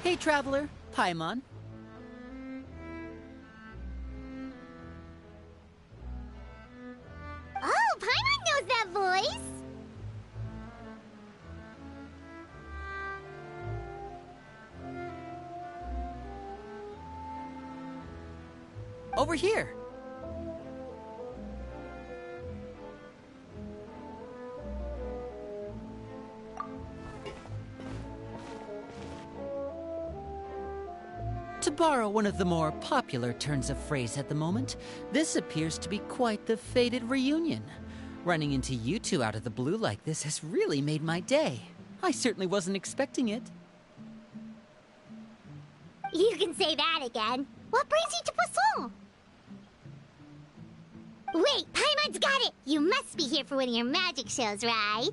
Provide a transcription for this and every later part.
Hey, Traveler. Paimon. Oh, Paimon knows that voice! Over here. To borrow one of the more popular turns of phrase at the moment, this appears to be quite the fated reunion. Running into you two out of the blue like this has really made my day. I certainly wasn't expecting it. You can say that again. What brings you to Poisson? Wait, Paimon's got it! You must be here for one of your magic shows, right?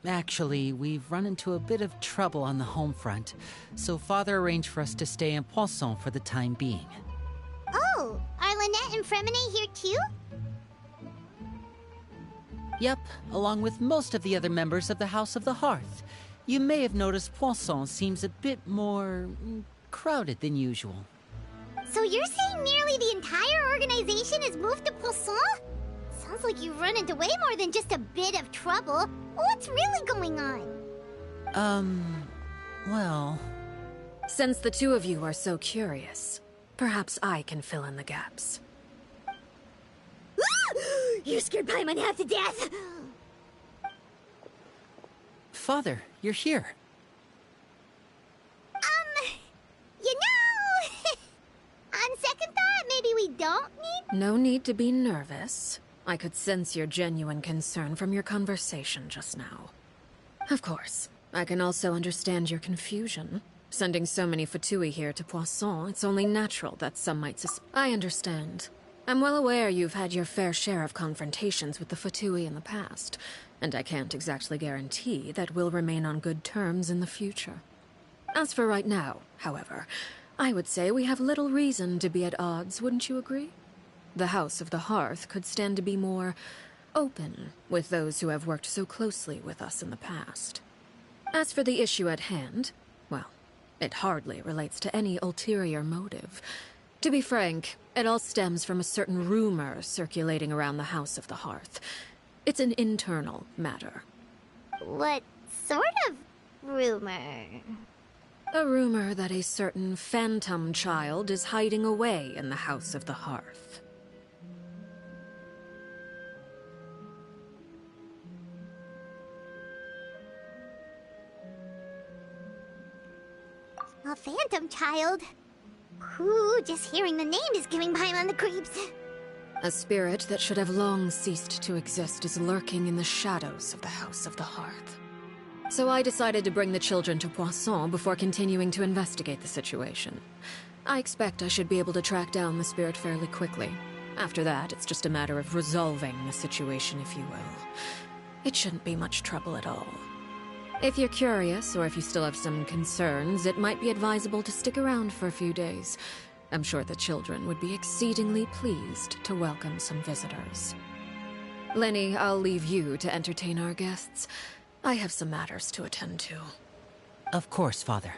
Actually, we've run into a bit of trouble on the home front, so Father arranged for us to stay in Poisson for the time being. Oh, are Lynette and Fremine here too? Yep, along with most of the other members of the House of the Hearth. You may have noticed Poisson seems a bit more crowded than usual. So you're saying nearly the entire organization has moved to Poisson? Sounds like you've run into way more than just a bit of trouble. What's really going on? Well... Since the two of you are so curious, perhaps I can fill in the gaps. You scared Paimon half to death! Father, you're here. You know... on second thought, maybe we don't need... No need to be nervous. I could sense your genuine concern from your conversation just now. Of course, I can also understand your confusion. Sending so many Fatui here to Poisson, it's only natural that some might I understand. I'm well aware you've had your fair share of confrontations with the Fatui in the past, and I can't exactly guarantee that we'll remain on good terms in the future. As for right now, however, I would say we have little reason to be at odds, wouldn't you agree? The House of the Hearth could stand to be more open with those who have worked so closely with us in the past. As for the issue at hand, well, it hardly relates to any ulterior motive. To be frank, it all stems from a certain rumor circulating around the House of the Hearth. It's an internal matter. What sort of rumor? A rumor that a certain phantom child is hiding away in the House of the Hearth. A phantom child? Ooh, just hearing the name is giving Paimon the creeps. A spirit that should have long ceased to exist is lurking in the shadows of the House of the Hearth. So I decided to bring the children to Poisson before continuing to investigate the situation. I expect I should be able to track down the spirit fairly quickly. After that, it's just a matter of resolving the situation, if you will. It shouldn't be much trouble at all. If you're curious, or if you still have some concerns, it might be advisable to stick around for a few days. I'm sure the children would be exceedingly pleased to welcome some visitors. Lenny, I'll leave you to entertain our guests. I have some matters to attend to. Of course, Father.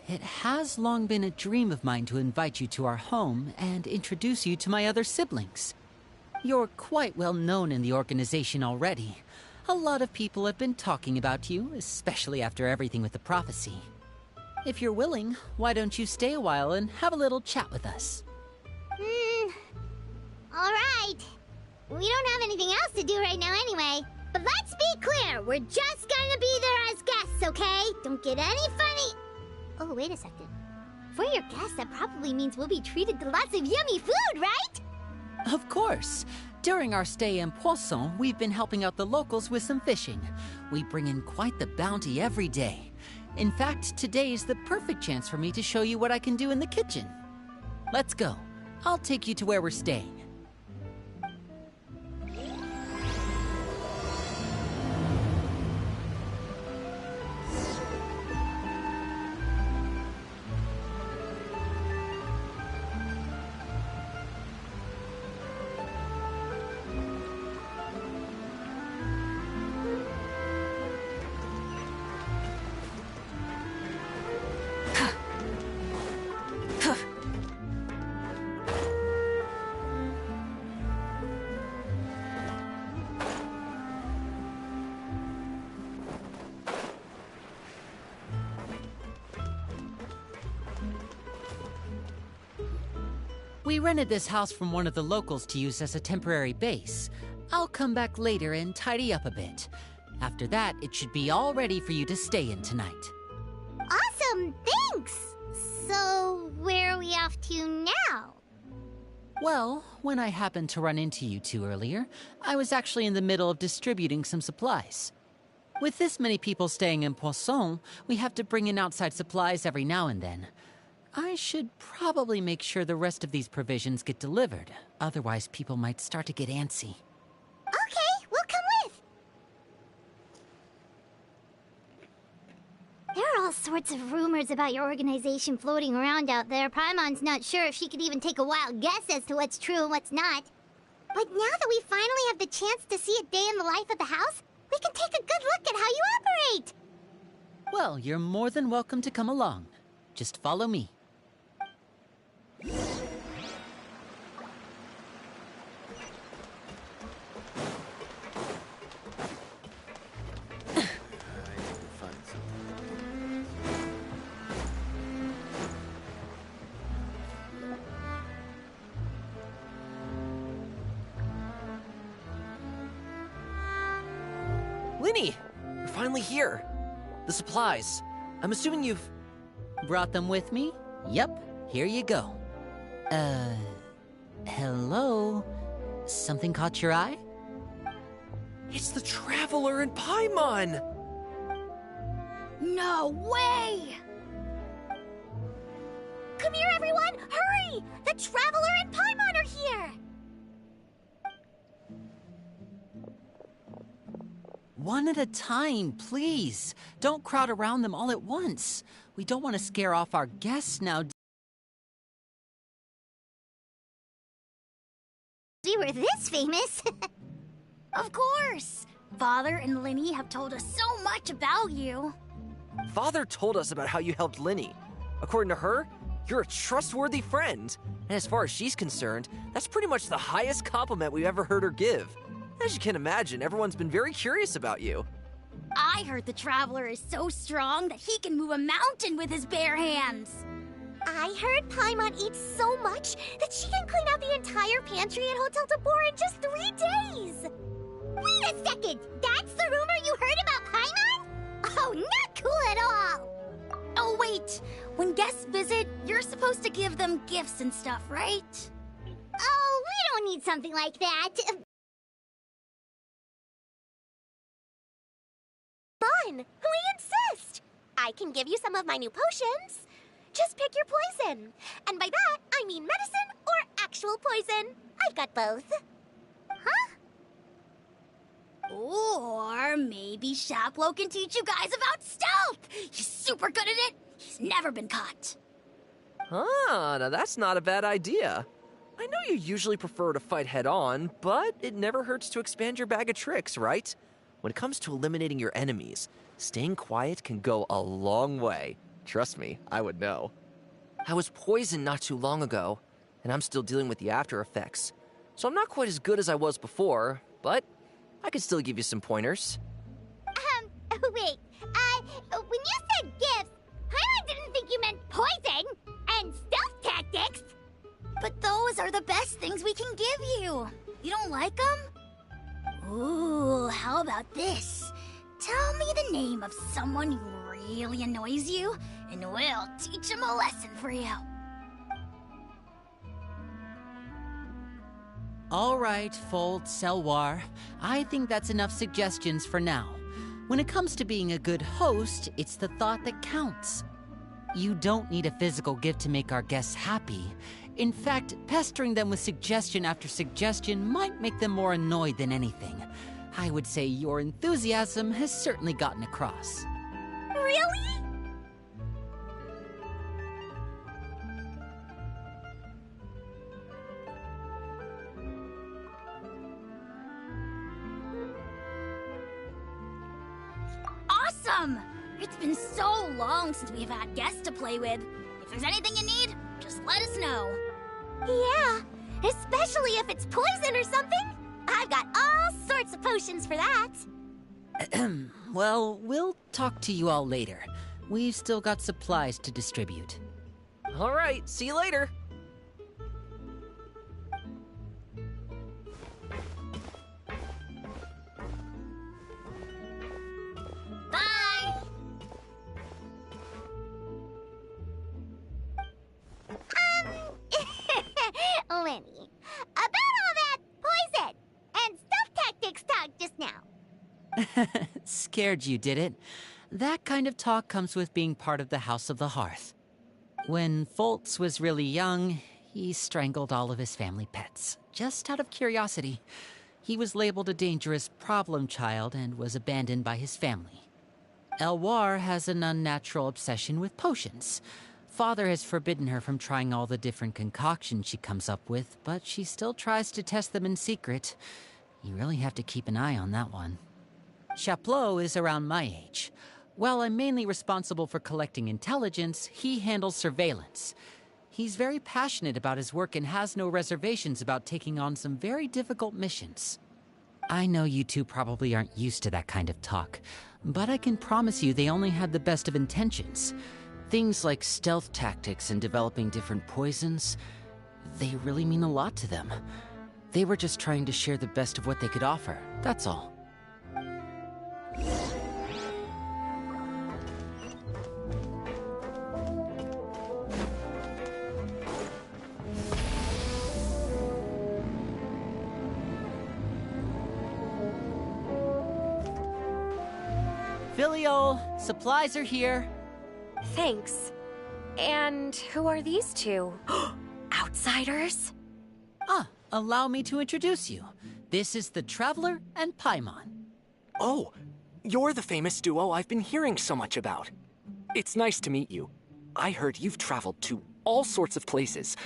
It has long been a dream of mine to invite you to our home and introduce you to my other siblings. You're quite well known in the organization already. A lot of people have been talking about you, especially after everything with the prophecy. If you're willing, why don't you stay a while and have a little chat with us? Alright. We don't have anything else to do right now anyway. But let's be clear, we're just gonna be there as guests, okay? Don't get any funny... Oh, wait a second. For your guests, that probably means we'll be treated to lots of yummy food, right? Of course. During our stay in Poisson, we've been helping out the locals with some fishing. We bring in quite the bounty every day. In fact, today is the perfect chance for me to show you what I can do in the kitchen. Let's go. I'll take you to where we're staying. We rented this house from one of the locals to use as a temporary base. I'll come back later and tidy up a bit. After that, it should be all ready for you to stay in tonight. Awesome, thanks! So, where are we off to now? Well, when I happened to run into you two earlier, I was actually in the middle of distributing some supplies. With this many people staying in Poisson, we have to bring in outside supplies every now and then. I should probably make sure the rest of these provisions get delivered. Otherwise, people might start to get antsy. Okay, we'll come with! There are all sorts of rumors about your organization floating around out there. Paimon's not sure if she could even take a wild guess as to what's true and what's not. But now that we finally have the chance to see a day in the life of the house, we can take a good look at how you operate! Well, you're more than welcome to come along. Just follow me. Linny! You're finally here. The supplies. I'm assuming you've... Brought them with me? Yep, here you go. Hello? Something caught your eye? It's the Traveler and Paimon! No way! Come here, everyone! Hurry! The Traveler and Paimon are here! One at a time, please. Don't crowd around them all at once. We don't want to scare off our guests now. We were this famous. Of course! Father and Linny have told us so much about you. Father told us about how you helped Linny. According to her, you're a trustworthy friend. And as far as she's concerned, that's pretty much the highest compliment we've ever heard her give. As you can imagine, everyone's been very curious about you. I heard the Traveler is so strong that he can move a mountain with his bare hands. I heard Paimon eats so much that she can clean out the entire pantry at Hotel Tabor in just 3 days! Wait a second! That's the rumor you heard about Paimon? Oh, not cool at all! Oh, wait! When guests visit, you're supposed to give them gifts and stuff, right? Oh, we don't need something like that. Come on! We insist! I can give you some of my new potions. Just pick your poison. And by that, I mean medicine or actual poison. I've got both. Huh? Or maybe Shaplo can teach you guys about stealth! He's super good at it! He's never been caught. Ah, now that's not a bad idea. I know you usually prefer to fight head-on, but it never hurts to expand your bag of tricks, right? When it comes to eliminating your enemies, staying quiet can go a long way. Trust me, I would know. I was poisoned not too long ago, and I'm still dealing with the after effects. So I'm not quite as good as I was before, but I can still give you some pointers. Wait, when you said gifts, Paimon didn't think you meant poison and stealth tactics. But those are the best things we can give you. You don't like them? Ooh, how about this? Tell me the name of someone who really annoys you, and we'll teach him a lesson for you. All right, Fold, Selwar. I think that's enough suggestions for now. When it comes to being a good host, it's the thought that counts. You don't need a physical gift to make our guests happy. In fact, pestering them with suggestion after suggestion might make them more annoyed than anything. I would say your enthusiasm has certainly gotten across. Really? Awesome! It's been so long since we've had guests to play with. If there's anything you need, just let us know. Yeah, especially if it's poison or something. I've got all sorts of potions for that. Well, we'll talk to you all later. We've still got supplies to distribute. All right, see you later. Bye! Lenny, about all that poison and stuff tactics talk just now. Scared you, did it? That kind of talk comes with being part of the House of the Hearth. When Foltz was really young, he strangled all of his family pets, just out of curiosity. He was labeled a dangerous problem child and was abandoned by his family. Elwar has an unnatural obsession with potions. Father has forbidden her from trying all the different concoctions she comes up with, but she still tries to test them in secret. You really have to keep an eye on that one. Chaplot is around my age. While I'm mainly responsible for collecting intelligence, he handles surveillance. He's very passionate about his work and has no reservations about taking on some very difficult missions. I know you two probably aren't used to that kind of talk, but I can promise you they only had the best of intentions. Things like stealth tactics and developing different poisons, they really mean a lot to them. They were just trying to share the best of what they could offer, that's all. Filial, supplies are here. Thanks. And who are these two? Outsiders? Allow me to introduce you. This is the Traveler and Paimon. Oh, you're the famous duo I've been hearing so much about. It's nice to meet you. I heard you've traveled to all sorts of places.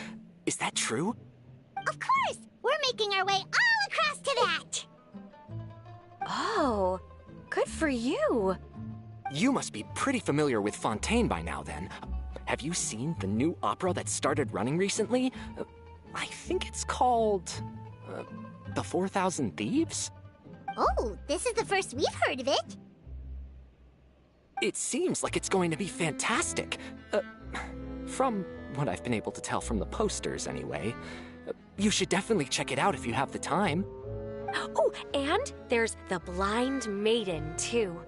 Is that true? Of course! We're making our way all across to that! Oh, good for you. You must be pretty familiar with Fontaine by now, then. Have you seen the new opera that started running recently? I think it's called... The 4,000 Thieves? Oh, this is the first we've heard of it. It seems like it's going to be fantastic. From what I've been able to tell from the posters, anyway. You should definitely check it out if you have the time. Oh, and there's The Blind Maiden, too.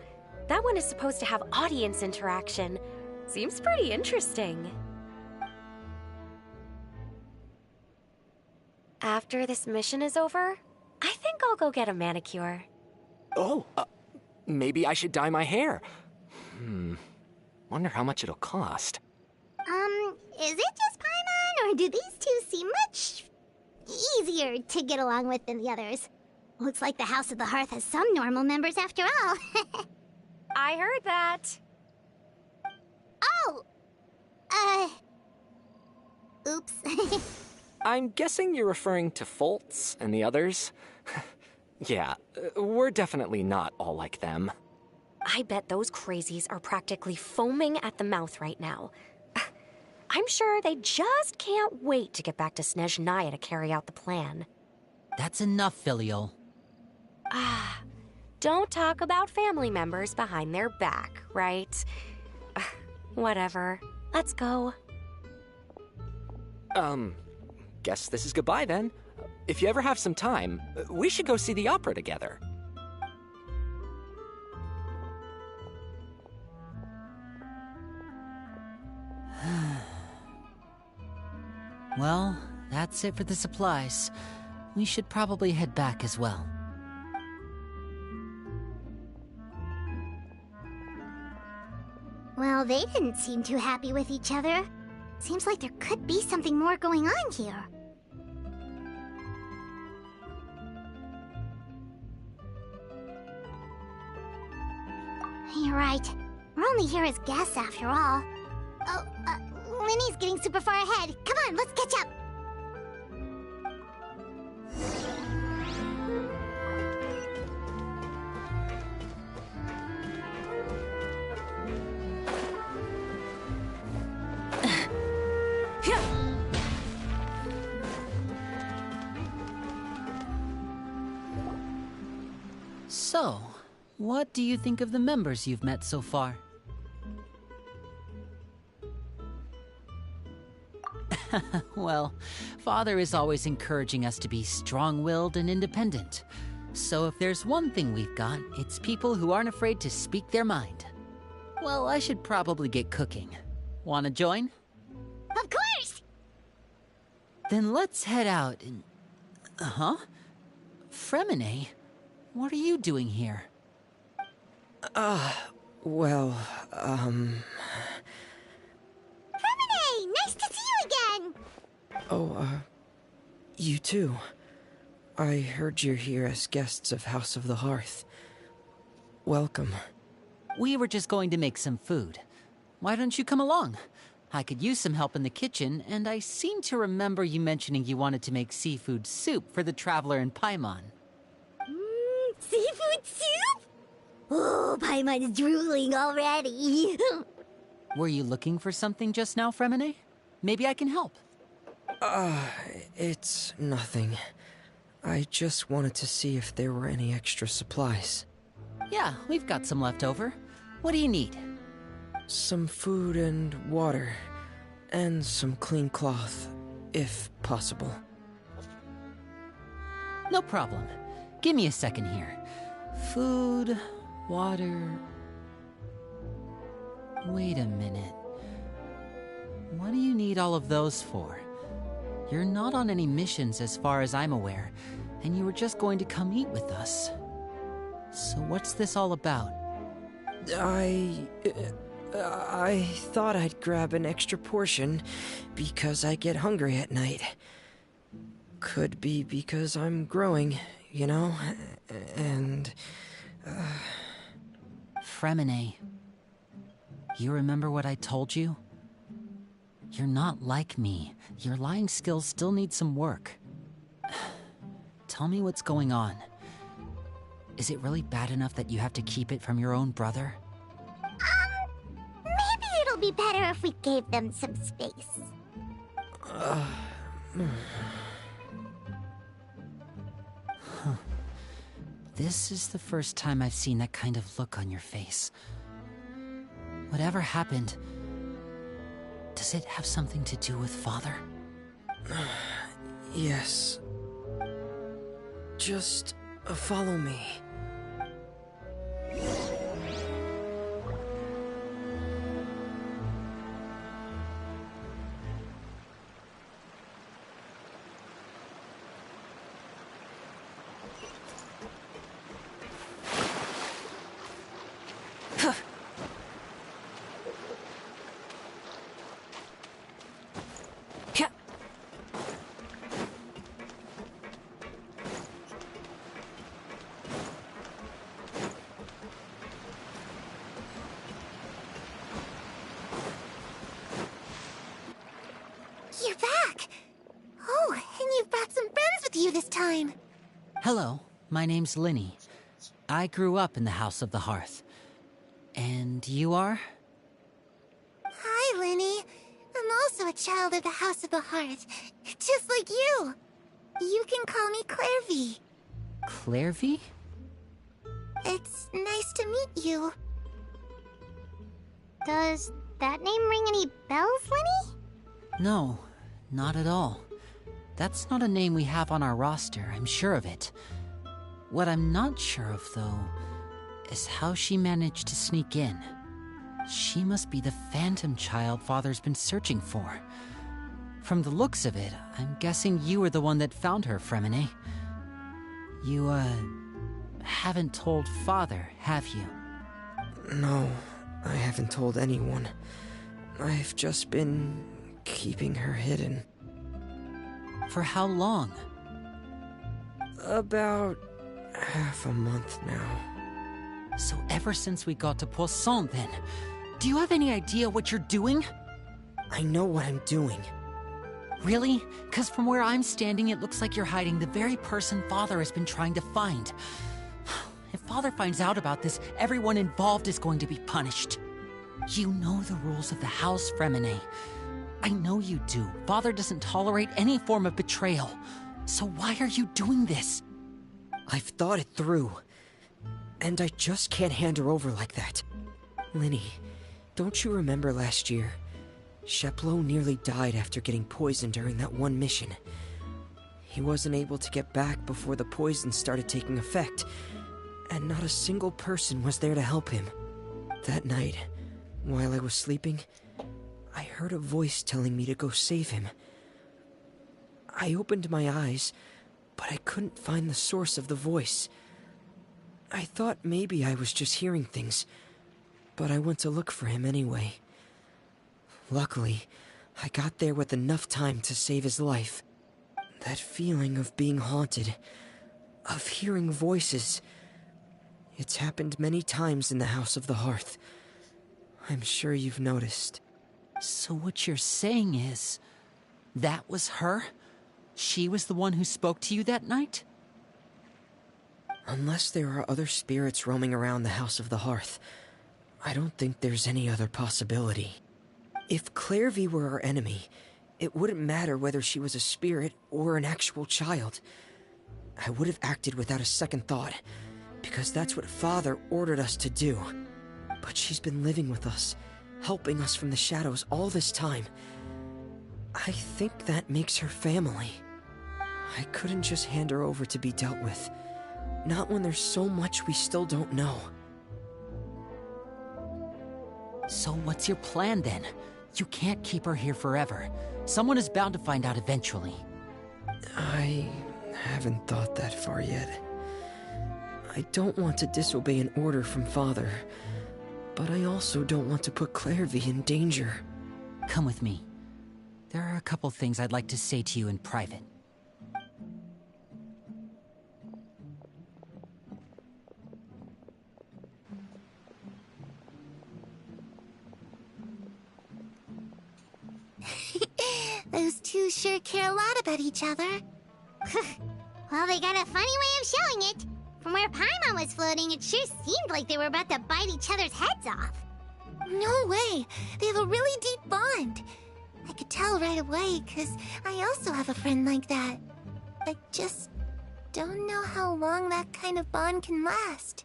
That one is supposed to have audience interaction. Seems pretty interesting. After this mission is over, I think I'll go get a manicure. Oh, maybe I should dye my hair. Wonder how much it'll cost. Is it just Paimon, or do these two seem much easier to get along with than the others? Looks like the House of the Hearth has some normal members after all. I heard that. Oh! Oops. I'm guessing you're referring to Foltz and the others? Yeah, we're definitely not all like them. I bet those crazies are practically foaming at the mouth right now. I'm sure they just can't wait to get back to Snezhnaya to carry out the plan. That's enough, Filial. Don't talk about family members behind their back, right? Whatever. Let's go. Guess this is goodbye then. If you ever have some time, we should go see the opera together. Well, that's it for the supplies. We should probably head back as well. Well, they didn't seem too happy with each other. Seems like there could be something more going on here. You're right. We're only here as guests after all. Oh, Linny's getting super far ahead. Come on, let's catch up. So, what do you think of the members you've met so far? Well, Father is always encouraging us to be strong-willed and independent. So if there's one thing we've got, it's people who aren't afraid to speak their mind. Well, I should probably get cooking. Wanna join? Of course! Then let's head out and... Huh? Fremine? What are you doing here? Well, Fremine! Nice to see you again! you too. I heard you're here as guests of House of the Hearth. Welcome. We were just going to make some food. Why don't you come along? I could use some help in the kitchen, and I seem to remember you mentioning you wanted to make seafood soup for the traveler in Paimon. Seafood soup? Oh, Paimon's drooling already. Were you looking for something just now, Fremine? Maybe I can help. It's nothing. I just wanted to see if there were any extra supplies. Yeah, we've got some left over. What do you need? Some food and water. And some clean cloth, if possible. No problem. Give me a second here. Food, water... Wait a minute. What do you need all of those for? You're not on any missions as far as I'm aware, and you were just going to come eat with us. So what's this all about? I thought I'd grab an extra portion because I get hungry at night. Could be because I'm growing, you know, and... Fremine, you remember what I told you? You're not like me. Your lying skills still need some work. Tell me what's going on. Is it really bad enough that you have to keep it from your own brother? Maybe it'll be better if we gave them some space. This is the first time I've seen that kind of look on your face. Whatever happened, does it have something to do with Father? Yes. Just follow me. You're back! Oh, and you've brought some friends with you this time. Hello, my name's Linny. I grew up in the House of the Hearth. And you are? Hi, Linny. I'm also a child of the House of the Hearth, just like you. You can call me Clairvy. Clairvy? It's nice to meet you. Does that name ring any bells, Linny? No, not at all. That's not a name we have on our roster, I'm sure of it. What I'm not sure of, though, is how she managed to sneak in. She must be the phantom child Father's been searching for. From the looks of it, I'm guessing you were the one that found her, Fremine. You, haven't told Father, have you? No, I haven't told anyone. I've just been keeping her hidden. For how long? About half a month now. So ever since we got to Poisson, then, do you have any idea what you're doing? I know what I'm doing. Really? 'Cause from where I'm standing, it looks like you're hiding the very person Father has been trying to find. If Father finds out about this, everyone involved is going to be punished. You know the rules of the house, Fremine. I know you do. Father doesn't tolerate any form of betrayal. So why are you doing this? I've thought it through. And I just can't hand her over like that. Linny, don't you remember last year? Sheplo nearly died after getting poisoned during that one mission. He wasn't able to get back before the poison started taking effect, and not a single person was there to help him. That night, while I was sleeping, I heard a voice telling me to go save him. I opened my eyes, but I couldn't find the source of the voice. I thought maybe I was just hearing things, but I went to look for him anyway. Luckily, I got there with enough time to save his life. That feeling of being haunted, of hearing voices, it's happened many times in the House of the Hearth. I'm sure you've noticed. So what you're saying is, that was her? She was the one who spoke to you that night? Unless there are other spirits roaming around the House of the Hearth, I don't think there's any other possibility. If Clairvy were our enemy, it wouldn't matter whether she was a spirit or an actual child. I would have acted without a second thought, because that's what Father ordered us to do. But she's been living with us, helping us from the shadows all this time. I think that makes her family. I couldn't just hand her over to be dealt with. Not when there's so much we still don't know. So what's your plan then? You can't keep her here forever. Someone is bound to find out eventually. I haven't thought that far yet. I don't want to disobey an order from Father, but I also don't want to put Clairvy in danger. Come with me. There are a couple things I'd like to say to you in private. Those two sure care a lot about each other. Well, they got a funny way of showing it. From where Paimon was floating, it sure seemed like they were about to bite each other's heads off. No way! They have a really deep bond. I could tell right away, because I also have a friend like that. I just don't know how long that kind of bond can last.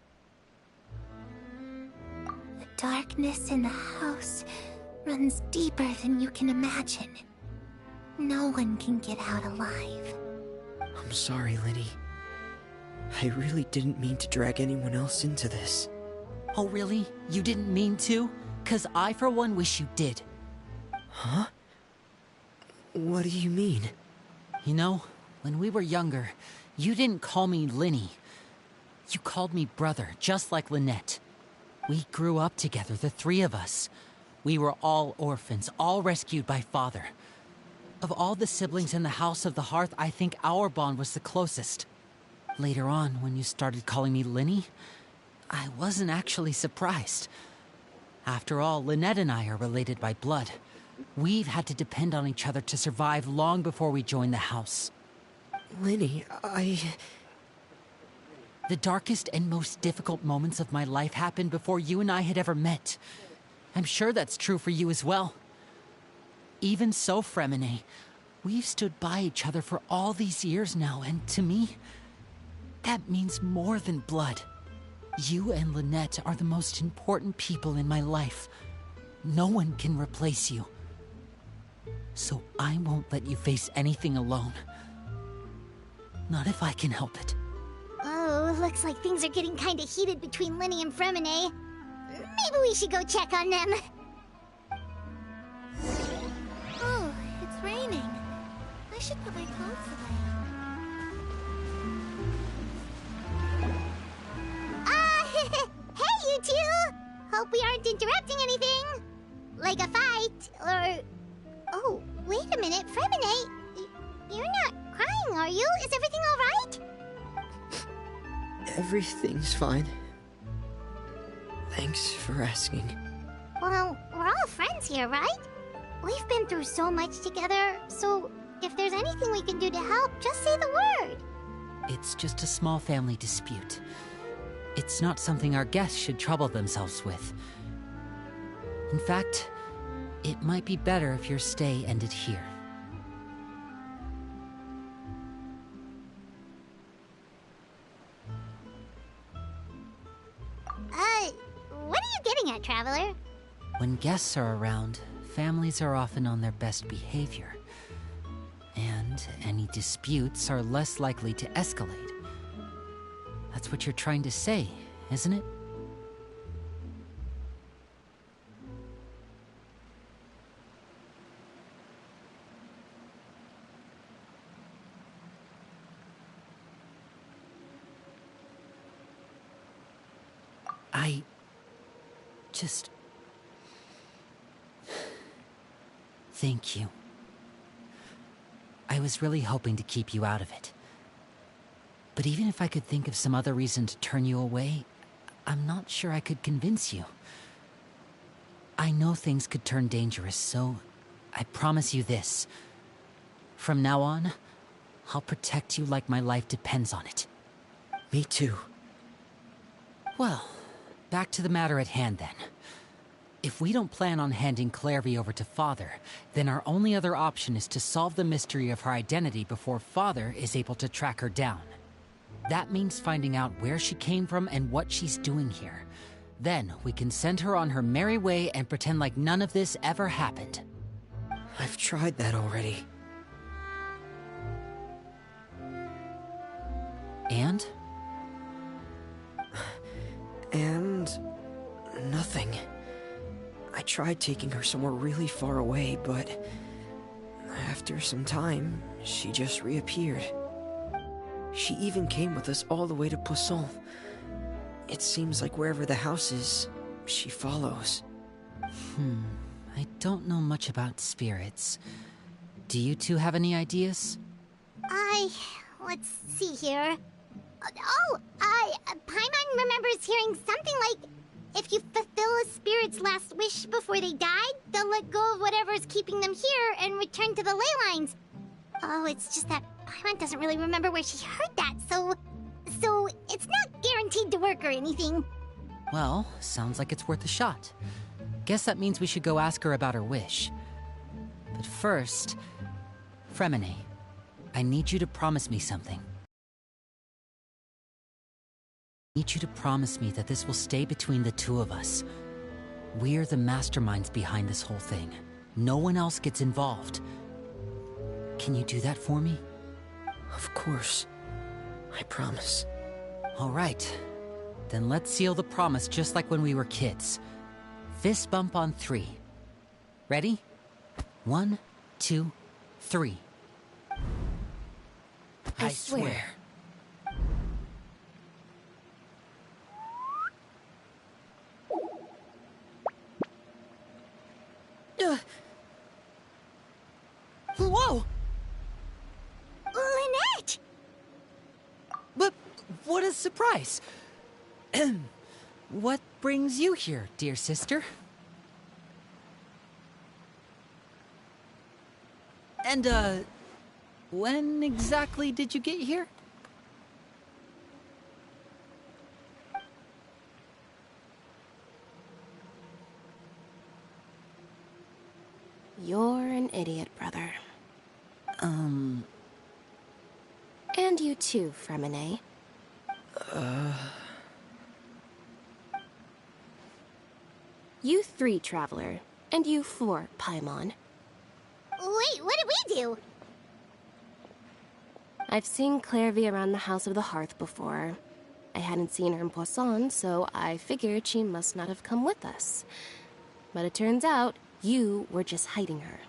The darkness in the house runs deeper than you can imagine. No one can get out alive. I'm sorry, Linny. I really didn't mean to drag anyone else into this. Oh really? You didn't mean to? 'Cause I for one wish you did. Huh? What do you mean? You know, when we were younger, you didn't call me Linny. You called me brother, just like Lynette. We grew up together, the three of us. We were all orphans, all rescued by Father. Of all the siblings in the House of the Hearth, I think our bond was the closest. Later on, when you started calling me Linny, I wasn't actually surprised. After all, Lynette and I are related by blood. We've had to depend on each other to survive long before we joined the house. Linny, The darkest and most difficult moments of my life happened before you and I had ever met. I'm sure that's true for you as well. Even so, Fremine, we've stood by each other for all these years now, and to me, that means more than blood. You and Lynette are the most important people in my life. No one can replace you. So I won't let you face anything alone. Not if I can help it. Oh, looks like things are getting kinda heated between Linny and Fremine. Maybe we should go check on them. Oh, it's raining. should put my clothes away. Hey, you two! Hope we aren't interrupting anything. Like a fight, or... Oh, wait a minute, Fremine. You're not crying, are you? Is everything alright? Everything's fine. Thanks for asking. Well, we're all friends here, right? We've been through so much together, so if there's anything we can do to help, just say the word. It's just a small family dispute. It's not something our guests should trouble themselves with. In fact, it might be better if your stay ended here. What are you getting at, Traveler? When guests are around, families are often on their best behavior. And any disputes are less likely to escalate. That's what you're trying to say, isn't it? I just... Thank you. I was really hoping to keep you out of it. But even if I could think of some other reason to turn you away, I'm not sure I could convince you. I know things could turn dangerous, so I promise you this. From now on, I'll protect you like my life depends on it. Me too. Well, back to the matter at hand then. If we don't plan on handing Clairvy over to Father, then our only other option is to solve the mystery of her identity before Father is able to track her down. That means finding out where she came from and what she's doing here. Then we can send her on her merry way and pretend like none of this ever happened. I've tried that already. And? And... nothing. I tried taking her somewhere really far away, but... after some time, she just reappeared. She even came with us all the way to Poisson. It seems like wherever the house is, she follows. I don't know much about spirits. Do you two have any ideas? Let's see here. Paimon remembers hearing something like, if you fulfill a spirit's last wish before they died, they'll let go of whatever's keeping them here and return to the ley lines. Oh, it's just that Paimon doesn't really remember where she heard that, so it's not guaranteed to work or anything. Well, sounds like it's worth a shot. Guess that means we should go ask her about her wish. But first, Fremine, I need you to promise me something. I need you to promise me that this will stay between the two of us. We're the masterminds behind this whole thing. No one else gets involved. Can you do that for me? Of course. I promise. All right. Then let's seal the promise just like when we were kids. Fist bump on 3. Ready? 1, 2, 3. I swear. Whoa! Lynette! But what a surprise! What brings you here, dear sister? And, when exactly did you get here? You're an idiot, brother. And you too, Fremine. You 3, Traveler. And you 4, Paimon. Wait, what did we do? I've seen Clairvy around the House of the Hearth before. I hadn't seen her in Poisson, so I figured she must not have come with us. But it turns out, you were just hiding her.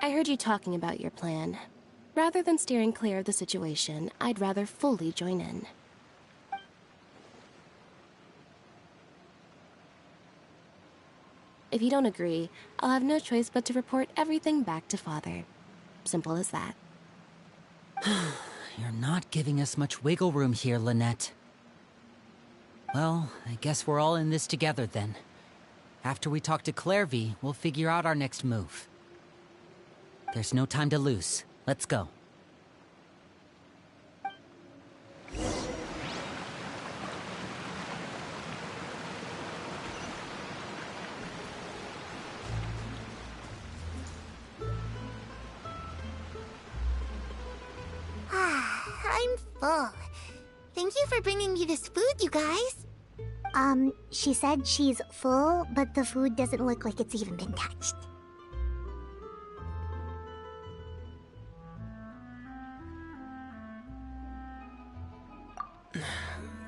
I heard you talking about your plan. Rather than steering clear of the situation, I'd rather fully join in. If you don't agree, I'll have no choice but to report everything back to Father. Simple as that. You're not giving us much wiggle room here, Lynette. Well, I guess we're all in this together then. After we talk to Clairvy, we'll figure out our next move. There's no time to lose. Let's go. I'm full. Thank you for bringing me this food, you guys. She said she's full, but the food doesn't look like it's even been touched.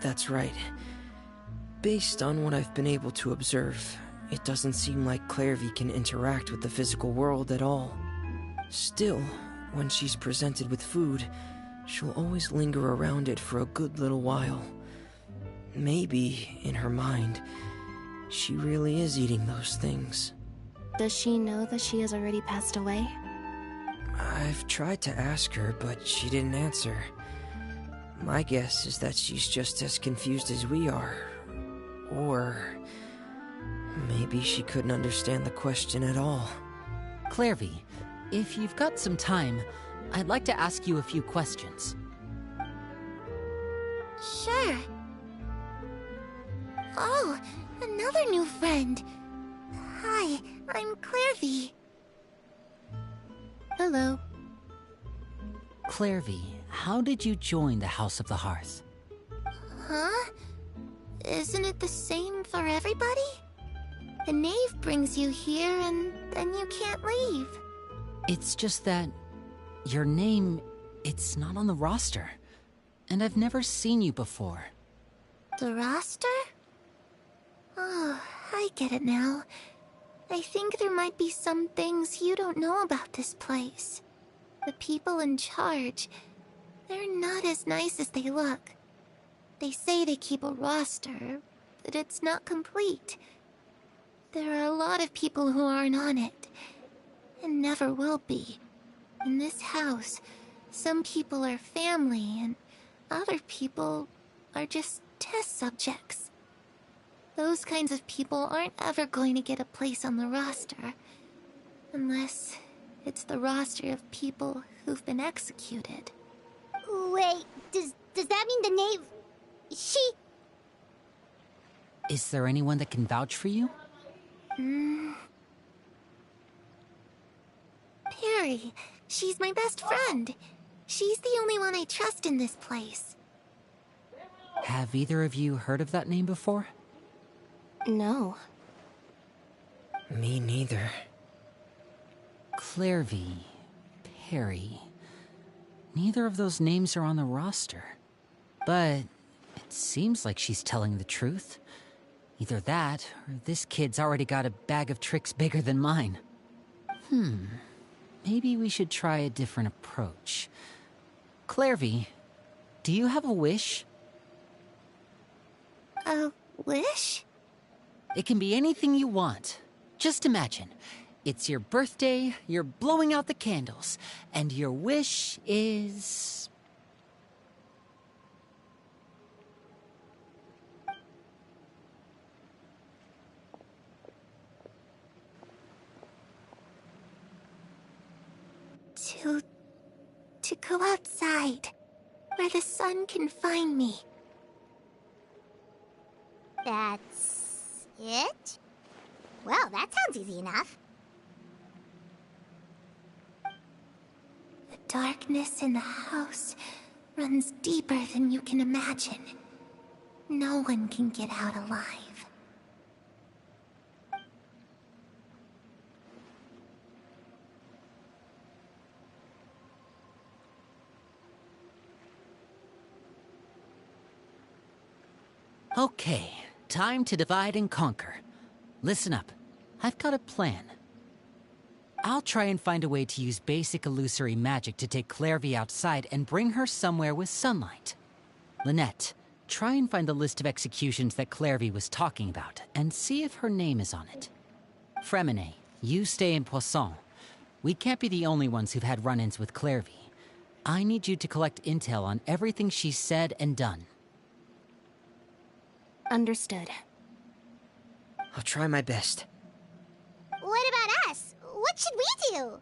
That's right. Based on what I've been able to observe, it doesn't seem like Clairvy can interact with the physical world at all. Still, when she's presented with food, she'll always linger around it for a good little while. Maybe, in her mind, she really is eating those things. Does she know that she has already passed away? I've tried to ask her, but she didn't answer. My guess is that she's just as confused as we are. Or maybe she couldn't understand the question at all. Clairvy, if you've got some time, I'd like to ask you a few questions. Sure. Oh, another new friend. Hi, I'm Clairvy. Hello. Clairvy, how did you join the House of the Hearth? Huh? Isn't it the same for everybody? The knave brings you here and then you can't leave. It's just that your name, it's not on the roster. And I've never seen you before. The roster? Oh, I get it now. I think there might be some things you don't know about this place. The people in charge, they're not as nice as they look. They say they keep a roster, but it's not complete. There are a lot of people who aren't on it, and never will be. In this house, some people are family, and other people are just test subjects. Those kinds of people aren't ever going to get a place on the roster, unless it's the roster of people who've been executed. Wait, does that mean the knave... She... Is there anyone that can vouch for you? Perry. She's my best friend. She's the only one I trust in this place. Have either of you heard of that name before? No. Me neither. Clairvy, Perry. Neither of those names are on the roster. But it seems like she's telling the truth. Either that, or this kid's already got a bag of tricks bigger than mine. Maybe we should try a different approach. Clairvy, do you have a wish? A wish? It can be anything you want. Just imagine. It's your birthday, you're blowing out the candles, and your wish is... To go outside, where the sun can find me. That's it? Well, that sounds easy enough. The darkness in the house runs deeper than you can imagine. No one can get out alive. Okay, time to divide and conquer. Listen up. I've got a plan. I'll try and find a way to use basic illusory magic to take Clairvy outside and bring her somewhere with sunlight. Lynette, try and find the list of executions that Clairvy was talking about, and see if her name is on it. Fremine, you stay in Poisson. We can't be the only ones who've had run-ins with Clairvy. I need you to collect intel on everything she's said and done. Understood. I'll try my best. What about us? What should we do?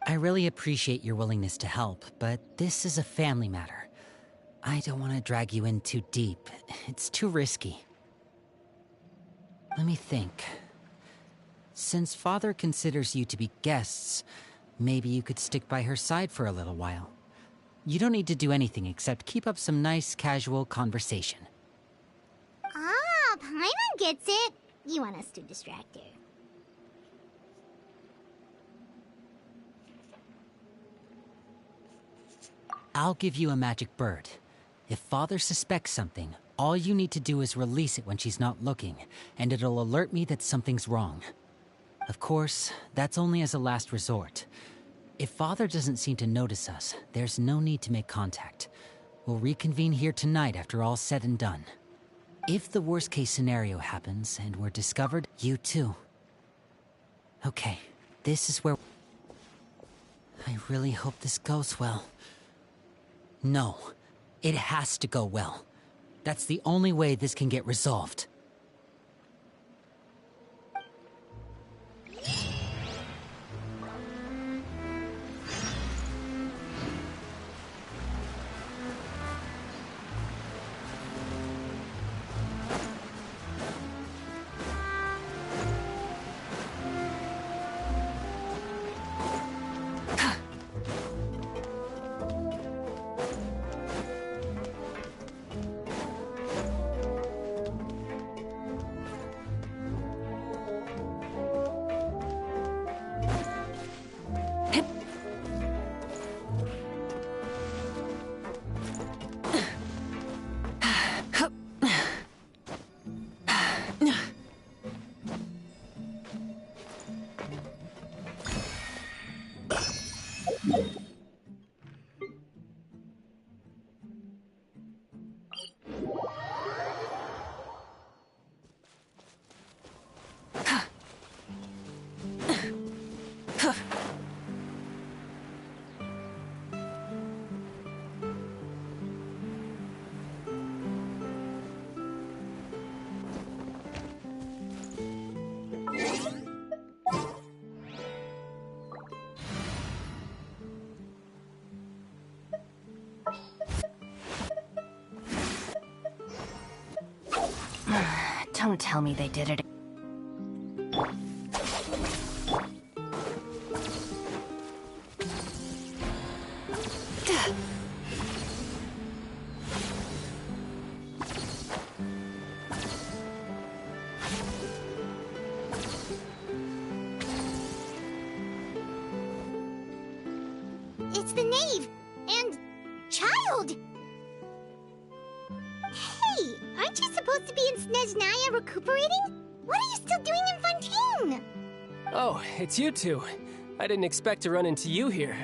I really appreciate your willingness to help, but this is a family matter. I don't want to drag you in too deep. It's too risky. Let me think. Since Father considers you to be guests, maybe you could stick by her side for a little while. You don't need to do anything except keep up some nice, casual conversation. Ah, Paimon gets it. You want us to distract her. I'll give you a magic bird. If Father suspects something, all you need to do is release it when she's not looking, and it'll alert me that something's wrong. Of course, that's only as a last resort. If Father doesn't seem to notice us, there's no need to make contact. We'll reconvene here tonight after all's said and done. If the worst-case scenario happens and we're discovered, you too. Okay, this is where... I really hope this goes well. No, it has to go well. That's the only way this can get resolved. Don't tell me they did it. It's the knave and child. Hey, aren't you supposed to be in Snezhnaya recuperating? What are you still doing in Fontaine? Oh, it's you two. I didn't expect to run into you here.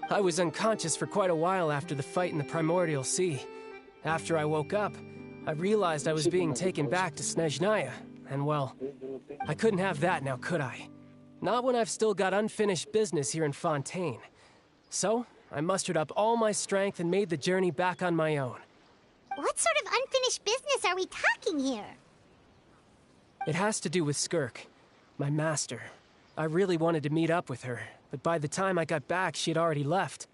I was unconscious for quite a while after the fight in the Primordial Sea. After I woke up, I realized I was being taken back to Snezhnaya, and well, I couldn't have that now, could I? Not when I've still got unfinished business here in Fontaine. So, I mustered up all my strength and made the journey back on my own. What sort of unfinished business are we talking here? It has to do with Skirk, my master. I really wanted to meet up with her, but by the time I got back, she had already left.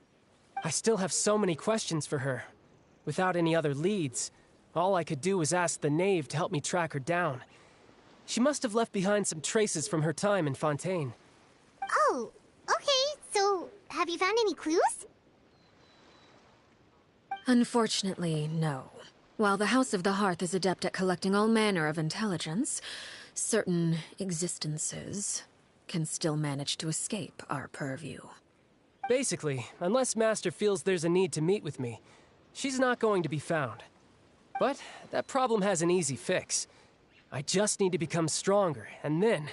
I still have so many questions for her. Without any other leads, all I could do was ask the knave to help me track her down. She must have left behind some traces from her time in Fontaine. Oh, okay, so have you found any clues? Unfortunately, no. While the House of the Hearth is adept at collecting all manner of intelligence, certain existences can still manage to escape our purview. Basically, unless Master feels there's a need to meet with me, she's not going to be found. But that problem has an easy fix. I just need to become stronger, and then...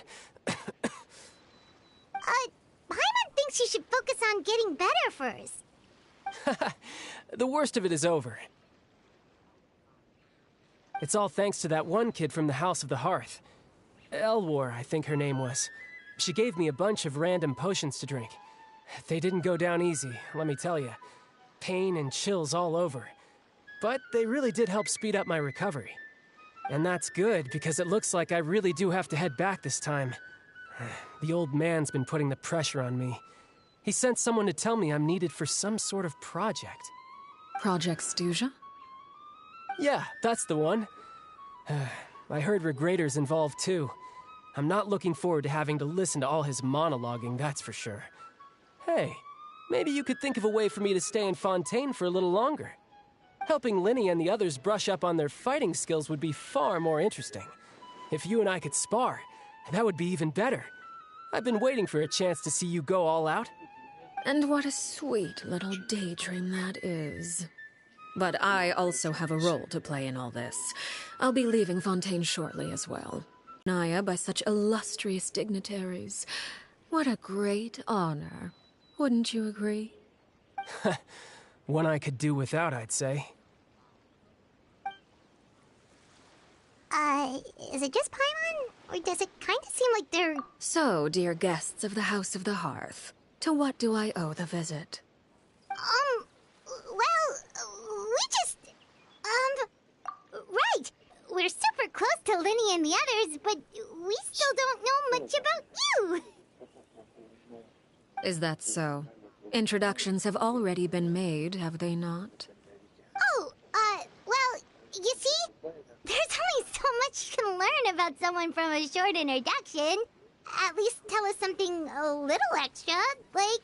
Paimon thinks you should focus on getting better first. The worst of it is over. It's all thanks to that one kid from the House of the Hearth. Elwar, I think her name was. She gave me a bunch of random potions to drink. They didn't go down easy, let me tell you. Pain and chills all over. But they really did help speed up my recovery. And that's good, because it looks like I really do have to head back this time. The old man's been putting the pressure on me. He sent someone to tell me I'm needed for some sort of project. Project Stuja? Yeah, that's the one. I heard Regrader's involved too. I'm not looking forward to having to listen to all his monologuing, that's for sure. Hey, maybe you could think of a way for me to stay in Fontaine for a little longer. Helping Linny and the others brush up on their fighting skills would be far more interesting. If you and I could spar, that would be even better. I've been waiting for a chance to see you go all out. And what a sweet little daydream that is. But I also have a role to play in all this. I'll be leaving Fontaine shortly as well. Naya by such illustrious dignitaries. What a great honor. Wouldn't you agree? One I could do without, I'd say. Is it just Paimon? Or does it kind of seem like they're... So, dear guests of the House of the Hearth, to what do I owe the visit? We just... Right! We're super close to Linny and the others, but we still don't know much about you! Is that so? Introductions have already been made, have they not? Oh, well, you see? There's only so much you can learn about someone from a short introduction. At least tell us something a little extra, like...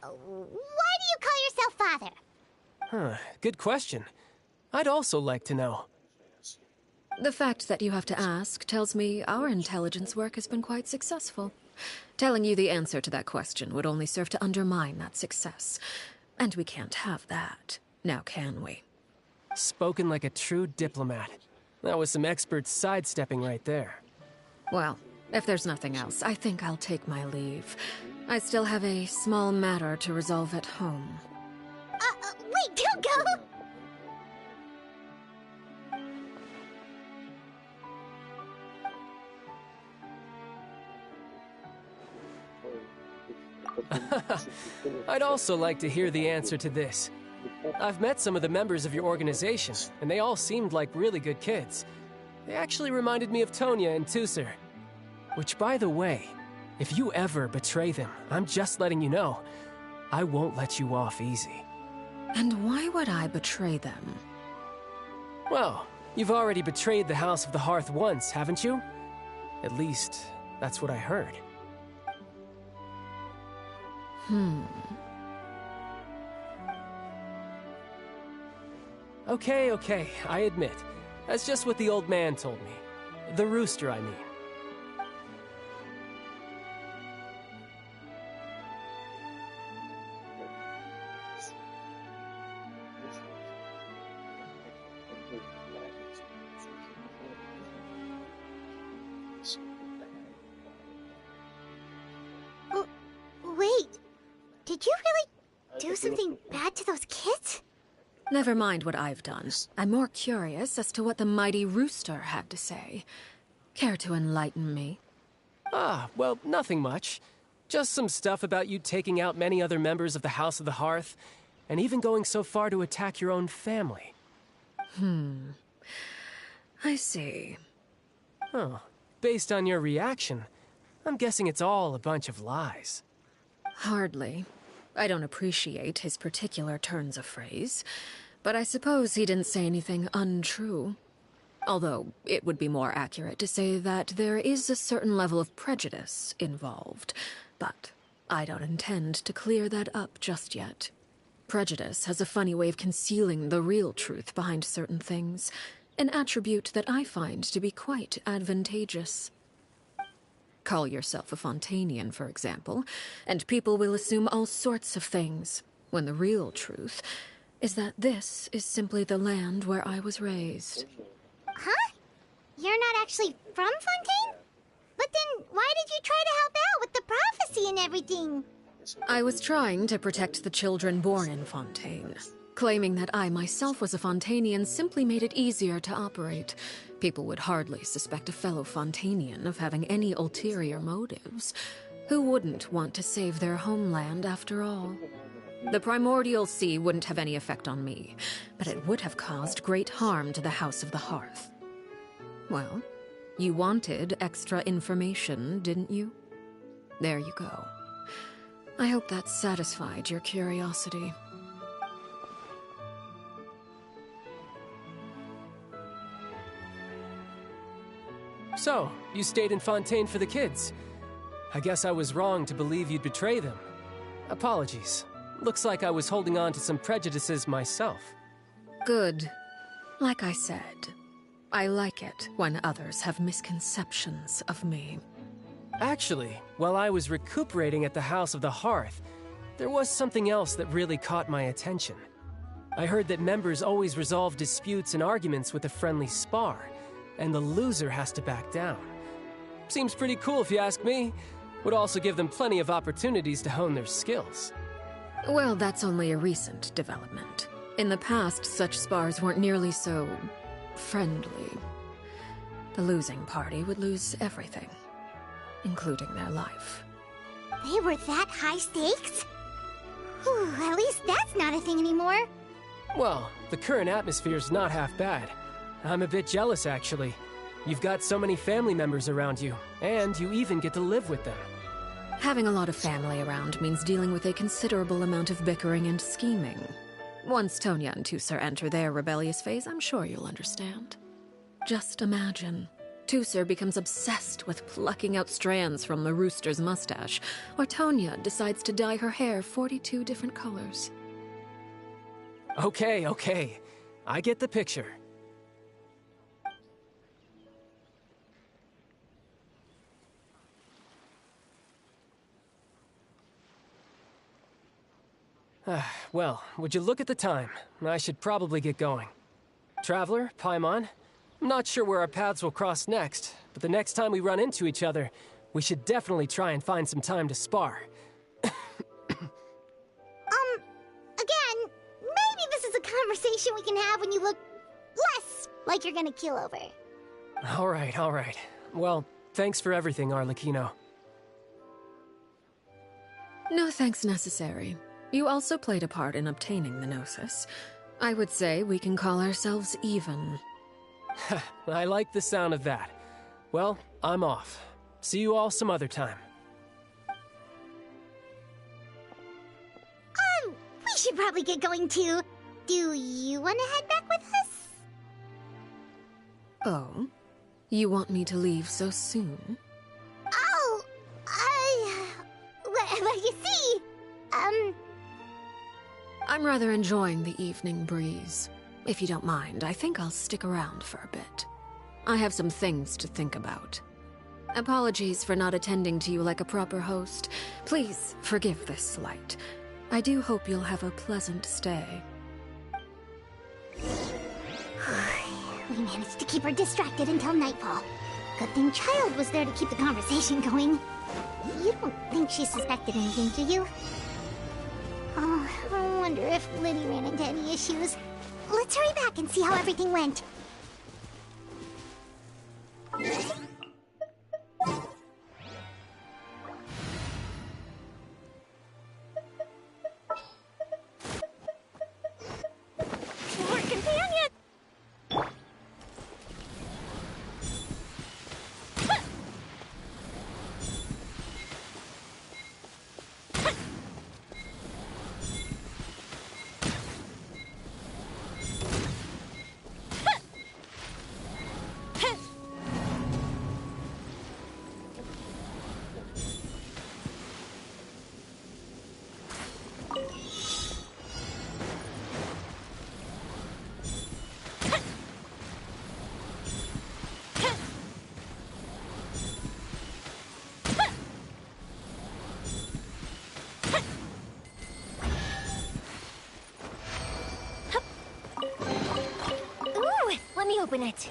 Why do you call yourself father? Good question. I'd also like to know. The fact that you have to ask tells me our intelligence work has been quite successful. Telling you the answer to that question would only serve to undermine that success. And we can't have that, now can we? Spoken like a true diplomat. That was some expert sidestepping right there. Well, if there's nothing else, I think I'll take my leave. I still have a small matter to resolve at home. Wait, don't go! I'd also like to hear the answer to this. I've met some of the members of your organization, and they all seemed like really good kids. They actually reminded me of Tonya and Tusser. Which, by the way, if you ever betray them, I'm just letting you know, I won't let you off easy. And why would I betray them? Well, you've already betrayed the House of the Hearth once, haven't you? At least, that's what I heard. Okay, I admit. That's just what the old man told me. The rooster, I mean. Wait, did you really do something bad to those kids? Never mind what I've done. I'm more curious as to what the mighty rooster had to say. Care to enlighten me? Well, nothing much. Just some stuff about you taking out many other members of the House of the Hearth, and even going so far to attack your own family. I see. Oh, based on your reaction, I'm guessing it's all a bunch of lies. Hardly. I don't appreciate his particular turns of phrase, but I suppose he didn't say anything untrue. Although, it would be more accurate to say that there is a certain level of prejudice involved, but I don't intend to clear that up just yet. Prejudice has a funny way of concealing the real truth behind certain things, an attribute that I find to be quite advantageous. Call yourself a Fontainian, for example, and people will assume all sorts of things, when the real truth is that this is simply the land where I was raised. Huh? you're not actually from Fontaine? But then, why did you try to help out with the prophecy and everything? I was trying to protect the children born in Fontaine. Claiming that I myself was a Fontainian simply made it easier to operate. People would hardly suspect a fellow Fontainian of having any ulterior motives. Who wouldn't want to save their homeland after all? The primordial sea wouldn't have any effect on me, but it would have caused great harm to the House of the Hearth. Well, you wanted extra information, didn't you? There you go. I hope that satisfied your curiosity. So, you stayed in Fontaine for the kids. I guess I was wrong to believe you'd betray them. Apologies. Looks like I was holding on to some prejudices myself. Good. Like I said, I like it when others have misconceptions of me. Actually, while I was recuperating at the House of the Hearth, there was something else that really caught my attention. I heard that members always resolve disputes and arguments with a friendly spar, and the loser has to back down. Seems pretty cool if you ask me. Would also give them plenty of opportunities to hone their skills. Well, that's only a recent development. In the past, such spars weren't nearly so friendly. The losing party would lose everything, including their life. They were that high stakes? Whew, at least that's not a thing anymore. Well, the current atmosphere's not half bad. I'm a bit jealous, actually. You've got so many family members around you, and you even get to live with them. Having a lot of family around means dealing with a considerable amount of bickering and scheming. Once Tonya and Tusser enter their rebellious phase, I'm sure you'll understand. Just imagine. Tusser becomes obsessed with plucking out strands from the rooster's mustache, or Tonya decides to dye her hair 42 different colors. Okay. I get the picture. Well, would you look at the time? I should probably get going. Traveler, Paimon, I'm not sure where our paths will cross next, but the next time we run into each other, we should definitely try and find some time to spar. Again, maybe this is a conversation we can have when you look less like you're gonna keel over. All right. Well, thanks for everything, Arlecchino. No thanks necessary. You also played a part in obtaining the Gnosis. I would say we can call ourselves even. I like the sound of that. Well, I'm off. See you all some other time. We should probably get going too. Do you want to head back with us? Oh? You want me to leave so soon? Oh, well, you see, I'm rather enjoying the evening breeze. If you don't mind, I think I'll stick around for a bit. I have some things to think about. Apologies for not attending to you like a proper host. Please forgive this slight. I do hope you'll have a pleasant stay. We managed to keep her distracted until nightfall. Good thing Child was there to keep the conversation going. You don't think she suspected anything, do you? Oh, I wonder if Liddy ran into any issues. Let's hurry back and see how everything went. More companion! Let me open it.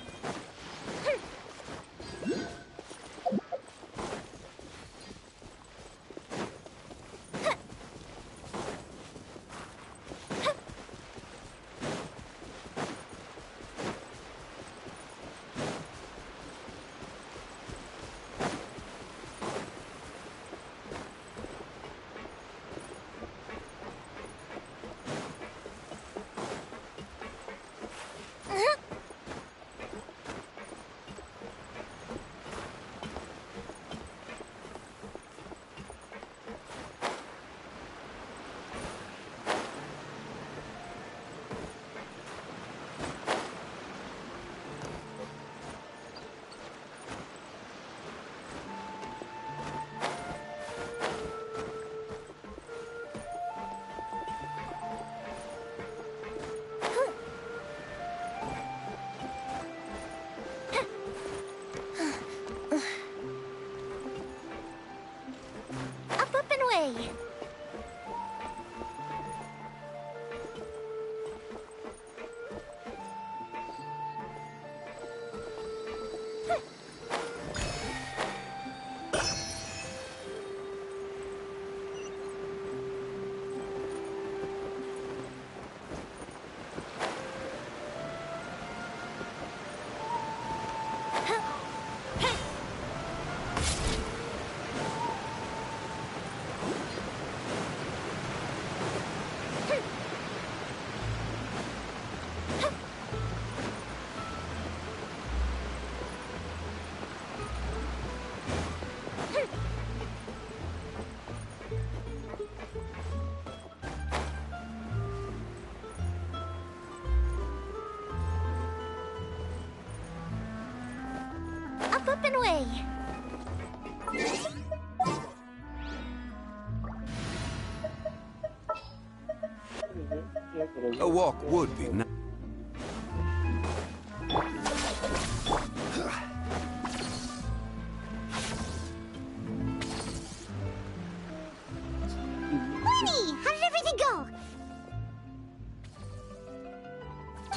slipping away. A walk would be nice. Lenny, how did everything go?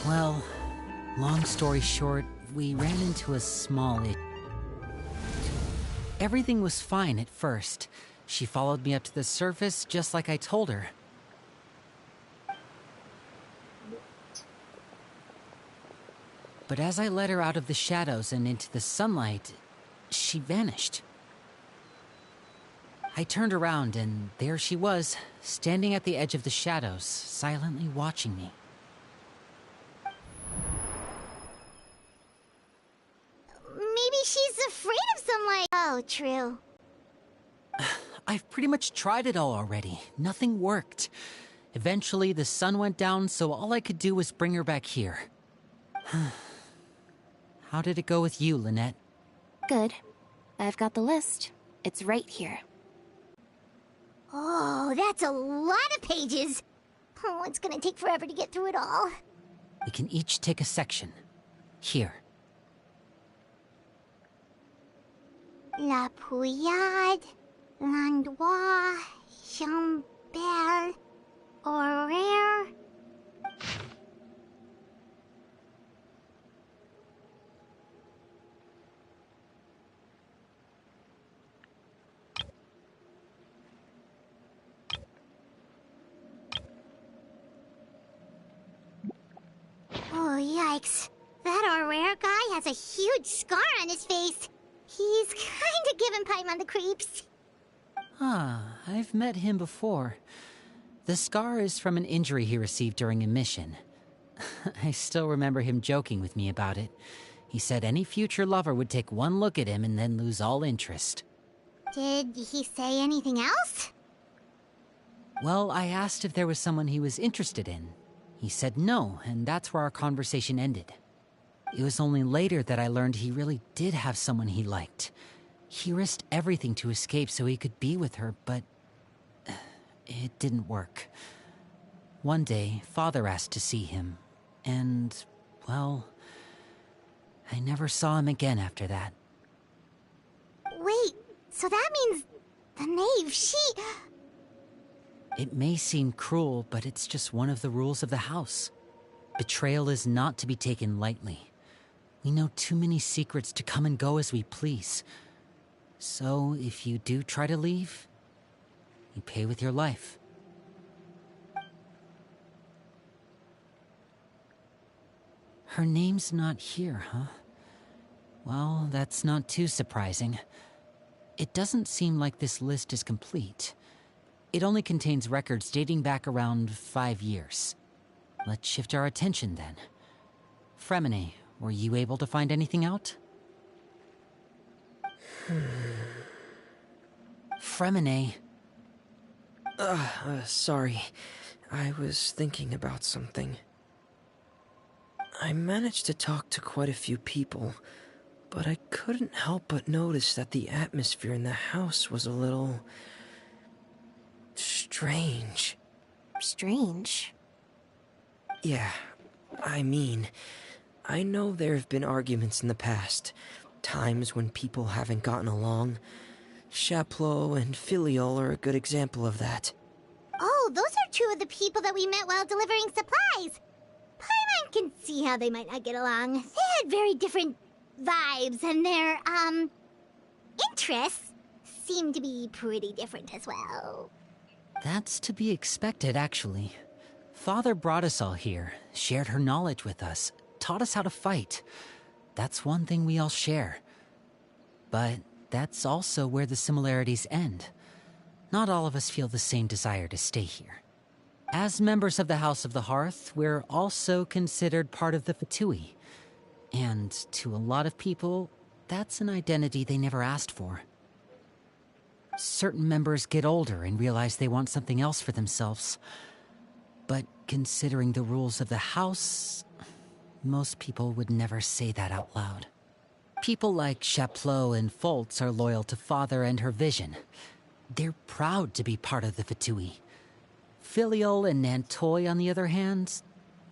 Well, long story short, we ran into a small issue. Everything was fine at first. She followed me up to the surface just like I told her. But as I led her out of the shadows and into the sunlight, she vanished. I turned around and there she was, standing at the edge of the shadows, silently watching me. Maybe she's afraid of sunlight. Oh, true. I've pretty much tried it all already. Nothing worked. Eventually, the sun went down, so all I could do was bring her back here. How did it go with you, Lynette? Good. I've got the list. It's right here. Oh, that's a lot of pages. Oh, it's gonna take forever to get through it all. We can each take a section. Here. La Pouillade, L'Endroit, Chambel, Horaire. Oh, yikes. That Horaire guy has a huge scar on his face. He's kinda giving Paimon the creeps. Ah, I've met him before. The scar is from an injury he received during a mission. I still remember him joking with me about it. He said any future lover would take one look at him and then lose all interest. Did he say anything else? Well, I asked if there was someone he was interested in. He said no, and that's where our conversation ended. It was only later that I learned he really did have someone he liked. He risked everything to escape so he could be with her, but it didn't work. One day, Father asked to see him, and, well, I never saw him again after that. Wait, so that means the knave, she... It may seem cruel, but it's just one of the rules of the house. Betrayal is not to be taken lightly. We know too many secrets to come and go as we please. So, if you do try to leave, you pay with your life. Her name's not here, huh? Well, that's not too surprising. It doesn't seem like this list is complete. It only contains records dating back around 5 years. Let's shift our attention then. Fremine, were you able to find anything out? Fremine. Sorry. I was thinking about something. I managed to talk to quite a few people, but I couldn't help but notice that the atmosphere in the house was a little... strange. Strange? Yeah, I mean, I know there have been arguments in the past, times when people haven't gotten along. Chaplot and Filial are a good example of that. Oh, those are two of the people that we met while delivering supplies. Paimon can see how they might not get along. They had very different vibes, and their, interests seem to be pretty different as well. That's to be expected, actually. Father brought us all here, shared her knowledge with us, taught us how to fight. That's one thing we all share. But that's also where the similarities end. Not all of us feel the same desire to stay here. As members of the House of the Hearth, we're also considered part of the Fatui. And to a lot of people, that's an identity they never asked for. Certain members get older and realize they want something else for themselves. But considering the rules of the house, most people would never say that out loud. People like Chaplot and Foltz are loyal to Father and her vision. They're proud to be part of the Fatui. Filial and Nantoy, on the other hand,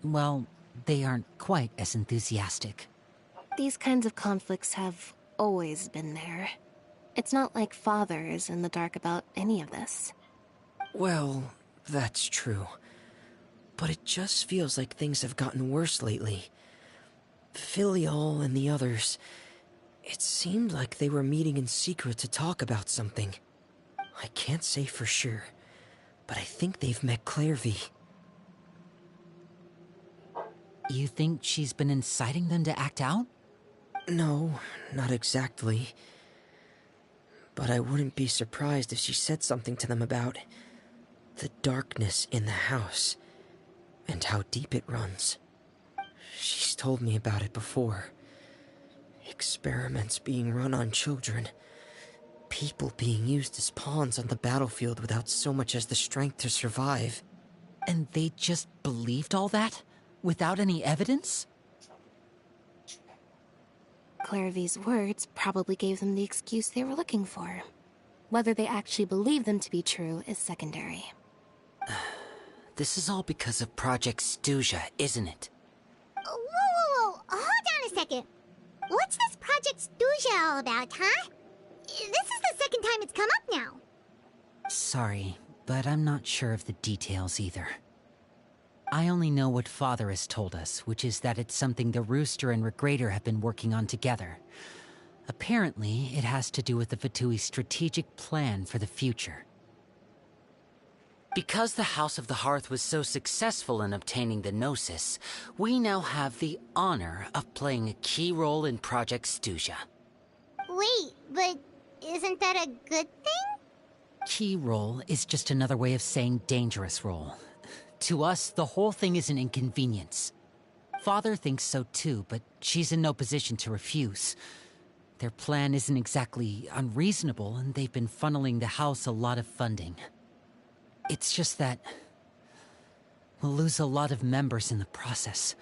well, they aren't quite as enthusiastic. These kinds of conflicts have always been there. It's not like Father is in the dark about any of this. Well, that's true. But it just feels like things have gotten worse lately. Filial and the others, it seemed like they were meeting in secret to talk about something. I can't say for sure, but I think they've met Clairvy. You think she's been inciting them to act out? No, not exactly. But I wouldn't be surprised if she said something to them about the darkness in the house and how deep it runs. She's told me about it before. Experiments being run on children. People being used as pawns on the battlefield without so much as the strength to survive. And they just believed all that? Without any evidence? Clairvy's words probably gave them the excuse they were looking for. Whether they actually believe them to be true is secondary. This is all because of Project Stuja, isn't it? Whoa. Hold on a second. What's this Project Stuja all about, huh? This is the second time it's come up now. Sorry, but I'm not sure of the details either. I only know what Father has told us, which is that it's something the Rooster and Regrader have been working on together. Apparently, it has to do with the Fatui's strategic plan for the future. Because the House of the Hearth was so successful in obtaining the Gnosis, we now have the honor of playing a key role in Project Stuja. Wait, but isn't that a good thing? Key role is just another way of saying dangerous role. To us, the whole thing is an inconvenience. Father thinks so too, but she's in no position to refuse. Their plan isn't exactly unreasonable, and they've been funneling the house a lot of funding. It's just that we'll lose a lot of members in the process.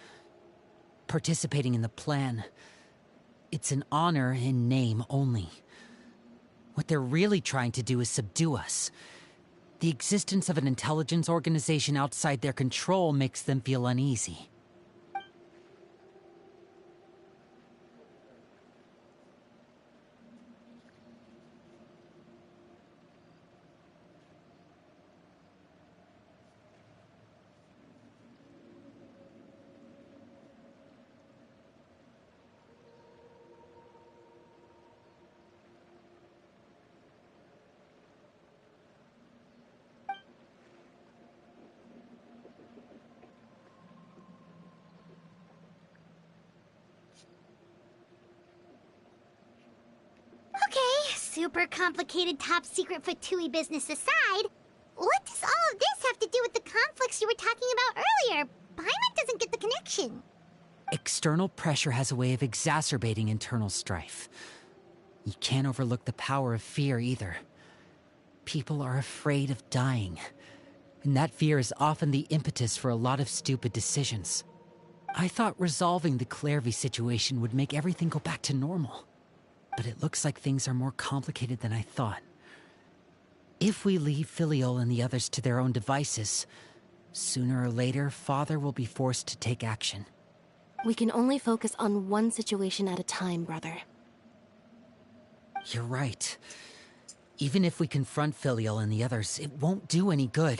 Participating in the plan, it's an honor in name only. What they're really trying to do is subdue us. The existence of an intelligence organization outside their control makes them feel uneasy. Super complicated top-secret Fatui business aside, what does all of this have to do with the conflicts you were talking about earlier? Paimon doesn't get the connection. External pressure has a way of exacerbating internal strife. You can't overlook the power of fear either. People are afraid of dying, and that fear is often the impetus for a lot of stupid decisions. I thought resolving the Clairvy situation would make everything go back to normal. But it looks like things are more complicated than I thought. If we leave Filial and the others to their own devices, sooner or later, Father will be forced to take action. We can only focus on one situation at a time, brother. You're right. Even if we confront Filial and the others, it won't do any good.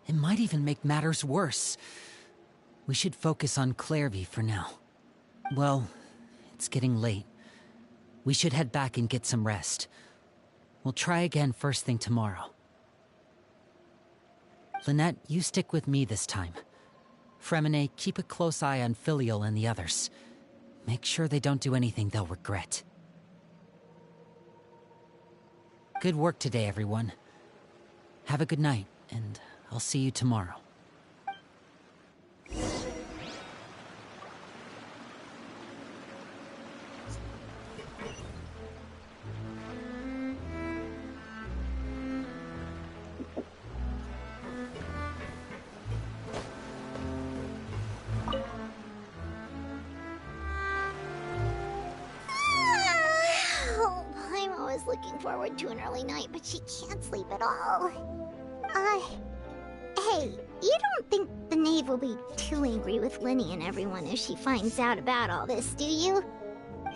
It might even make matters worse. We should focus on Clairvy for now. Well, it's getting late. We should head back and get some rest. We'll try again first thing tomorrow. Lynette, you stick with me this time. Fremine, keep a close eye on Filial and the others. Make sure they don't do anything they'll regret. Good work today, everyone. Have a good night, and I'll see you tomorrow. forward to an early night, but she can't sleep at all. Hey, you don't think the knave will be too angry with Lenny and everyone if she finds out about all this, do you?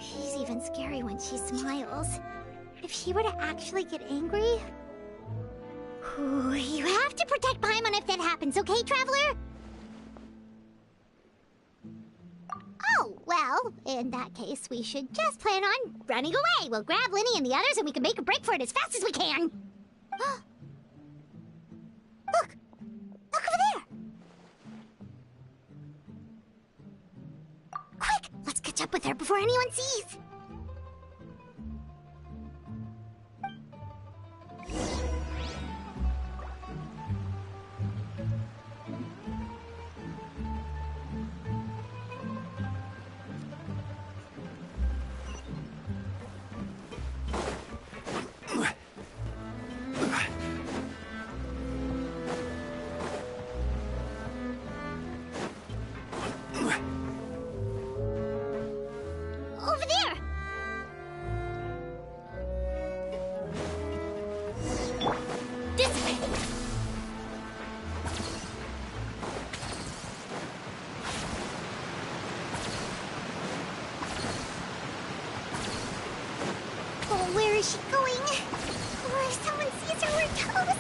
She's even scary when she smiles. If she were to actually get angry... Ooh, you have to protect Paimon if that happens, okay, Traveler? Oh, well, in that case, we should just plan on running away. We'll grab Lenny and the others and we can make a break for it as fast as we can. Look! Look over there! Quick! Let's catch up with her before anyone sees! Over there! This way! Oh, where is she going? Oh, if someone sees her, we're toast!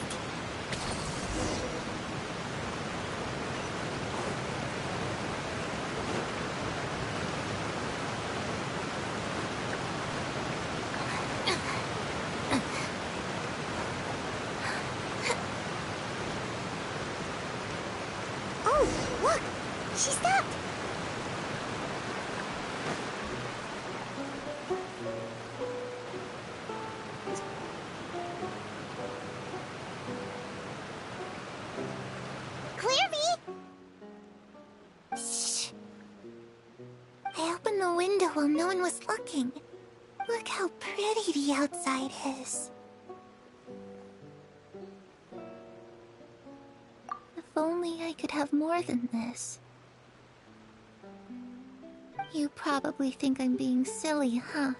Oh, look! She stopped! Clearly! Shh! I opened the window while no one was looking. Look how pretty the outside is. If only I could have more than this. You probably think I'm being silly, huh?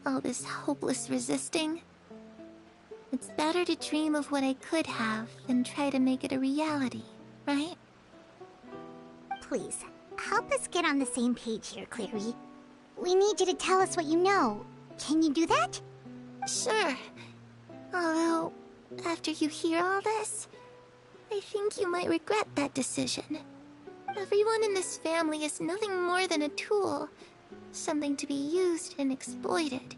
All this hopeless resisting. It's better to dream of what I could have than try to make it a reality, right? Please, help us get on the same page here, Clary. We need you to tell us what you know. Can you do that? Sure. Although, after you hear all this, I think you might regret that decision. Everyone in this family is nothing more than a tool. Something to be used and exploited.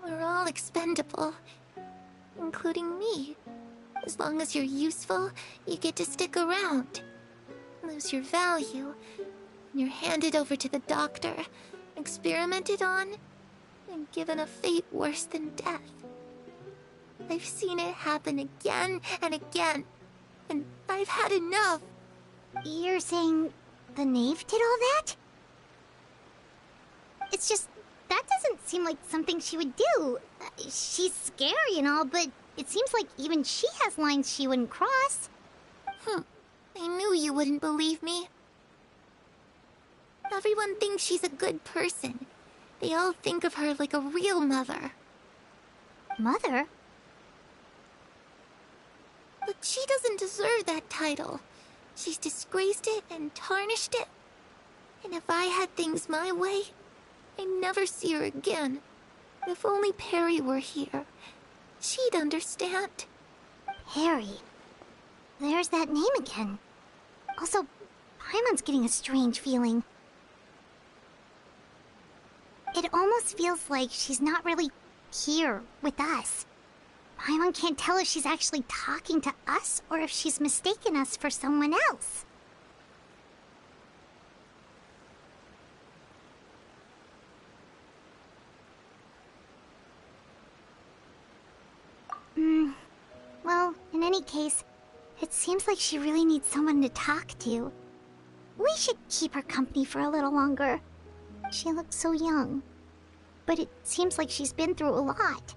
We're all expendable. Including me. As long as you're useful, you get to stick around. Lose your value. You're handed over to the doctor, experimented on, and given a fate worse than death. I've seen it happen again and again, and I've had enough. You're saying the knave did all that? It's just, that doesn't seem like something she would do. She's scary and all, but it seems like even she has lines she wouldn't cross. I knew you wouldn't believe me. Everyone thinks she's a good person. They all think of her like a real mother. Mother? But she doesn't deserve that title. She's disgraced it and tarnished it. And if I had things my way, I'd never see her again. If only Perry were here, she'd understand. Perry? There's that name again. Also, Paimon's getting a strange feeling. It almost feels like she's not really here with us. Paimon can't tell if she's actually talking to us or if she's mistaken us for someone else. Well, in any case, it seems like she really needs someone to talk to. We should keep her company for a little longer. She looks so young. But it seems like she's been through a lot.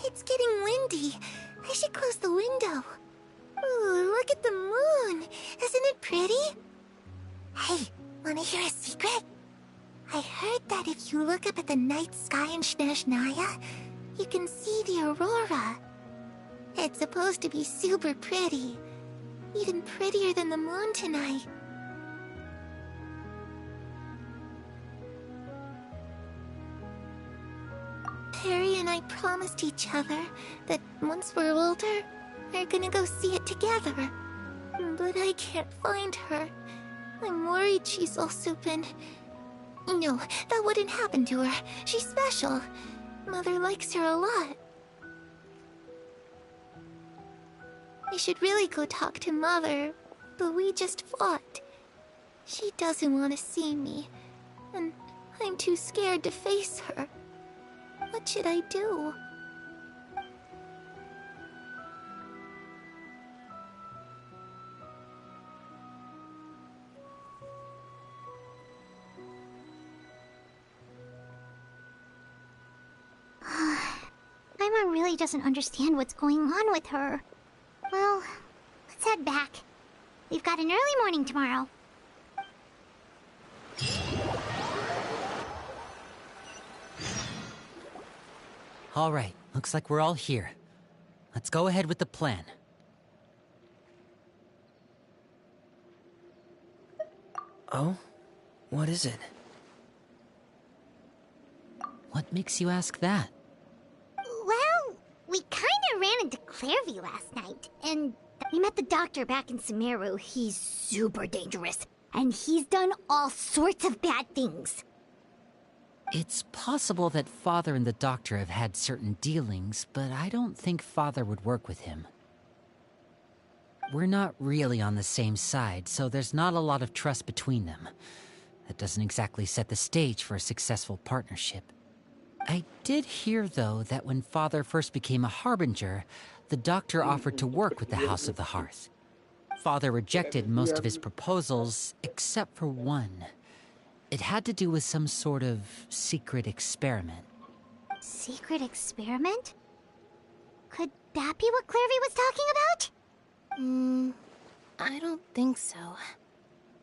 It's getting windy. I should close the window. Ooh, look at the moon. Isn't it pretty? Hey, wanna hear a secret? I heard that if you look up at the night sky in Snezhnaya, You can see the aurora. It's supposed to be super pretty. Even prettier than the moon tonight. Perry and I promised each other that once we're older, we're gonna go see it together. But I can't find her. I'm worried she's also been... No, that wouldn't happen to her. She's special. Mother likes her a lot. I should really go talk to Mother, but we just fought. She doesn't want to see me, and I'm too scared to face her. What should I do? Paimon really doesn't understand what's going on with her. Well, let's head back. We've got an early morning tomorrow. All right, looks like we're all here. Let's go ahead with the plan. Oh? What is it? What makes you ask that? Well, we kinda ran into Clairvy last night, and we met the doctor back in Sumeru. He's super dangerous, and he's done all sorts of bad things. It's possible that Father and the Doctor have had certain dealings, but I don't think Father would work with him. We're not really on the same side, so there's not a lot of trust between them. That doesn't exactly set the stage for a successful partnership. I did hear, though, that when Father first became a Harbinger, the Doctor offered to work with the House of the Hearth. Father rejected most of his proposals, except for one. It had to do with some sort of secret experiment. Secret experiment? Could that be what Clairvy was talking about? I don't think so.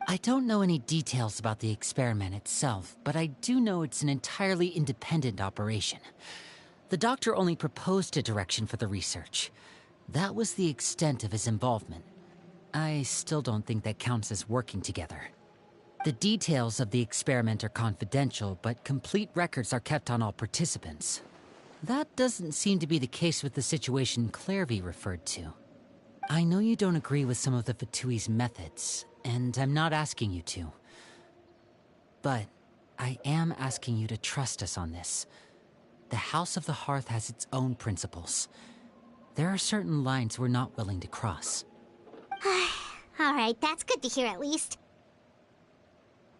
I don't know any details about the experiment itself, but I do know it's an entirely independent operation. The Doctor only proposed a direction for the research. That was the extent of his involvement. I still don't think that counts as working together. The details of the experiment are confidential, but complete records are kept on all participants. That doesn't seem to be the case with the situation Clairvy referred to. I know you don't agree with some of the Fatui's methods, and I'm not asking you to. But I am asking you to trust us on this. The House of the Hearth has its own principles. There are certain lines we're not willing to cross. Alright, that's good to hear at least.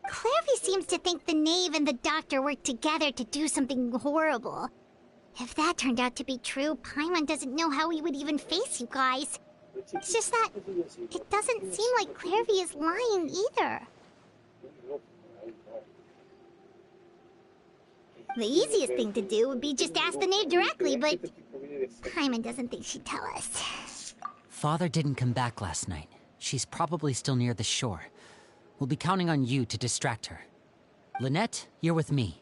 Clairvy seems to think the Knave and the Doctor worked together to do something horrible. If that turned out to be true, Paimon doesn't know how he would even face you guys. It's just that it doesn't seem like Clairvy is lying either. The easiest thing to do would be just ask the Knave directly, but Paimon doesn't think she'd tell us. Father didn't come back last night. She's probably still near the shore. We'll be counting on you to distract her. Lynette, you're with me.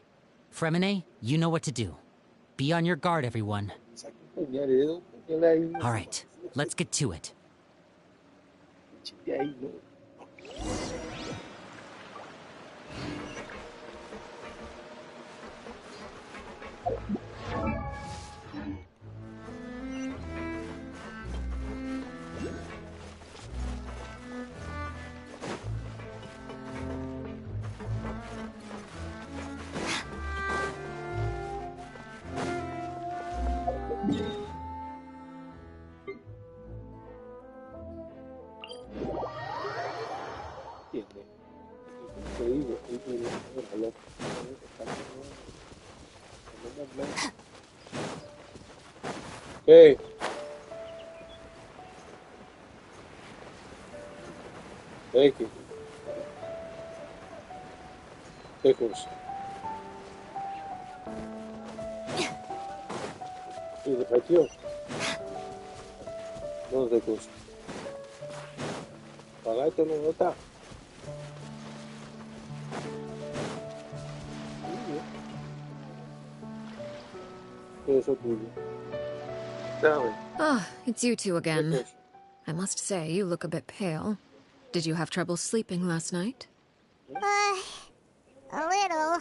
Fremine, you know what to do. Be on your guard, everyone. All right, let's get to it. Okay. Thank you. Pickles. ¿Y de patio? ¿Dónde pickles? Paga esto no está. Eso tuyo. Dame. Ah, it's you two ¿Qué again. cosa? I must say, you look a bit pale. Did you have trouble sleeping last night? A little.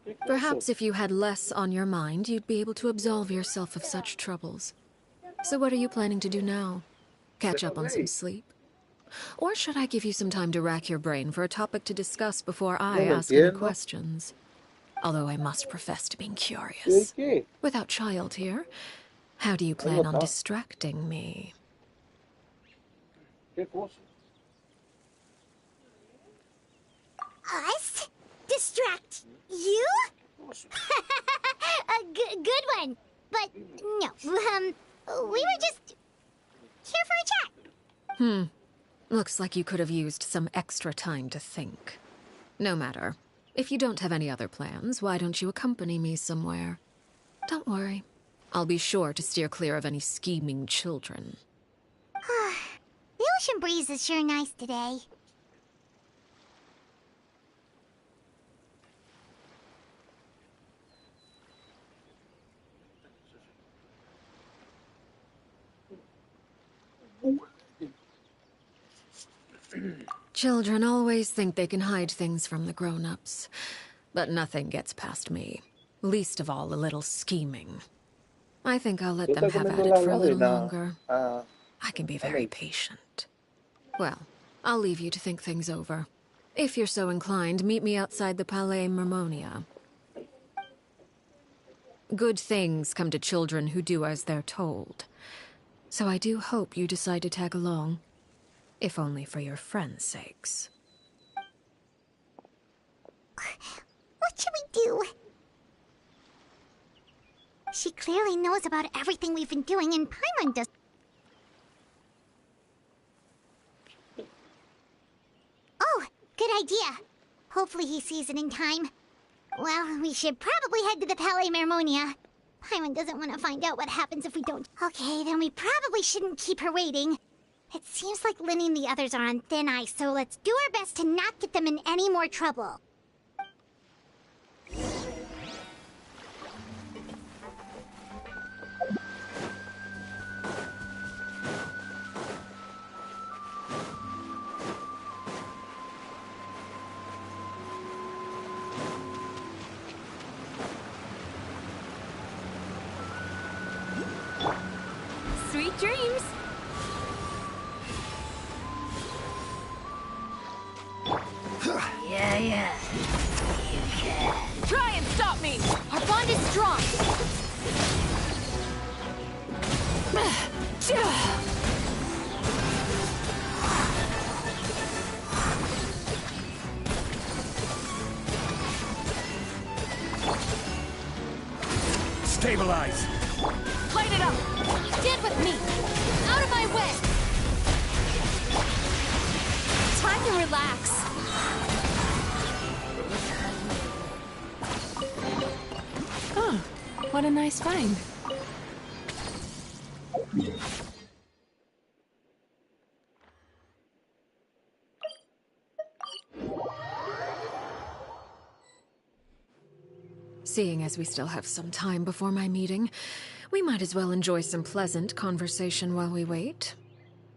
¿Qué cosa? Perhaps if you had less on your mind, you'd be able to absolve yourself of such troubles. So what are you planning to do now? Catch up on some sleep? Or should I give you some time to rack your brain for a topic to discuss before I No me ask any entiendo. questions? Although I must profess to being ¿Qué? curious. ¿Qué? Without child here, how do you Ahí plan on está. distracting me? ¿Qué cosa? Us? Distract you? A good one. But no, we were just here for a chat. Looks like you could have used some extra time to think. No matter. If you don't have any other plans, why don't you accompany me somewhere? Don't worry. I'll be sure to steer clear of any scheming children. The ocean breeze is sure nice today. Children always think they can hide things from the grown-ups. But nothing gets past me. Least of all a little scheming. I think I'll let ¿Tú them estás have at comiendo it for a la little avena? longer. Ah, I can be very patient. Well, I'll leave you to think things over. If you're so inclined, meet me outside the Palais Mermonia. Good things come to children who do as they're told. So I do hope you decide to tag along. If only for your friends' sakes. What should we do? She clearly knows about everything we've been doing, and Paimon does. Oh, good idea. Hopefully he sees it in time. Well, we should probably head to the Palais Mermonia. Paimon doesn't want to find out what happens if we don't. Okay, then we probably shouldn't keep her waiting. It seems like Linny and the others are on thin ice, so let's do our best to not get them in any more trouble. Sweet dreams! Yeah. You can. Try and stop me! Our bond is strong! Stabilize! Light it up! Stand with me! Out of my way! Time to relax. Oh, what a nice find. Seeing as we still have some time before my meeting, we might as well enjoy some pleasant conversation while we wait.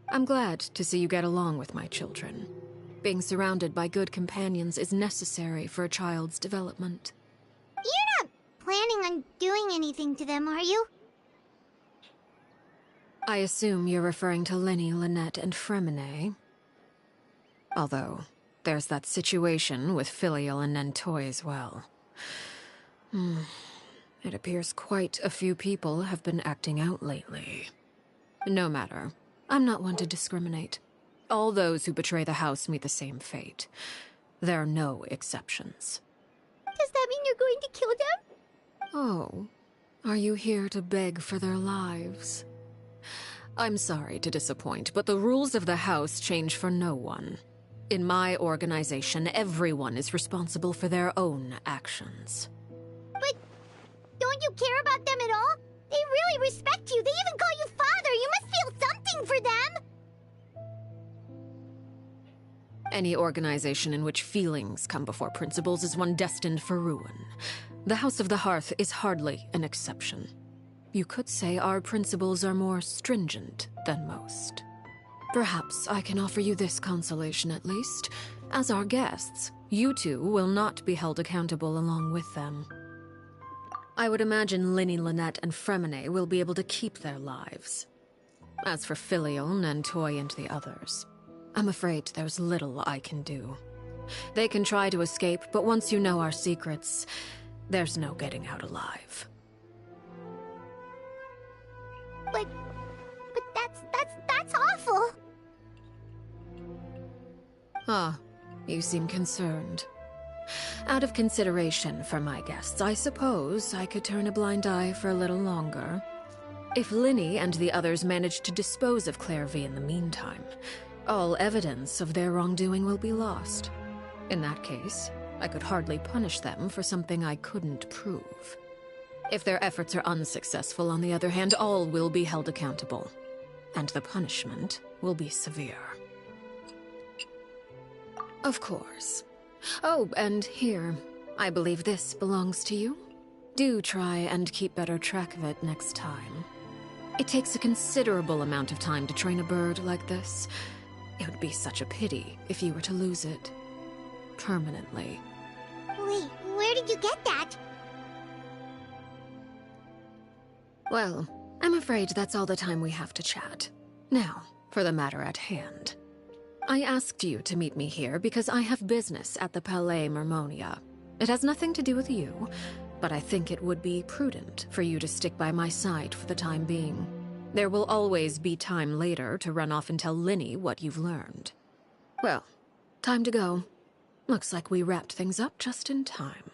I'm glad to see you get along with my children. Being surrounded by good companions is necessary for a child's development. You're not planning on doing anything to them, are you? I assume you're referring to Lenny, Lynette, and Fremine. Although, there's that situation with Filial and Nentoy as well. It appears quite a few people have been acting out lately. No matter. I'm not one to discriminate. All those who betray the house meet the same fate. There are no exceptions. Does that mean you're going to kill them? Oh, are you here to beg for their lives? I'm sorry to disappoint, but the rules of the house change for no one. In my organization, everyone is responsible for their own actions. But don't you care about them at all? They really respect you. They even call you father. You must feel something for them. Any organization in which feelings come before principles is one destined for ruin. the House of the Hearth is hardly an exception. You could say our principles are more stringent than most. Perhaps I can offer you this consolation at least. As our guests, you two will not be held accountable along with them. I would imagine Linny, Lynette, and Fremine will be able to keep their lives. As for Filion and Toy and the others, I'm afraid there's little I can do. They can try to escape, but once you know our secrets, there's no getting out alive. But that's awful. Ah, you seem concerned. Out of consideration for my guests, I suppose I could turn a blind eye for a little longer. If Linny and the others manage to dispose of Clairvy in the meantime, all evidence of their wrongdoing will be lost. In that case, I could hardly punish them for something I couldn't prove. If their efforts are unsuccessful, on the other hand, all will be held accountable, and the punishment will be severe. Of course. Oh, and here, I believe this belongs to you. Do try and keep better track of it next time. It takes a considerable amount of time to train a bird like this. It would be such a pity if you were to lose it. Permanently. Wait, where did you get that? Well, I'm afraid that's all the time we have to chat. Now, for the matter at hand. I asked you to meet me here because I have business at the Palais Mermonia. It has nothing to do with you, but I think it would be prudent for you to stick by my side for the time being. There will always be time later to run off and tell Linny what you've learned. Well, time to go. Looks like we wrapped things up just in time.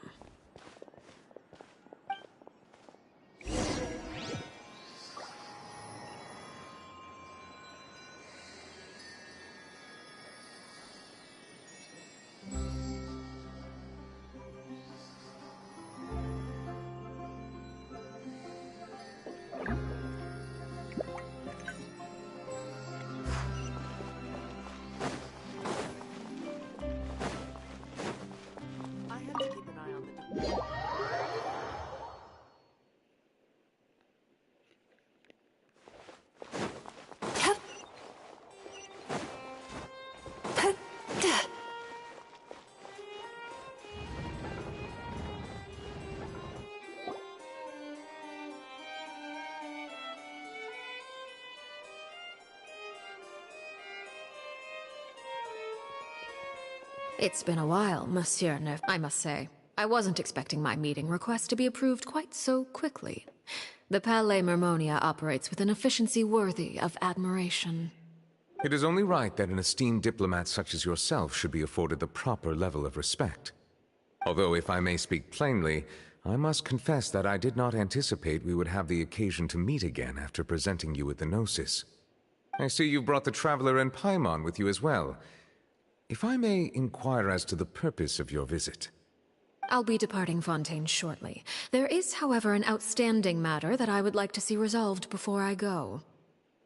It's been a while, Monsieur Neuf, I must say. I wasn't expecting my meeting request to be approved quite so quickly. The Palais Mermonia operates with an efficiency worthy of admiration. It is only right that an esteemed diplomat such as yourself should be afforded the proper level of respect. Although, if I may speak plainly, I must confess that I did not anticipate we would have the occasion to meet again after presenting you with the Gnosis. I see you brought the Traveler and Paimon with you as well. If I may inquire as to the purpose of your visit. I'll be departing Fontaine shortly. There is, however, an outstanding matter that I would like to see resolved before I go.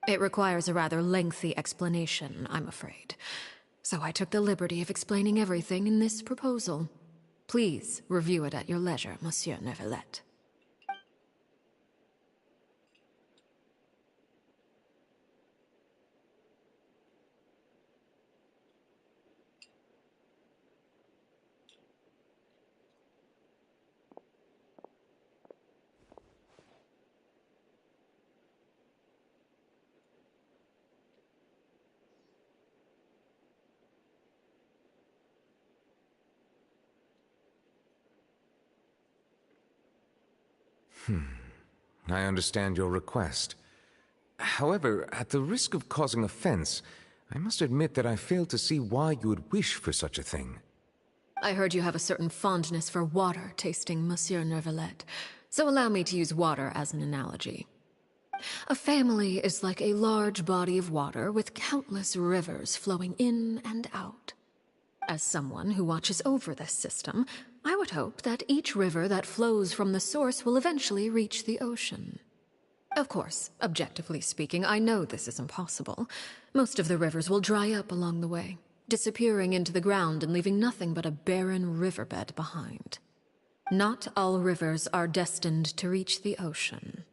It requires a rather lengthy explanation, I'm afraid. So I took the liberty of explaining everything in this proposal. Please review it at your leisure, Monsieur Neuvillette. I understand your request. However, at the risk of causing offense, I must admit that I fail to see why you would wish for such a thing. I heard you have a certain fondness for water tasting, Monsieur Neuvillette, so allow me to use water as an analogy. A family is like a large body of water with countless rivers flowing in and out. As someone who watches over this system, I would hope that each river that flows from the source will eventually reach the ocean. Of course, objectively speaking, I know this is impossible. Most of the rivers will dry up along the way, disappearing into the ground and leaving nothing but a barren riverbed behind. Not all rivers are destined to reach the ocean,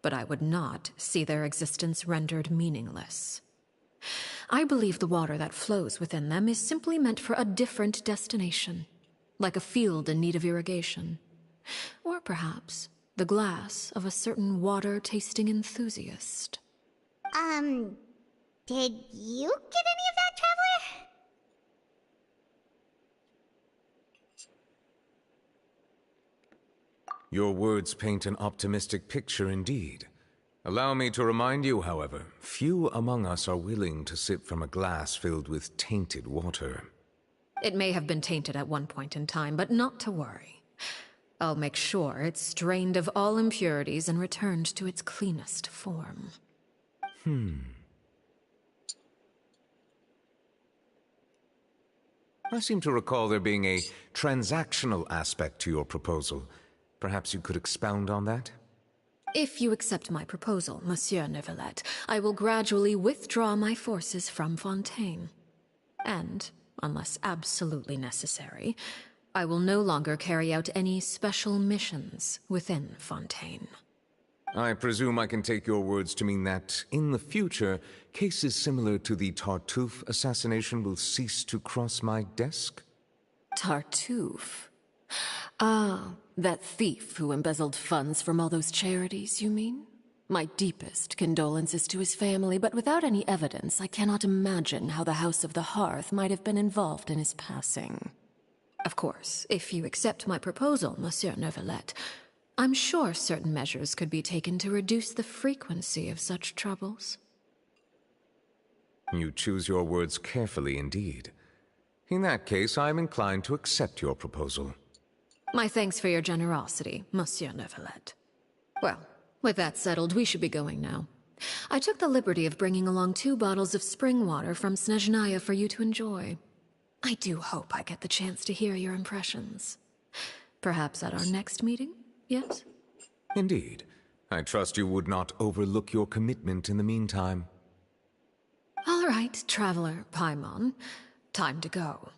but I would not see their existence rendered meaningless. I believe the water that flows within them is simply meant for a different destination, like a field in need of irrigation. Or perhaps the glass of a certain water-tasting enthusiast. Did you get any of that, Traveler? Your words paint an optimistic picture indeed. Allow me to remind you, however, few among us are willing to sip from a glass filled with tainted water. It may have been tainted at one point in time, but not to worry. I'll make sure it's drained of all impurities and returned to its cleanest form. I seem to recall there being a transactional aspect to your proposal. Perhaps you could expound on that? If you accept my proposal, Monsieur Neuvillette, I will gradually withdraw my forces from Fontaine. And, unless absolutely necessary, I will no longer carry out any special missions within Fontaine. I presume I can take your words to mean that, in the future, cases similar to the Tartuffe assassination will cease to cross my desk? Tartuffe? Ah, that thief who embezzled funds from all those charities, you mean? My deepest condolences to his family, but without any evidence, I cannot imagine how the House of the Hearth might have been involved in his passing. Of course, if you accept my proposal, Monsieur Neuvillette, I'm sure certain measures could be taken to reduce the frequency of such troubles. You choose your words carefully indeed. In that case, I am inclined to accept your proposal. My thanks for your generosity, Monsieur Neuvillette. Well, with that settled, we should be going now. I took the liberty of bringing along 2 bottles of spring water from Snezhnaya for you to enjoy. I do hope I get the chance to hear your impressions. Perhaps at our next meeting, yes? Indeed. I trust you would not overlook your commitment in the meantime. All right, Traveler Paimon. Time to go.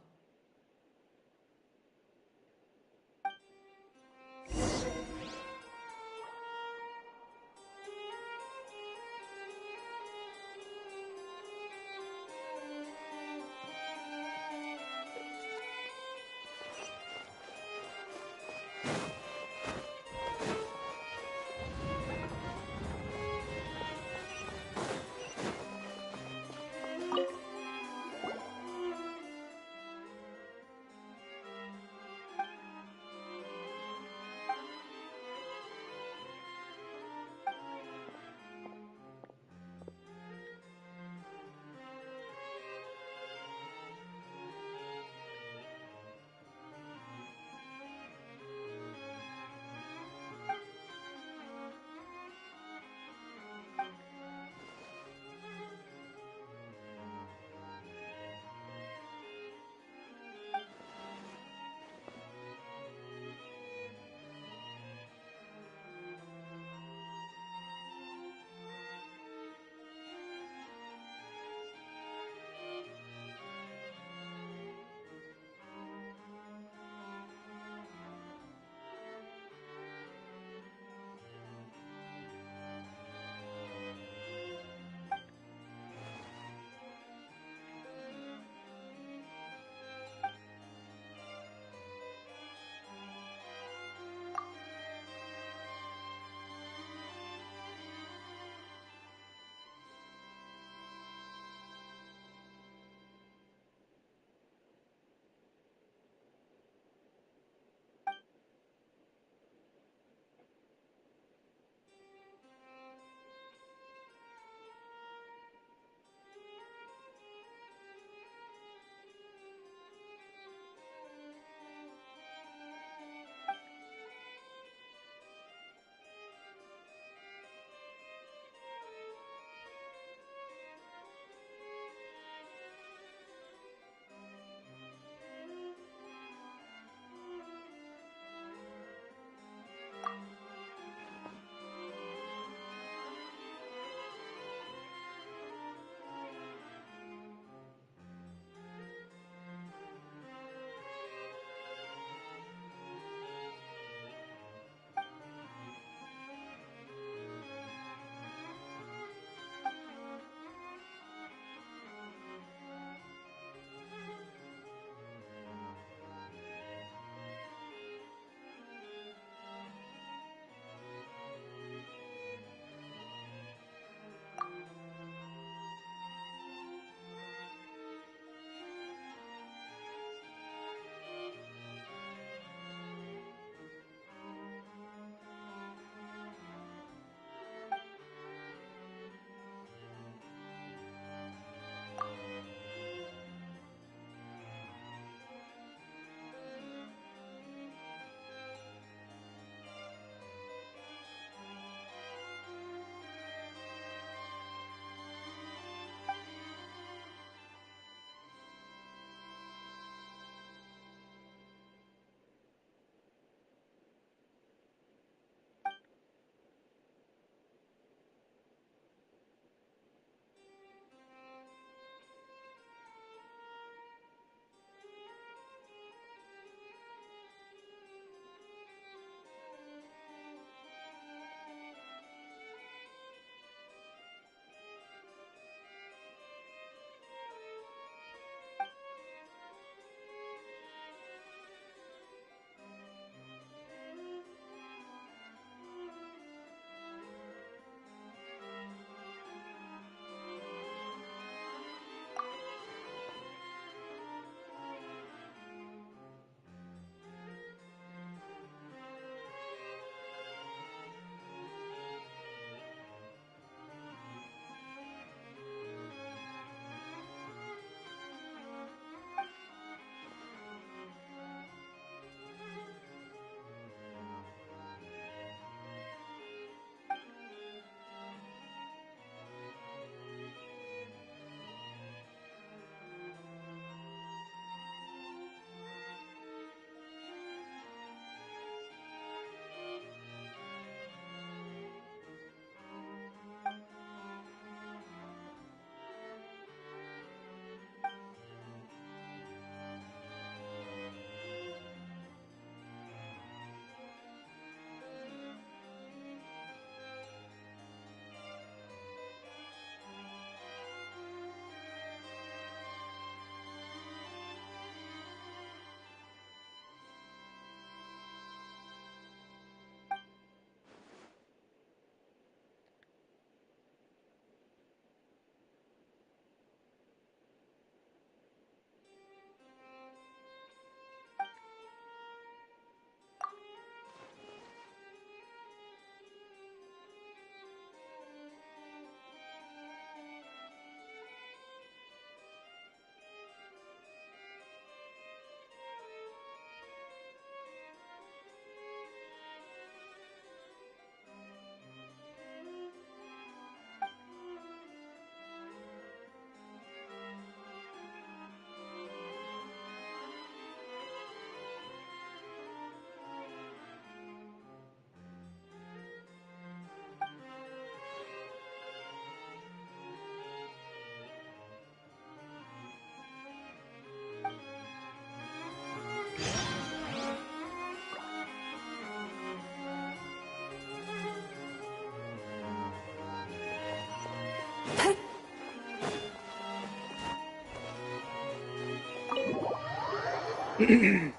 Que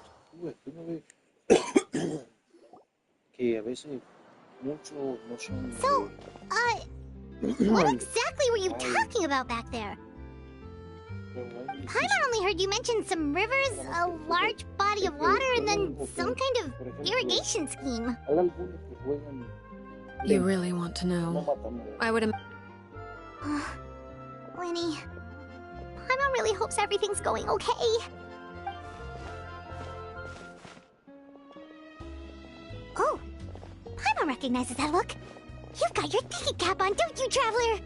a veces mucho no son. So, what exactly were you talking about back there? Paimon only heard you mention some rivers, a large body of water, and then some kind of irrigation scheme. You really want to know? I would Lenny, Paimon really hopes everything's going okay. Oh, Paimon recognizes that look. You've got your thinking cap on, don't you, Traveler?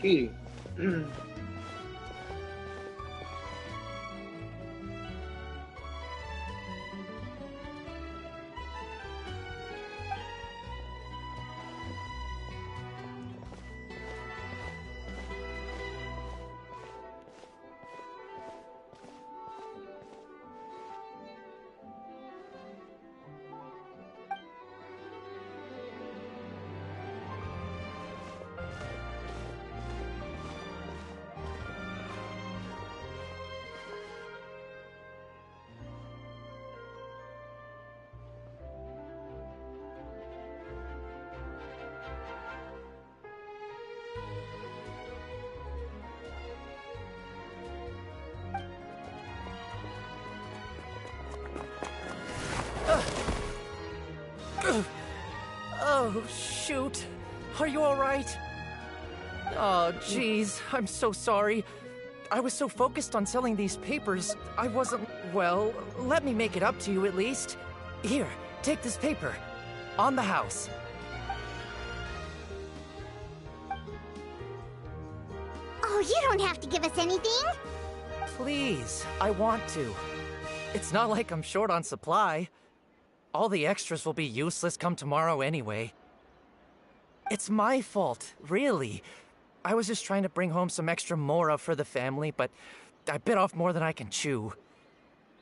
Kiri. Oh, shoot. Are you alright? Oh, jeez. I'm so sorry. I was so focused on selling these papers, I wasn't... Well, let me make it up to you at least. Here, take this paper. On the house. Oh, you don't have to give us anything. Please, I want to. It's not like I'm short on supply. All the extras will be useless come tomorrow anyway. It's my fault, really. I was just trying to bring home some extra mora for the family, but I bit off more than I can chew.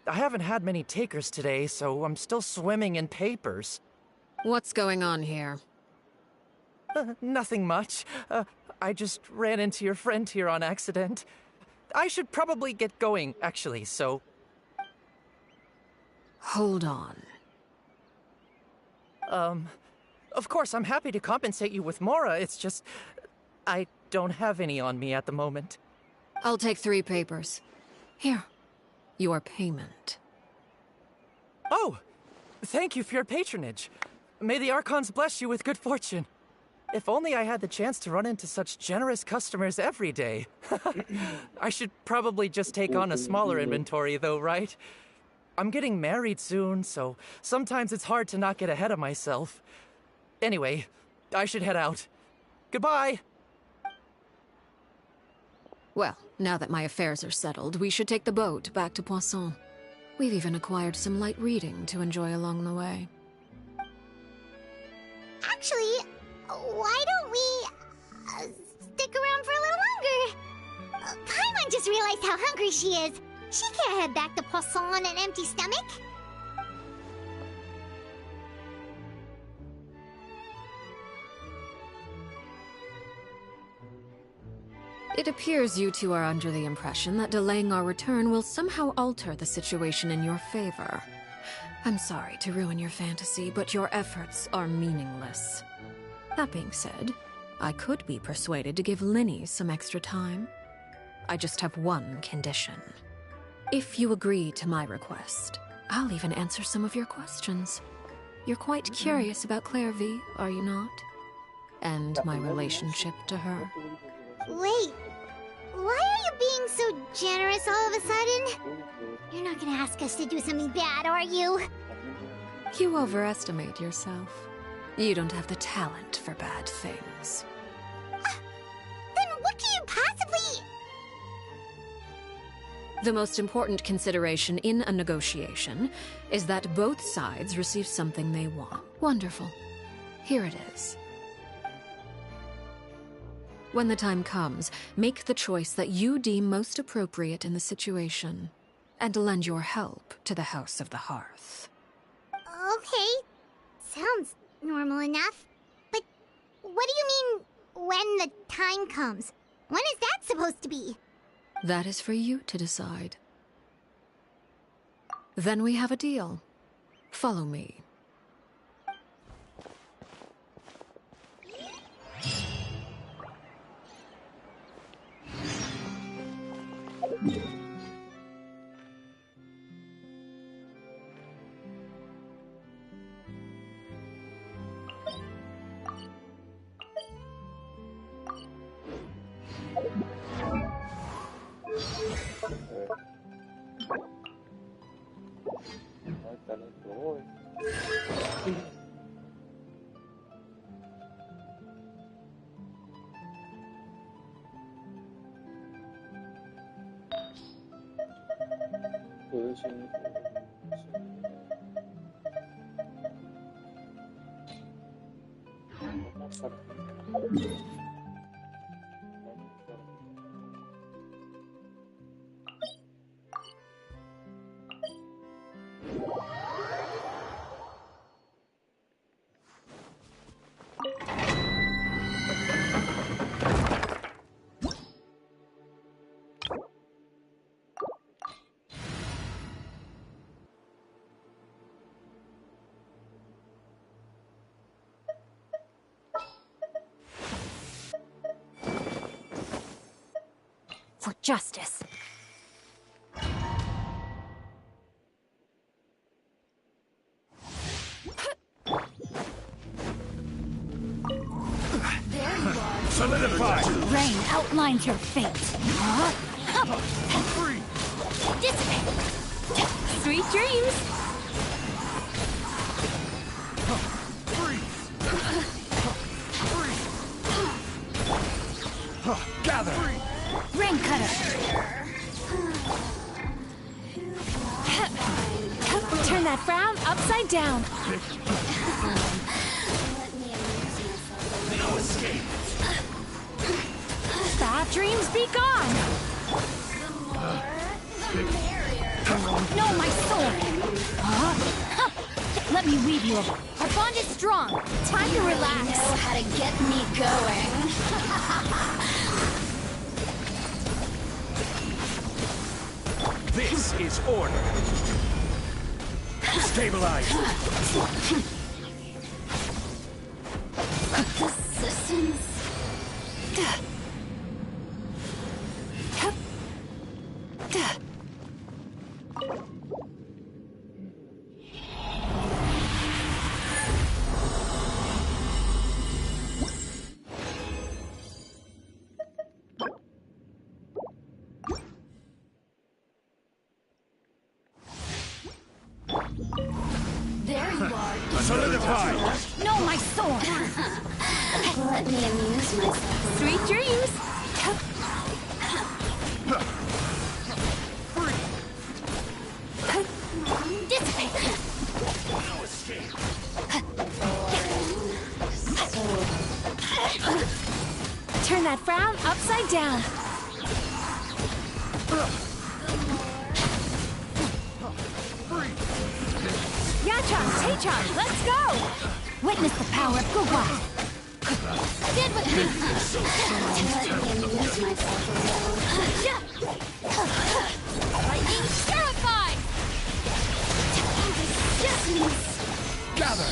I haven't had many takers today, so I'm still swimming in papers. What's going on here? Nothing much. I just ran into your friend here on accident. I should probably get going, actually, so... Hold on. Of course, I'm happy to compensate you with mora, it's just... I don't have any on me at the moment. I'll take 3 papers. Here. Your payment. Oh! Thank you for your patronage. May the Archons bless you with good fortune. If only I had the chance to run into such generous customers every day. I should probably just take on a smaller inventory, though, right? I'm getting married soon, so sometimes it's hard to not get ahead of myself. Anyway, I should head out. Goodbye! Well, now that my affairs are settled, we should take the boat back to Poisson. We've even acquired some light reading to enjoy along the way. Actually, why don't we stick around for a little longer? Paimon just realized how hungry she is. She can't head back to Poisson on an empty stomach. It appears you two are under the impression that delaying our return will somehow alter the situation in your favor. I'm sorry to ruin your fantasy, but your efforts are meaningless. That being said, I could be persuaded to give Linny some extra time. I just have one condition. If you agree to my request, I'll even answer some of your questions. You're quite curious about Clairvy, are you not? And my relationship to her. Wait, why are you being so generous all of a sudden? You're not gonna ask us to do something bad, are you? You overestimate yourself. You don't have the talent for bad things. Then what can you possibly... The most important consideration in a negotiation is that both sides receive something they want. Wonderful. Here it is. When the time comes, make the choice that you deem most appropriate in the situation, and lend your help to the House of the Hearth. Okay, sounds normal enough. But what do you mean, when the time comes? When is that supposed to be? That is for you to decide. Then we have a deal. Follow me. For justice. Solidify! Rain outlines your fate. Dissipate! Sweet dreams! Gather! Rain cutter! Turn that frown upside down! No escape! Bad dreams be gone! No, my sword! Let me weave you. Our bond is strong. Time to relax. You know how to get me going. This is order. Stabilize. Resistance. There you are. Solidify! No, my sword! Let me amuse myself. Sweet dreams! Dissipate! No escape! Turn that frown upside down. Yachan, Tachan, let's go! Witness the power of Gugwa. Stand with me! Lightning terrified! Gather!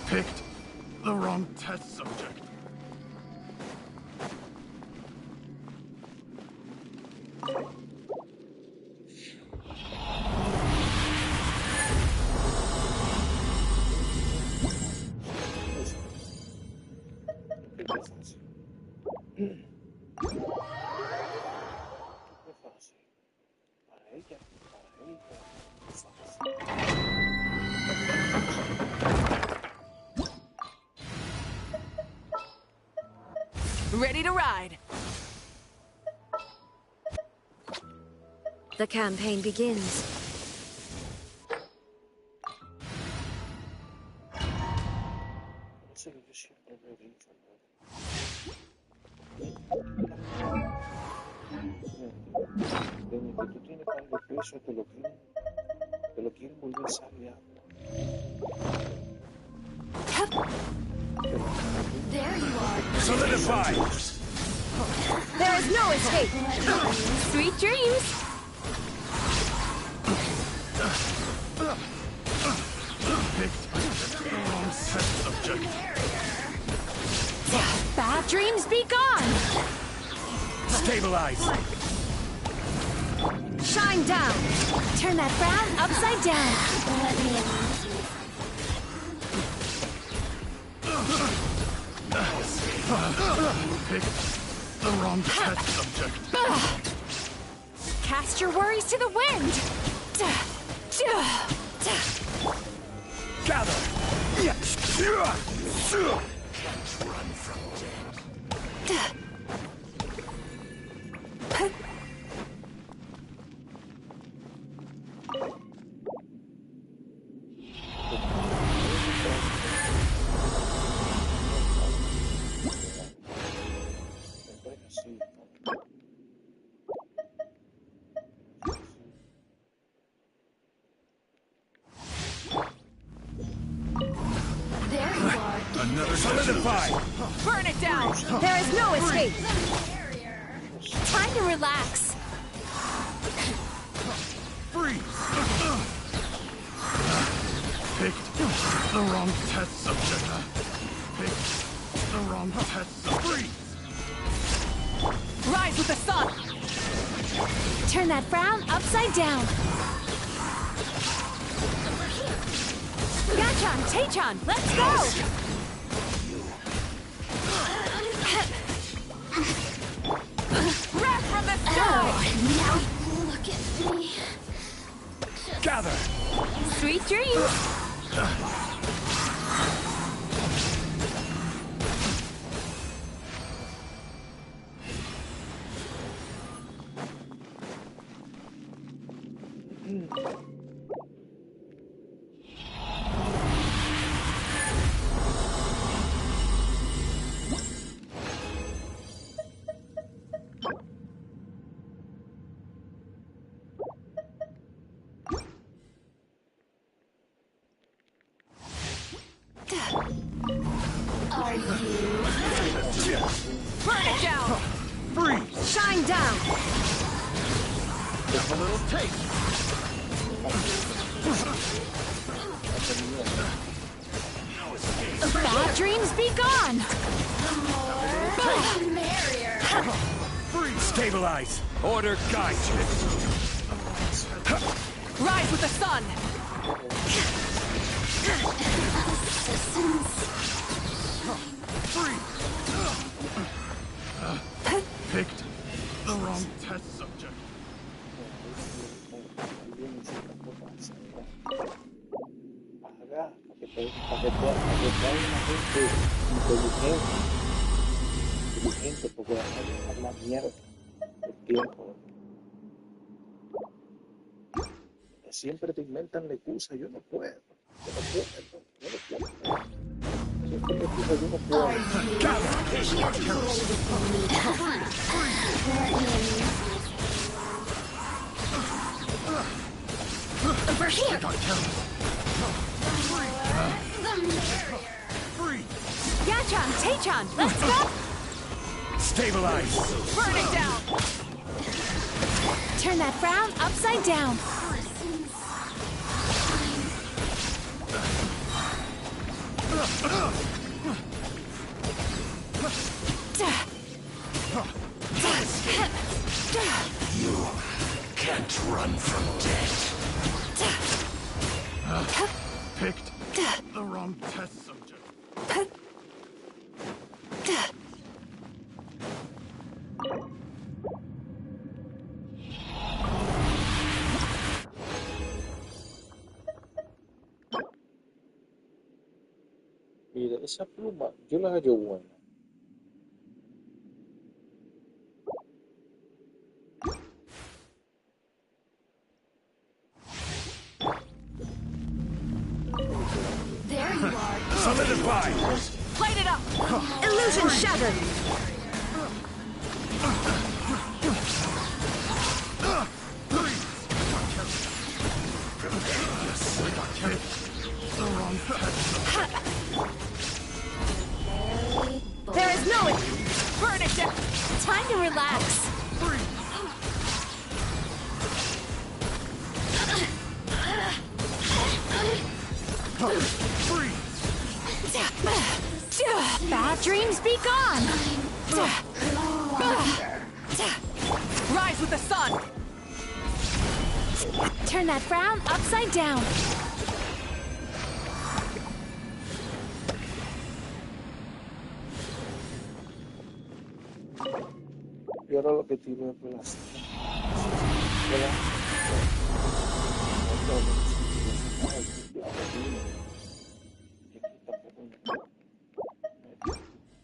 Picked the wrong test subject. Ready to ride. The campaign begins. There you are. Solidify! There is no escape! Sweet dreams! Bad dreams be gone! Stabilize! Shine down! Turn that frown upside down! Pick the wrong test subject. Cast your worries to the wind! Gather! Run from Another solidify! Burn it down! There is no escape! Time to relax! Freeze! Picked the wrong test subject. Picked the wrong test subject. Freeze! Rise with the sun! Turn that frown upside down! Gachan, Taechan, let's go! Wrath from the sky! Now look at me. Gather! Sweet dreams! Are you? Burn it down! Freeze! Shine down! Just a little taste. Bad dreams be gone! The merrier. Freeze! Stabilize! Order guide you. Rise with the sun! Freeze! Picked the wrong test subject. Paga, para que pueda una gente inteligente, porque van a dejar la mierda del tiempo. Siempre te inventan la excusa, yo no puedo. Siempre me excusa, yo no puedo. Over here. Gachan, Taechan, let's go! Stabilize! Burn it down! Turn that frown upside down! You can't run from death. Picked the wrong test subject. Mira, esa pluma, yo la hallo buena. There you are. Solidify! Light it up! Illusion shattered! There is no Time to relax. Bad dreams be gone. Rise with the sun. Turn that frown upside down. Y ahora lo que tiro es plástico. ¿Verdad?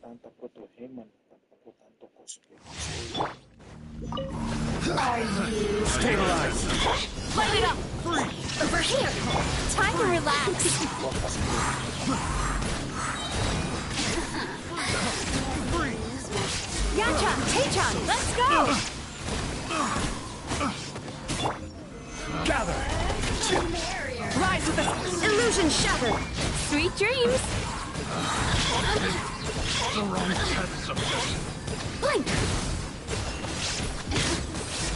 Tanta protogema, tampoco tanto cosplay. Stabilize. Light it up. Over here. Time to relax. Yachan, Taechan, let's go! Gather. Rise with the Illusion shattered. Sweet dreams. The wrong test subject. Blink.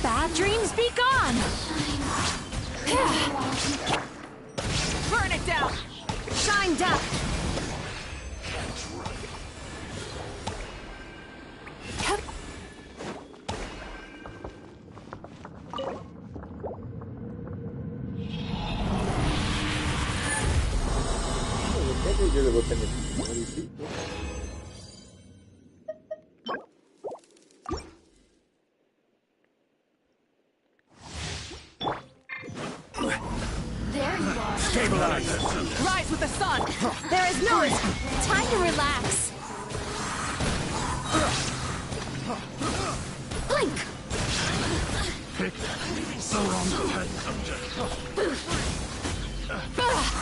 Bad dreams be gone. burn it down. Shine down. Yo debo tener un sitio. There you are. Stabilize. Rise with the sun. There is no time to relax. Blink. Pick the wrong test subject.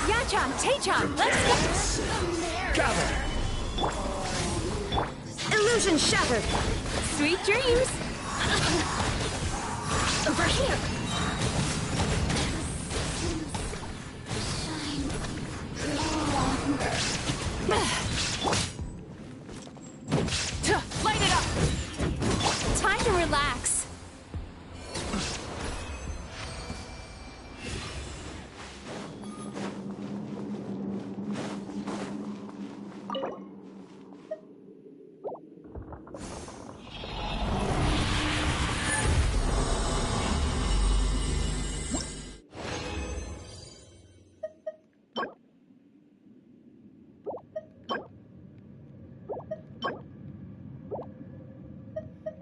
Yachan, Taechan, let's go. Gather. Illusion shattered. Sweet dreams. Over here. Light it up. Time to relax.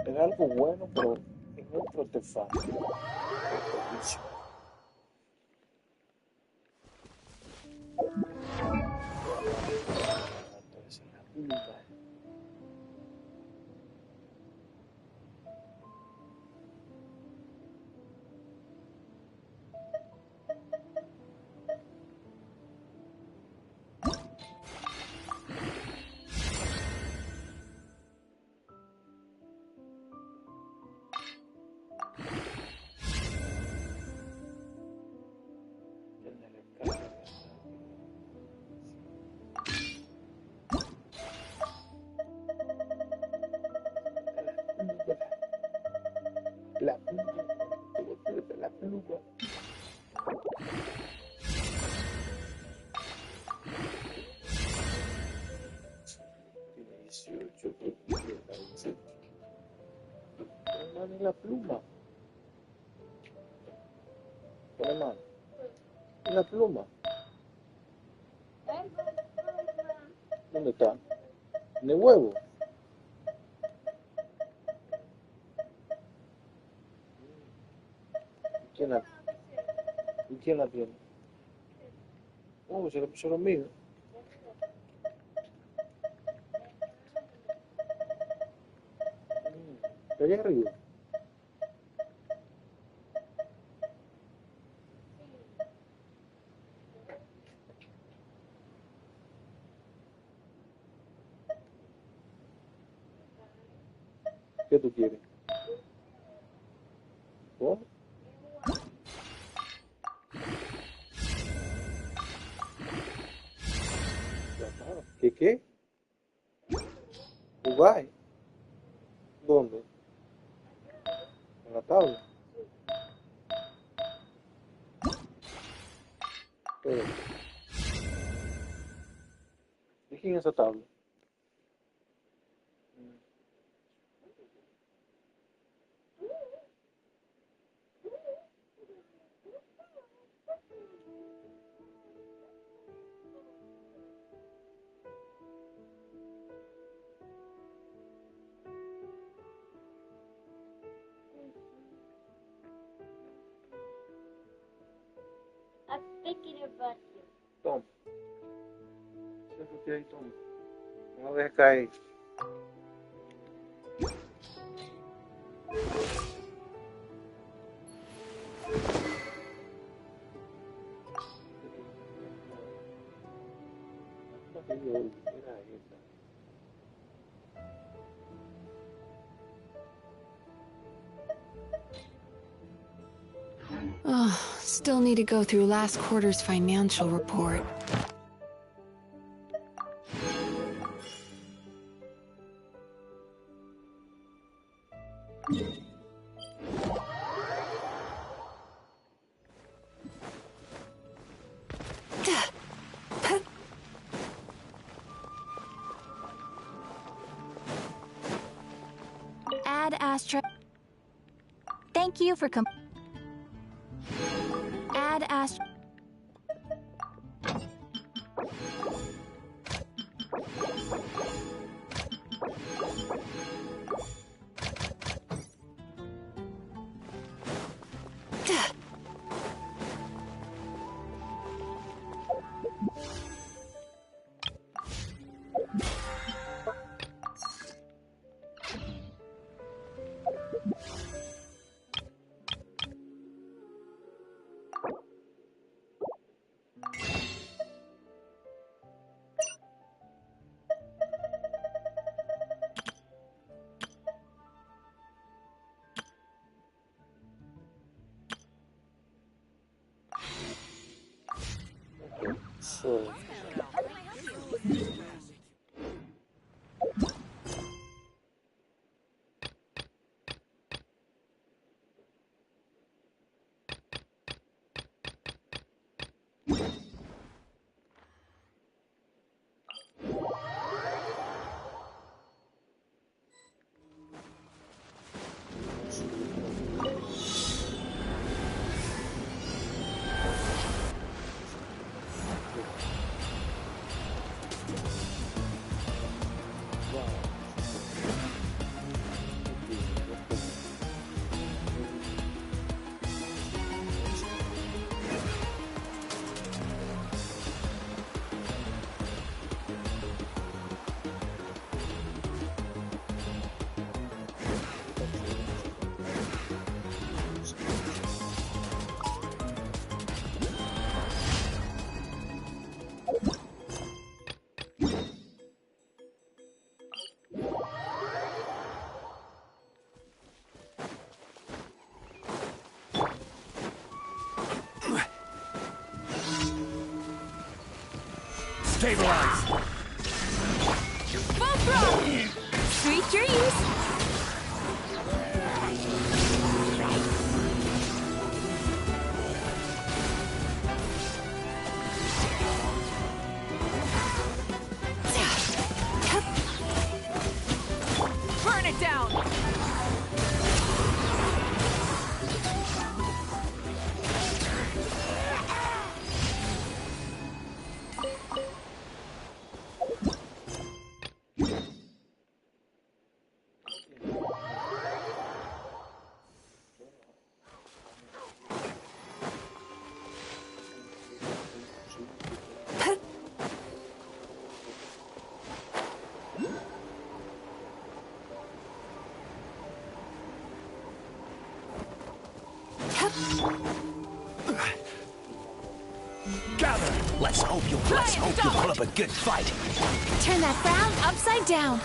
Es algo bueno, pero es otro artefacto. La pluma. Tiene 18, pon mano en la pluma. Pon mano. En la pluma. ¿Dónde está? En el huevo. ¿Quién la tiene? Oh, se la pusieron mío. ¿Está allá arriba? ¿Qué tú quieres? ¿Cómo? ¿Qué? Uruguay. ¿Dónde? En la tabla. Dije en esa tabla. I'm thinking about you. Toma. Siéntate ahí, toma. No dejes caer. Oh, still need to go through last quarter's financial report. Add Astra. Thank you for Add Astra. Stabilize! Full throw! Sweet dreams! Burn it down! Gather! Let's hope you pull up a good fight. Turn that frown upside down.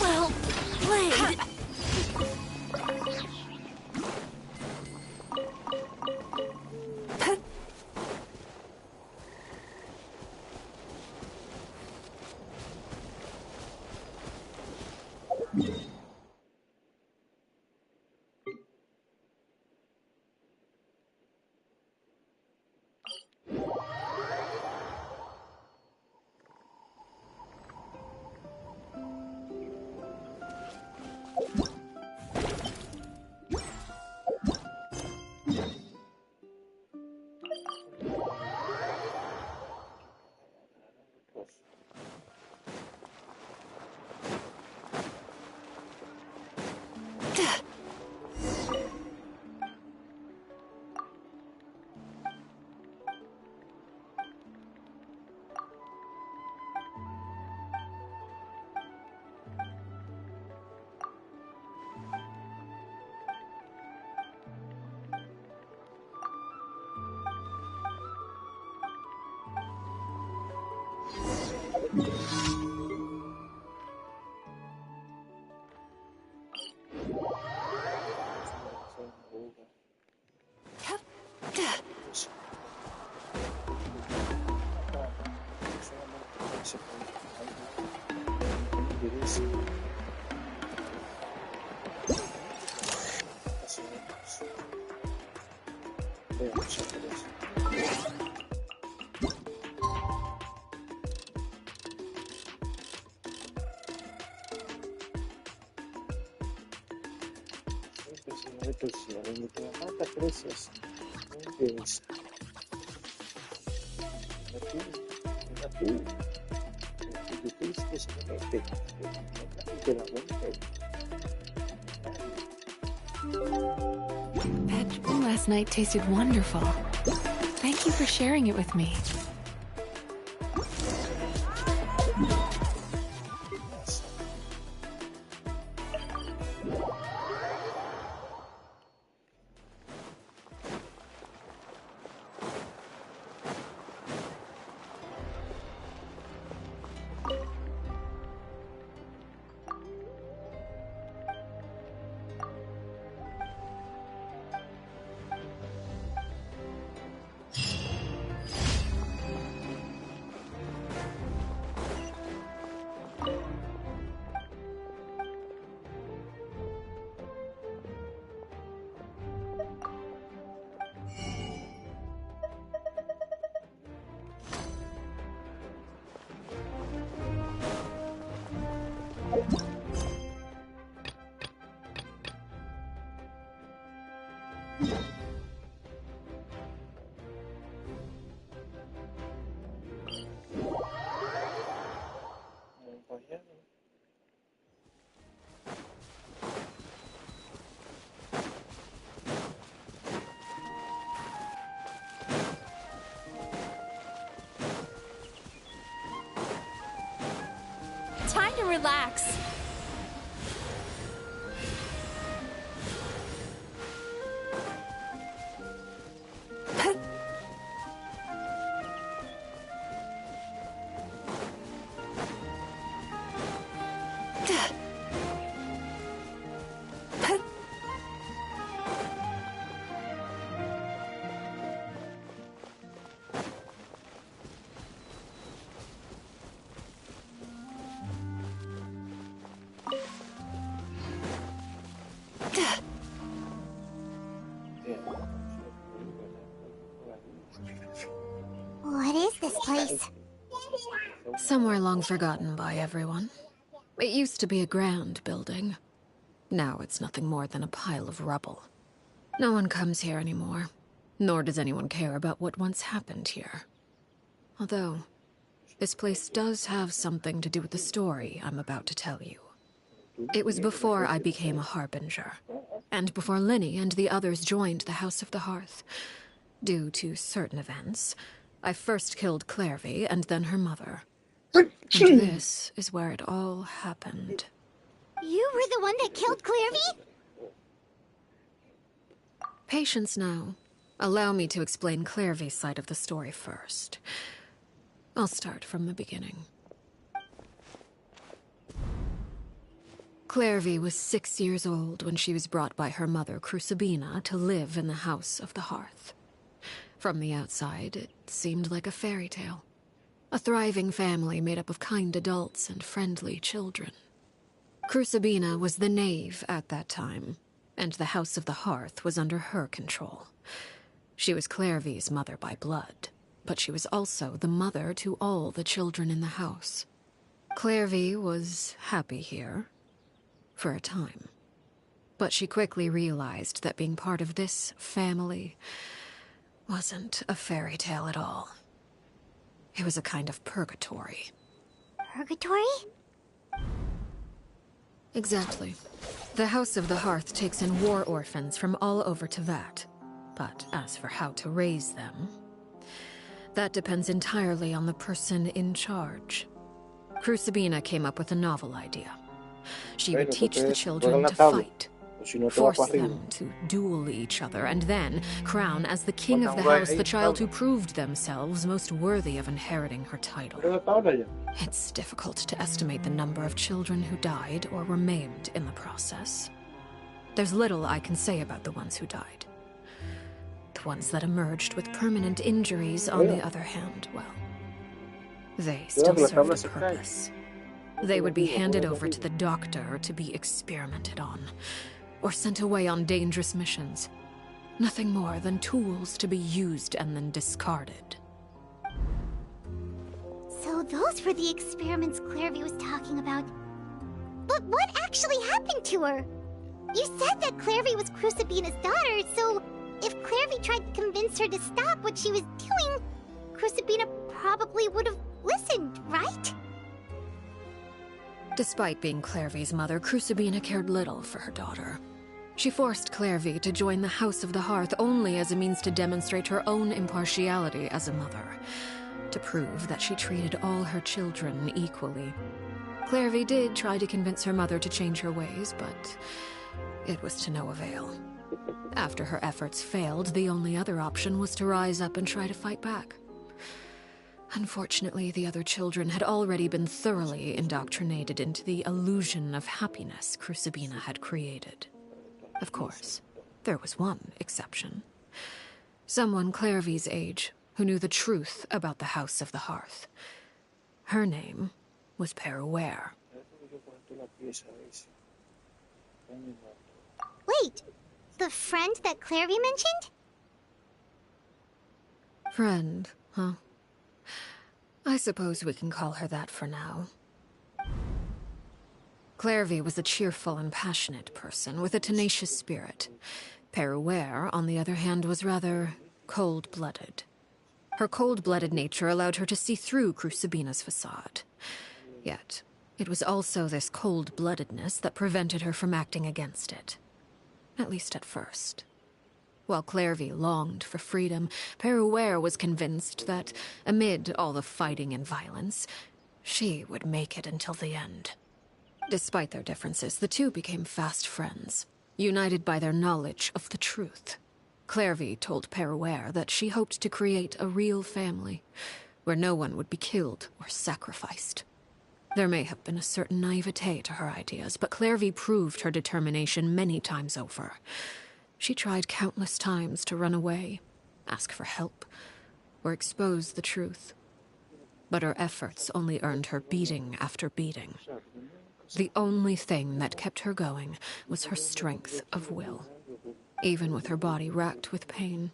Well played. Mata precios. Entonces, That dream last night tasted wonderful. Thank you for sharing it with me. Time to relax. What is this place? Somewhere long forgotten by everyone. It used to be a grand building. Now it's nothing more than a pile of rubble. No one comes here anymore, nor does anyone care about what once happened here. Although, this place does have something to do with the story I'm about to tell you. It was before I became a Harbinger, and before Linny and the others joined the House of the Hearth. Due to certain events, I first killed Clairvy and then her mother. And this is where it all happened. You were the one that killed Clairvy? Patience now. Allow me to explain Clairvy's side of the story first. I'll start from the beginning. Clairvy was 6 years old when she was brought by her mother, Crucibina, to live in the House of the Hearth. From the outside, it seemed like a fairy tale. A thriving family made up of kind adults and friendly children. Crucibina was the knave at that time, and the House of the Hearth was under her control. She was Clairvy's mother by blood, but she was also the mother to all the children in the house. Clairvy was happy here, for a time. But she quickly realized that being part of this family wasn't a fairy tale at all. It was a kind of purgatory. Purgatory? Exactly. The House of the Hearth takes in war orphans from all over Tevat. But as for how to raise them, that depends entirely on the person in charge. Crucibina came up with a novel idea. She would teach the children to fight, force them to duel each other, and then crown as the king of the house the child who proved themselves most worthy of inheriting her title. It's difficult to estimate the number of children who died or were maimed in the process. There's little I can say about the ones who died. The ones that emerged with permanent injuries, on the other hand, well, they still served a purpose. They would be handed over to the doctor to be experimented on, or sent away on dangerous missions. Nothing more than tools to be used and then discarded. So those were the experiments Clairvy was talking about. But what actually happened to her? You said that Clairvy was Crucibina's daughter, so if Clairvy tried to convince her to stop what she was doing, Crucibina probably would have listened, right? Despite being Clairvy's mother, Crucibina cared little for her daughter. She forced Clairvy to join the House of the Hearth only as a means to demonstrate her own impartiality as a mother, to prove that she treated all her children equally. Clairvy did try to convince her mother to change her ways, but it was to no avail. After her efforts failed, the only other option was to rise up and try to fight back. Unfortunately, the other children had already been thoroughly indoctrinated into the illusion of happiness Crucibina had created. Of course, there was one exception. Someone Clairvy's age who knew the truth about the House of the Hearth. Her name was Peruere. Wait, the friend that Clairvy mentioned? Friend, huh? I suppose we can call her that for now. Clairvy was a cheerful and passionate person with a tenacious spirit. Peruere, on the other hand, was rather cold-blooded. Her cold-blooded nature allowed her to see through Crucibina's facade. Yet, it was also this cold-bloodedness that prevented her from acting against it. At least at first. While Clairvy longed for freedom, Peruere was convinced that, amid all the fighting and violence, she would make it until the end. Despite their differences, the two became fast friends, united by their knowledge of the truth. Clairvy told Peruere that she hoped to create a real family, where no one would be killed or sacrificed. There may have been a certain naivete to her ideas, but Clairvy proved her determination many times over. She tried countless times to run away, ask for help, or expose the truth. But her efforts only earned her beating after beating. The only thing that kept her going was her strength of will. Even with her body racked with pain,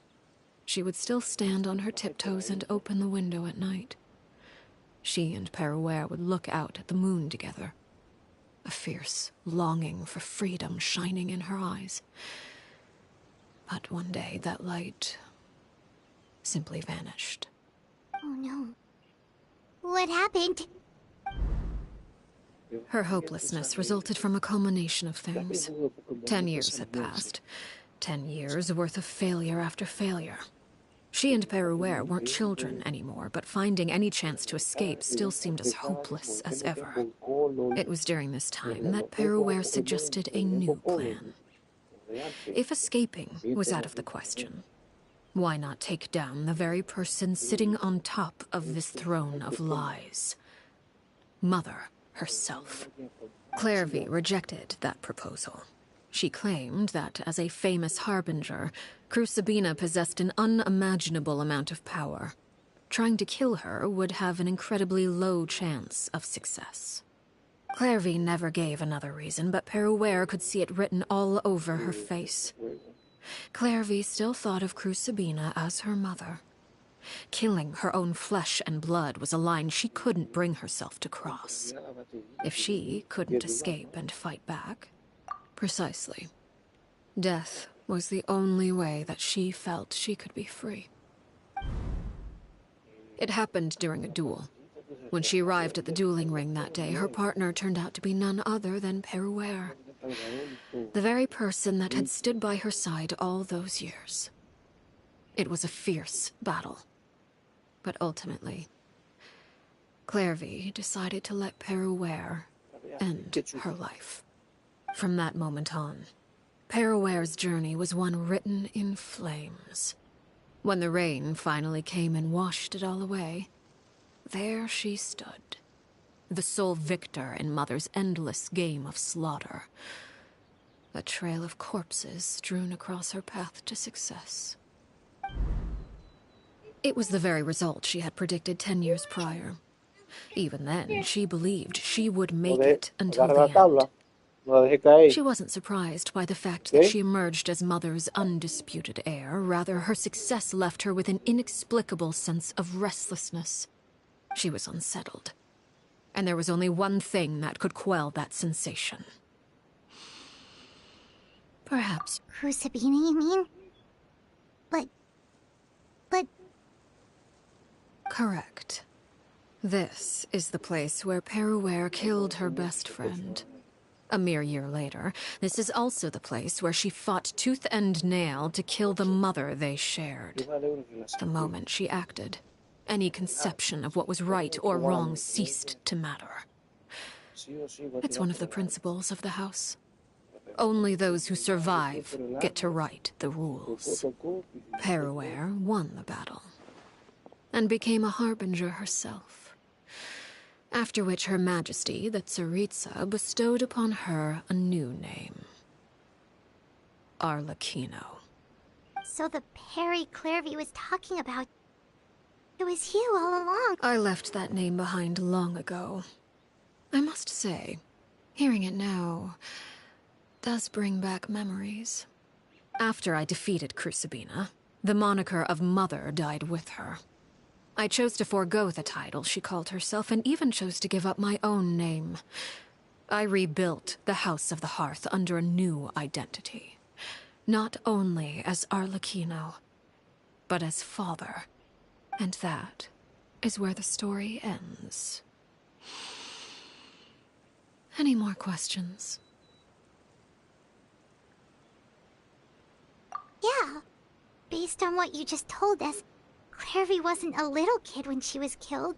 she would still stand on her tiptoes and open the window at night. She and Peruere would look out at the moon together, a fierce longing for freedom shining in her eyes. But one day, that light simply vanished. Oh no. What happened? Her hopelessness resulted from a culmination of things. 10 years had passed. 10 years worth of failure after failure. She and Peruere weren't children anymore, but finding any chance to escape still seemed as hopeless as ever. It was during this time that Peruere suggested a new plan. If escaping was out of the question, why not take down the very person sitting on top of this throne of lies? Mother herself. Clairvy rejected that proposal. She claimed that, as a famous harbinger, Crucibina possessed an unimaginable amount of power. Trying to kill her would have an incredibly low chance of success. Clairvy never gave another reason, but Peruere could see it written all over her face. Clairvy still thought of Crucibina as her mother. Killing her own flesh and blood was a line she couldn't bring herself to cross. If she couldn't escape and fight back, precisely, death was the only way that she felt she could be free. It happened during a duel. When she arrived at the dueling ring that day, her partner turned out to be none other than Peruer, the very person that had stood by her side all those years. It was a fierce battle, but ultimately, Clairvy decided to let Peruer end her life. From that moment on, Peruer's journey was one written in flames. When the rain finally came and washed it all away, there she stood, the sole victor in Mother's endless game of slaughter. A trail of corpses strewn across her path to success. It was the very result she had predicted 10 years prior. Even then, she believed she would make it until the end. She wasn't surprised by the fact that she emerged as Mother's undisputed heir. Rather, her success left her with an inexplicable sense of restlessness. She was unsettled, and there was only one thing that could quell that sensation. Perhaps... Crucibina, you mean? But... Correct. This is the place where Peruer killed her best friend. A mere year later, this is also the place where she fought tooth and nail to kill the mother they shared. The moment she acted, any conception of what was right or wrong ceased to matter. It's one of the principles of the house. Only those who survive get to write the rules. Peruer won the battle, and became a harbinger herself. After which Her Majesty, the Tsaritsa, bestowed upon her a new name. Arlecchino. So the Perry Clairvy was talking about... It was you all along. I left that name behind long ago. I must say, hearing it now does bring back memories. After I defeated Crucibina, the moniker of Mother died with her. I chose to forego the title she called herself, and even chose to give up my own name. I rebuilt the House of the Hearth under a new identity. Not only as Arlecchino, but as father. And that is where the story ends. Any more questions? Yeah. Based on what you just told us, Clairvy wasn't a little kid when she was killed.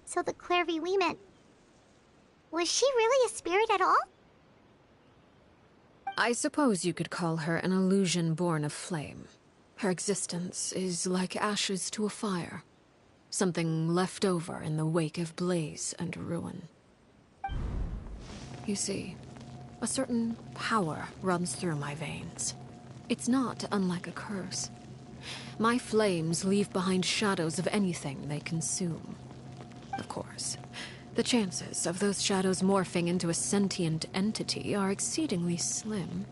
So the Clairvy we met... Was she really a spirit at all? I suppose you could call her an illusion born of flame. Her existence is like ashes to a fire. Something left over in the wake of blaze and ruin. You see, a certain power runs through my veins. It's not unlike a curse. My flames leave behind shadows of anything they consume. Of course, the chances of those shadows morphing into a sentient entity are exceedingly slim.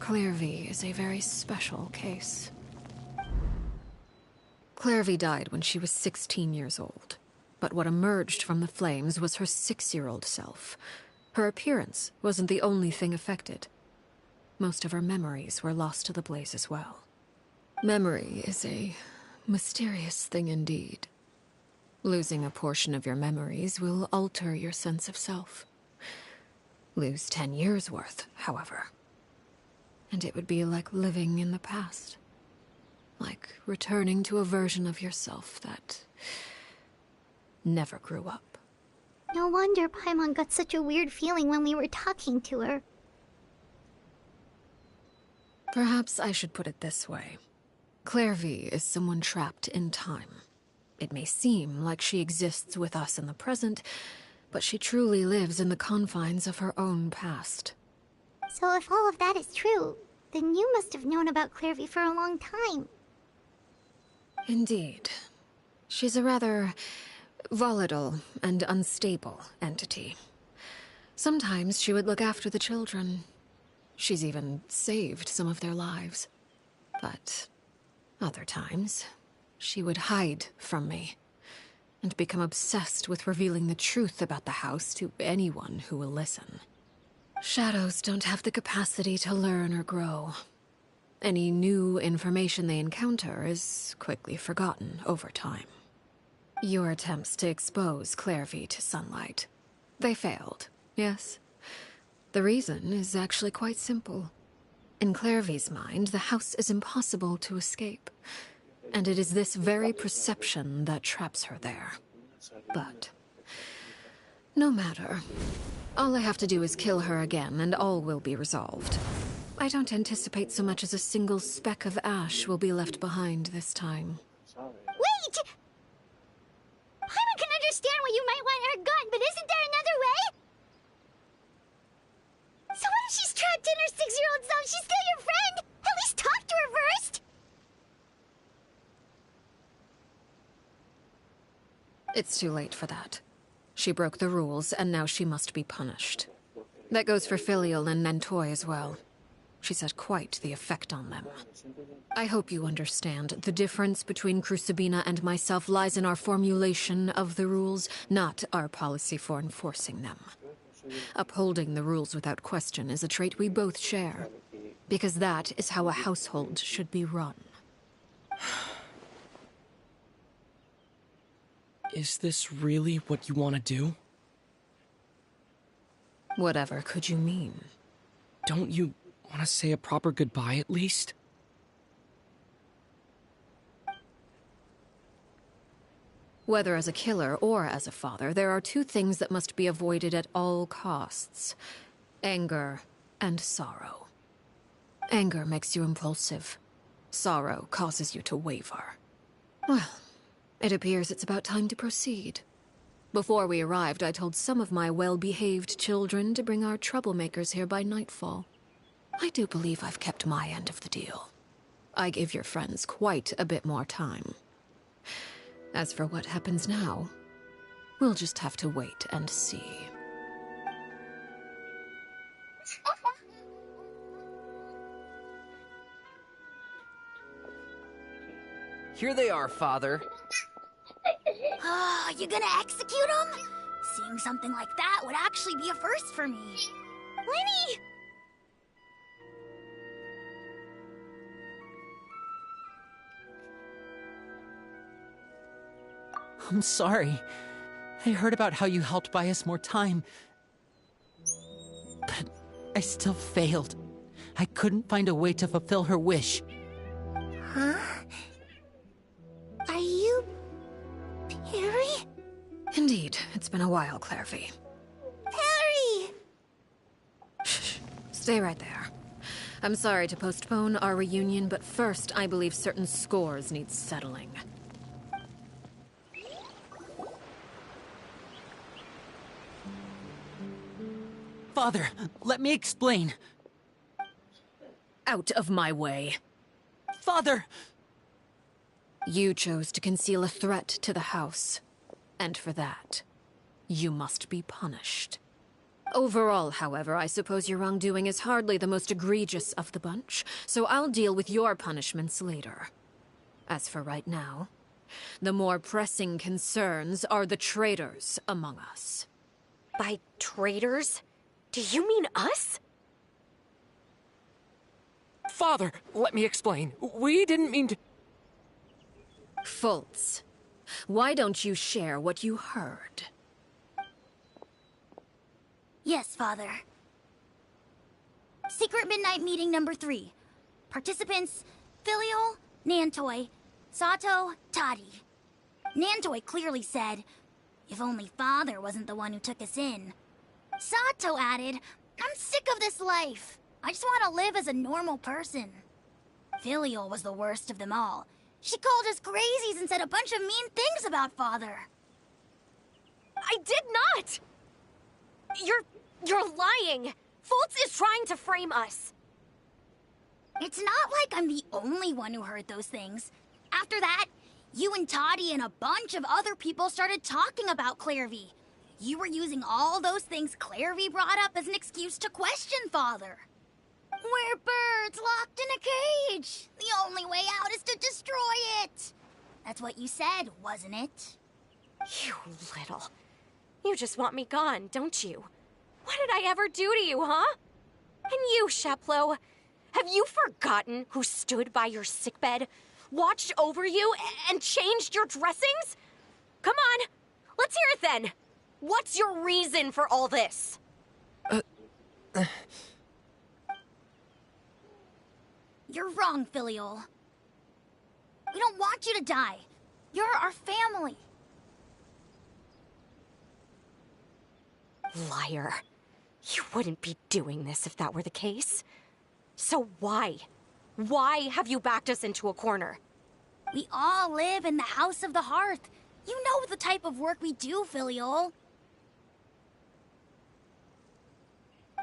Clairvy is a very special case. Clairvy died when she was 16 years old, but what emerged from the flames was her 6-year-old self. Her appearance wasn't the only thing affected. Most of her memories were lost to the blaze as well. Memory is a mysterious thing indeed. Losing a portion of your memories will alter your sense of self. Lose 10 years' worth, however, and it would be like living in the past. Like returning to a version of yourself that never grew up. No wonder Paimon got such a weird feeling when we were talking to her. Perhaps I should put it this way. Clairvy is someone trapped in time. It may seem like she exists with us in the present, but she truly lives in the confines of her own past. So if all of that is true, then you must have known about Clairvy for a long time. Indeed. She's a rather volatile and unstable entity. Sometimes she would look after the children. She's even saved some of their lives. But other times, she would hide from me and become obsessed with revealing the truth about the house to anyone who will listen. Shadows don't have the capacity to learn or grow. Any new information they encounter is quickly forgotten over time. Your attempts to expose Clairvy to sunlight. They failed, yes? The reason is actually quite simple. In Clairvy's mind, the house is impossible to escape. And it is this very perception that traps her there. But no matter. All I have to do is kill her again, and all will be resolved. I don't anticipate so much as a single speck of ash will be left behind this time. Wait! Paimon can understand why you might want her gun, but isn't there another way? So what if she's trapped in her 6-year-old self? She's still your friend! At least talk to her first! It's too late for that. She broke the rules, and now she must be punished. That goes for Filial and Nantoy as well. She's had quite the effect on them. I hope you understand. The difference between Crucibina and myself lies in our formulation of the rules, not our policy for enforcing them. Upholding the rules without question is a trait we both share, because that is how a household should be run. Is this really what you want to do? Whatever could you mean? Don't you want to say a proper goodbye at least? Whether as a killer or as a father, there are two things that must be avoided at all costs: anger and sorrow. Anger makes you impulsive. Sorrow causes you to waver. Well, it appears it's about time to proceed. Before we arrived, I told some of my well-behaved children to bring our troublemakers here by nightfall. I do believe I've kept my end of the deal. I gave your friends quite a bit more time. As for what happens now, we'll just have to wait and see. Here they are, Father. You gonna execute him? Seeing something like that would actually be a first for me. Lenny! I'm sorry. I heard about how you helped buy us more time. But I still failed. I couldn't find a way to fulfill her wish. Huh? Are you... Perry? Indeed, it's been a while, Clairvy. Perry! Shh. Stay right there. I'm sorry to postpone our reunion, but first I believe certain scores need settling. Father, let me explain. Out of my way. Father! You chose to conceal a threat to the house. And for that, you must be punished. Overall, however, I suppose your wrongdoing is hardly the most egregious of the bunch, so I'll deal with your punishments later. As for right now, the more pressing concerns are the traitors among us. By traitors? Do you mean us? Father, let me explain. We didn't mean to... Fultz, why don't you share what you heard? Yes, Father. Secret Midnight Meeting number 3. Participants: Filial, Nantoy, Sato, Toddy. Nantoy clearly said, "If only Father wasn't the one who took us in." Sato added, "I'm sick of this life. I just want to live as a normal person." Filial was the worst of them all. She called us crazies and said a bunch of mean things about Father. I did not! You're lying! Fultz is trying to frame us. It's not like I'm the only one who heard those things. After that, you and Toddy and a bunch of other people started talking about Clairvy. You were using all those things Clairvy brought up as an excuse to question Father. We're birds locked in a cage. The only way out is to destroy it. That's what you said, wasn't it? You little... You just want me gone, don't you? What did I ever do to you, huh? And you, Sheplo, have you forgotten who stood by your sickbed, watched over you, and changed your dressings? Come on! Let's hear it then! What's your reason for all this? You're wrong, Filial. We don't want you to die. You're our family. Liar. You wouldn't be doing this if that were the case. So why? Why have you backed us into a corner? We all live in the House of the Hearth. You know the type of work we do, Filial.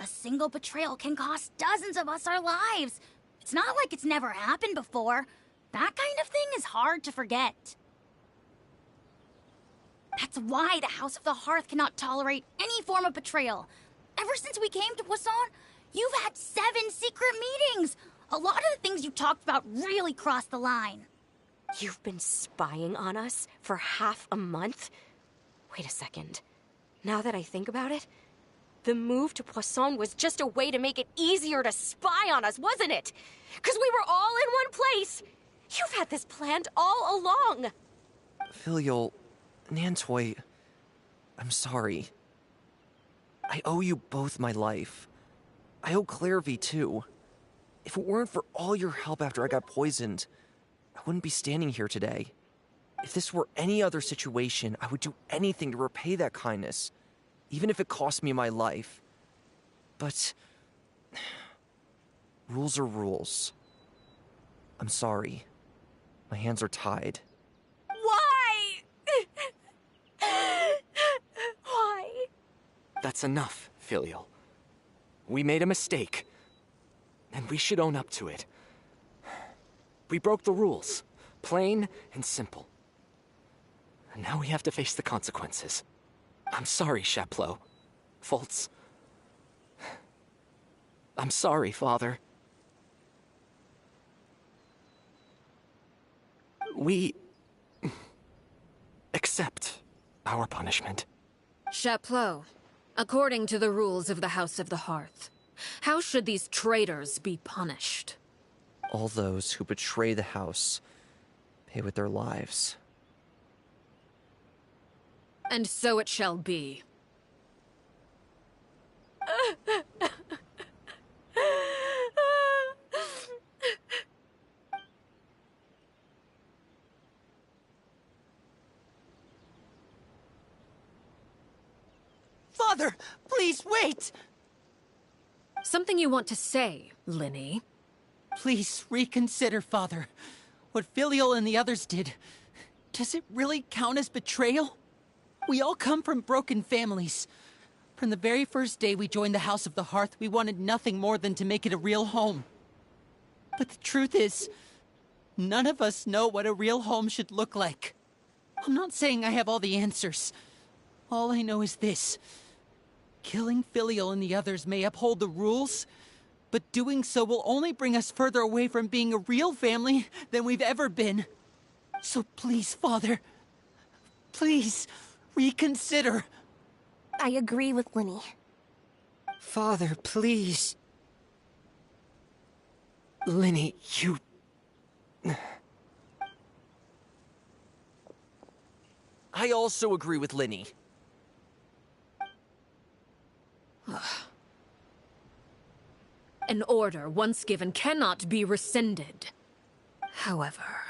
A single betrayal can cost dozens of us our lives. It's not like it's never happened before. That kind of thing is hard to forget. That's why the House of the Hearth cannot tolerate any form of betrayal. Ever since we came to Poisson, you've had 7 secret meetings. A lot of the things you talked about really crossed the line. You've been spying on us for half a month? Wait a second. Now that I think about it, the move to Poisson was just a way to make it easier to spy on us, wasn't it? Because we were all in one place. You've had this planned all along. Filial, Nantoy, I'm sorry. I owe you both my life. I owe Claire V too. If it weren't for all your help after I got poisoned, I wouldn't be standing here today. If this were any other situation, I would do anything to repay that kindness, even if it cost me my life. But rules are rules. I'm sorry. My hands are tied. Why? Why? That's enough, Filial. We made a mistake, and we should own up to it. We broke the rules, plain and simple. And now we have to face the consequences. I'm sorry, Chaplot. Fultz. I'm sorry, Father. We accept our punishment. Chaplot, according to the rules of the House of the Hearth, how should these traitors be punished? All those who betray the house pay with their lives. And so it shall be. Father, please wait! Something you want to say, Linny? Please reconsider, Father. What Filial and the others did, does it really count as betrayal? We all come from broken families. From the very first day we joined the House of the Hearth, we wanted nothing more than to make it a real home. But the truth is, none of us know what a real home should look like. I'm not saying I have all the answers. All I know is this. Killing Filial and the others may uphold the rules, but doing so will only bring us further away from being a real family than we've ever been. So please, Father, please reconsider. I agree with Linny. Father, please. Linny, you... I also agree with Linny. An order once given cannot be rescinded. However,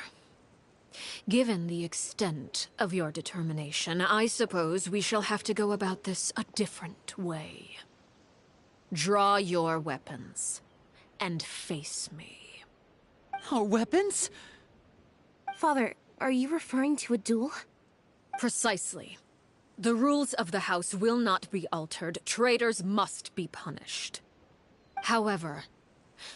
given the extent of your determination, I suppose we shall have to go about this a different way. Draw your weapons and face me. Our weapons? Father, are you referring to a duel? Precisely. The rules of the House will not be altered. Traitors must be punished. However,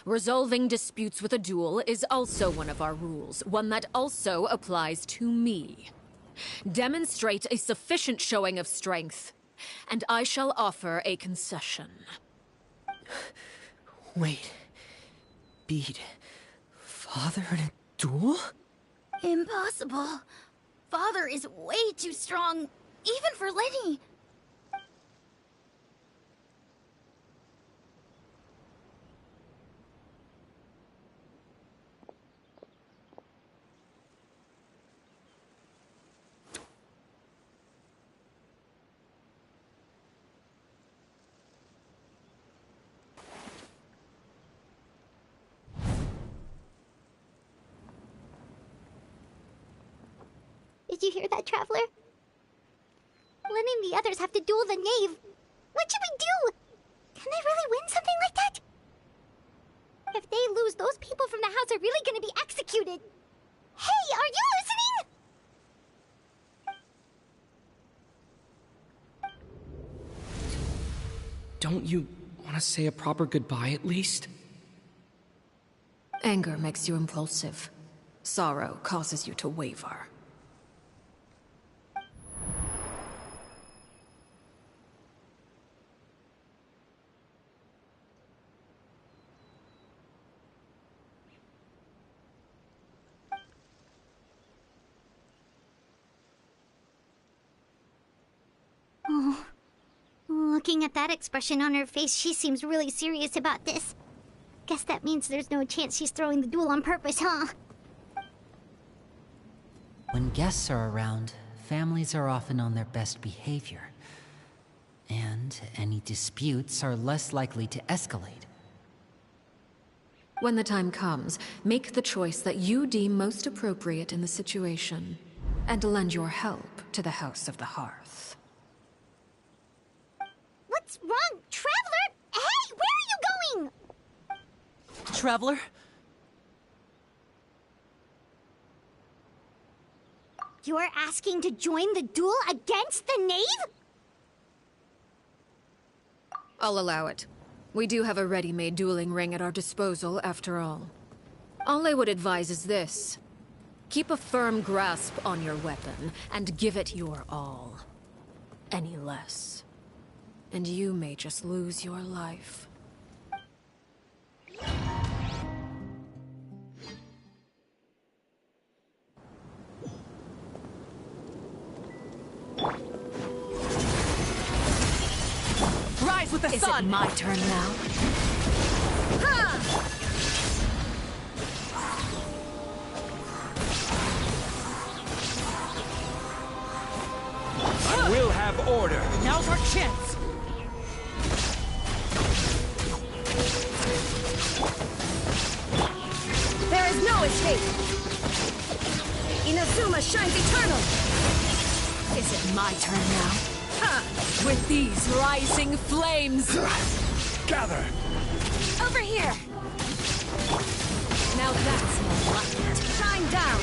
resolving disputes with a duel is also one of our rules, one that also applies to me. Demonstrate a sufficient showing of strength, and I shall offer a concession. Wait. Beat Father in a duel? Impossible. Father is way too strong, even for Linny. Did you hear that, Traveler? Letting the others have to duel the knave. What should we do? Can they really win something like that? If they lose, those people from the house are really gonna be executed. Hey, are you listening? Don't you want to say a proper goodbye at least? Anger makes you impulsive. Sorrow causes you to waver. Oh. Looking at that expression on her face, she seems really serious about this. Guess that means there's no chance she's throwing the duel on purpose, huh? When guests are around, families are often on their best behavior. And any disputes are less likely to escalate. When the time comes, make the choice that you deem most appropriate in the situation, and lend your help to the House of the Hearth. What's wrong, Traveler? Hey, where are you going? Traveler? You're asking to join the duel against the knave? I'll allow it. We do have a ready-made dueling ring at our disposal, after all. All I would advise is this. Keep a firm grasp on your weapon, and give it your all. Any less, and you may just lose your life. Rise with the sun! Is it my turn now? I will have order! Now's our chance! There is no escape! Inazuma shines eternal! Is it my turn now? With these rising flames! Gather! Over here! Now that's more like it. Shine down!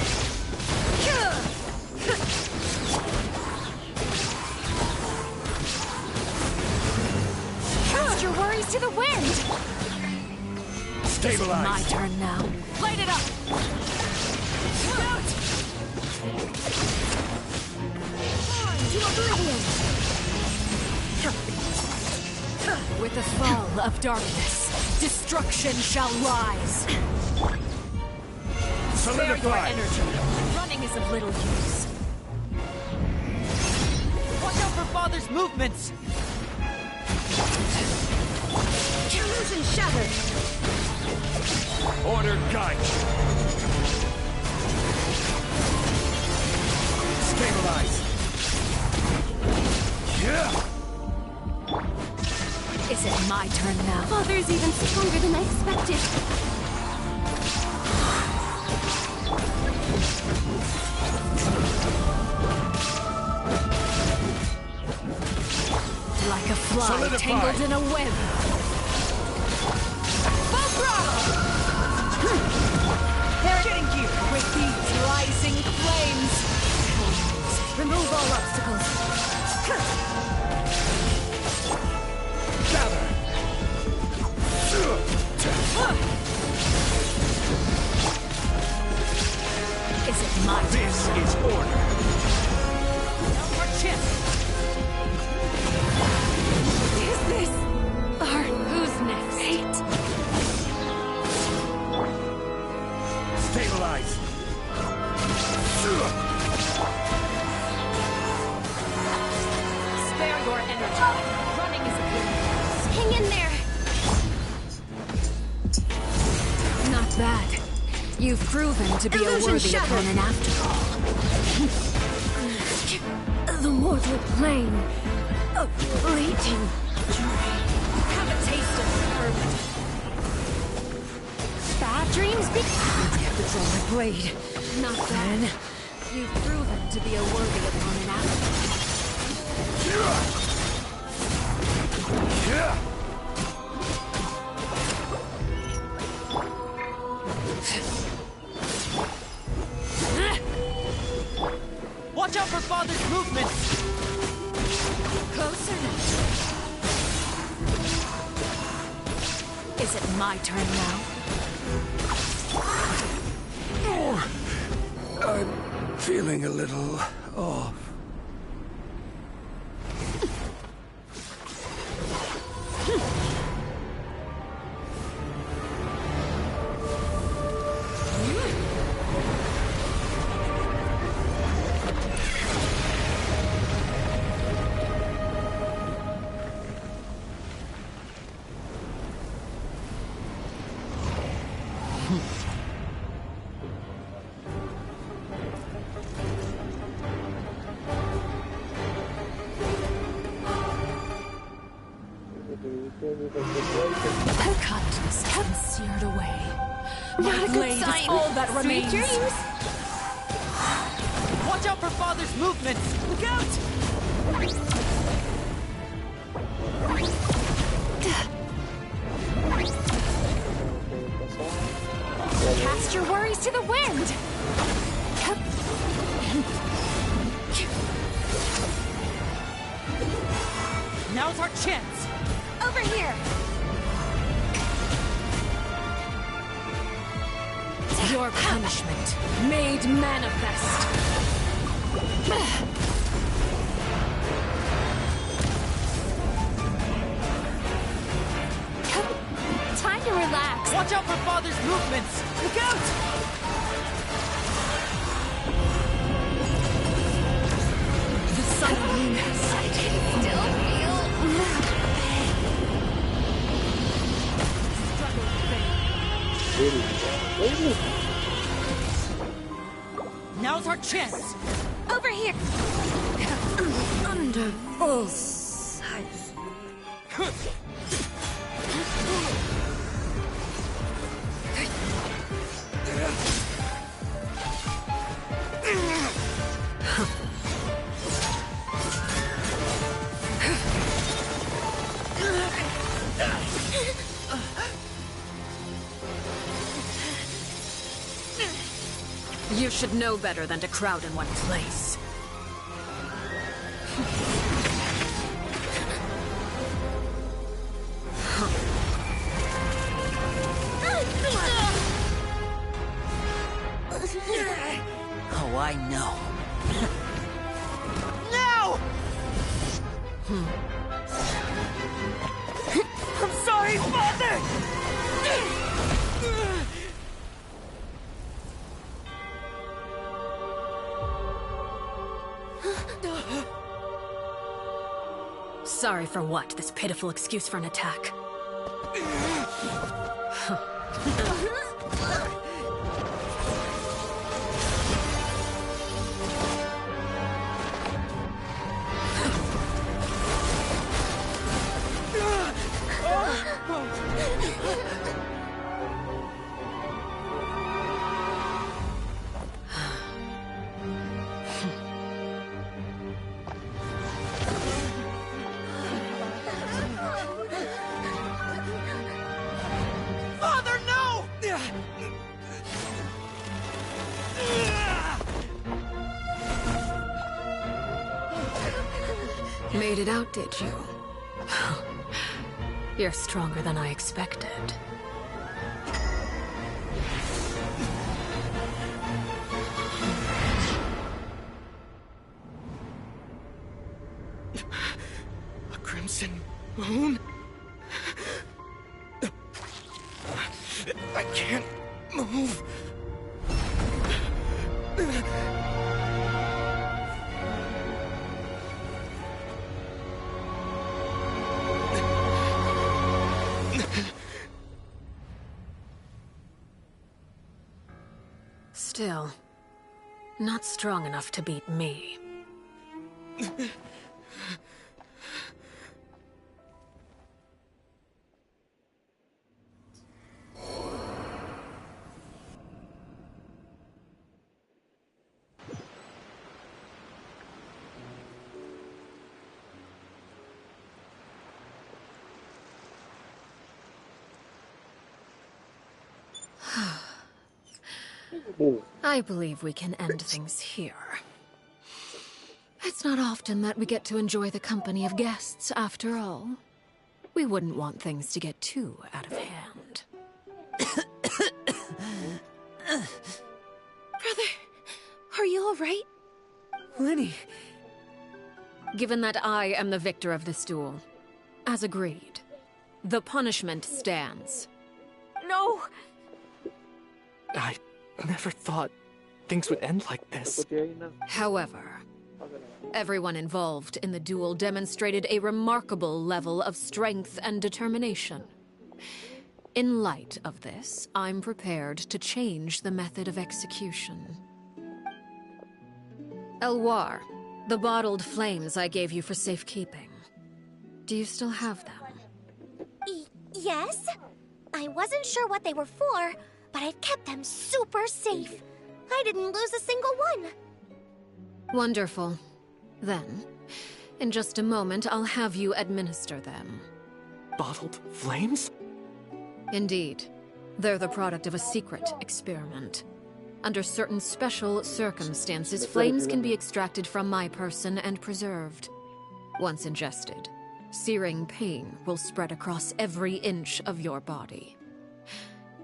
Cast your worries to the wind! Stabilize! Is it my turn now? Light it up! To oblivion! With the fall of darkness, destruction shall rise. Spare your Solidify! energy. Running is of little use. Watch out for Father's movements! Illusion shattered! Order guide! Stabilize! Yeah! Is it my turn now? Father's even stronger than I expected. Like a fly Solidify. tangled in a web. Full throttle! They're getting you! With these rising flames, remove all obstacles. Gather! Is it my turn? This is order! Now's our chance! Is this our who's next? Fate? Stabilize! Spare your energy. Running is a good. Hang in there! Not bad. You've proven to be Illusion a worthy shattered. opponent after all. The mortal plane of fleeting joy. Have a taste of Bad dreams be- I have to draw my blade. Not bad. You've proven to be a worthy opponent after. Watch out for Father's movements! Closer now. Is it my turn now? I'm feeling a little off. Her kindness has been seared away. Not My a good blade is sign. all that Sweet remains. dreams. Watch out for Father's movements! Look out! Cast your worries to the wind. Now's our chance! Over here. Your punishment made manifest. Time to relax. Watch out for Father's movements! Look out! The sun moves. I can still feel. Now's our chance! Over here. Under full sight. You should know better than to crowd in one place. Oh, I know. Now! I'm sorry, Father! Sorry for what? This pitiful excuse for an attack. Father, no! Made it out, did you? You're stronger than I expected. A crimson moon? I can't move. Still, not strong enough to beat me. I believe we can end things here. It's not often that we get to enjoy the company of guests, after all. We wouldn't want things to get too out of hand. Brother, are you alright? Lenny! Given that I am the victor of this duel, as agreed, the punishment stands. No! I never thought things would end like this. However, everyone involved in the duel demonstrated a remarkable level of strength and determination. In light of this, I'm prepared to change the method of execution. Elwar, the bottled flames I gave you for safekeeping. Do you still have them? Yes? I wasn't sure what they were for, but I've kept them super safe. I didn't lose a single one. Wonderful. Then, in just a moment, I'll have you administer them. Bottled flames? Indeed. They're the product of a secret experiment. Under certain special circumstances, flames can be extracted from my person and preserved. Once ingested, searing pain will spread across every inch of your body.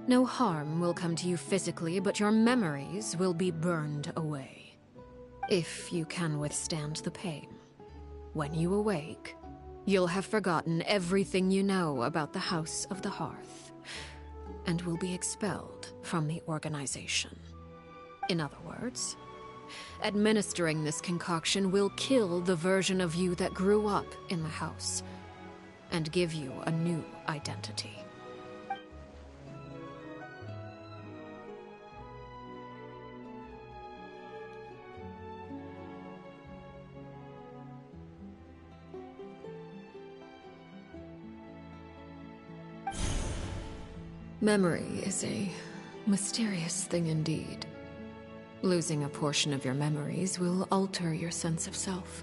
No harm will come to you physically, but your memories will be burned away. If you can withstand the pain. When you awake, you'll have forgotten everything you know about the House of the Hearth, and will be expelled from the organization. In other words, administering this concoction will kill the version of you that grew up in the house, and give you a new identity. Memory is a mysterious thing indeed. Losing a portion of your memories will alter your sense of self.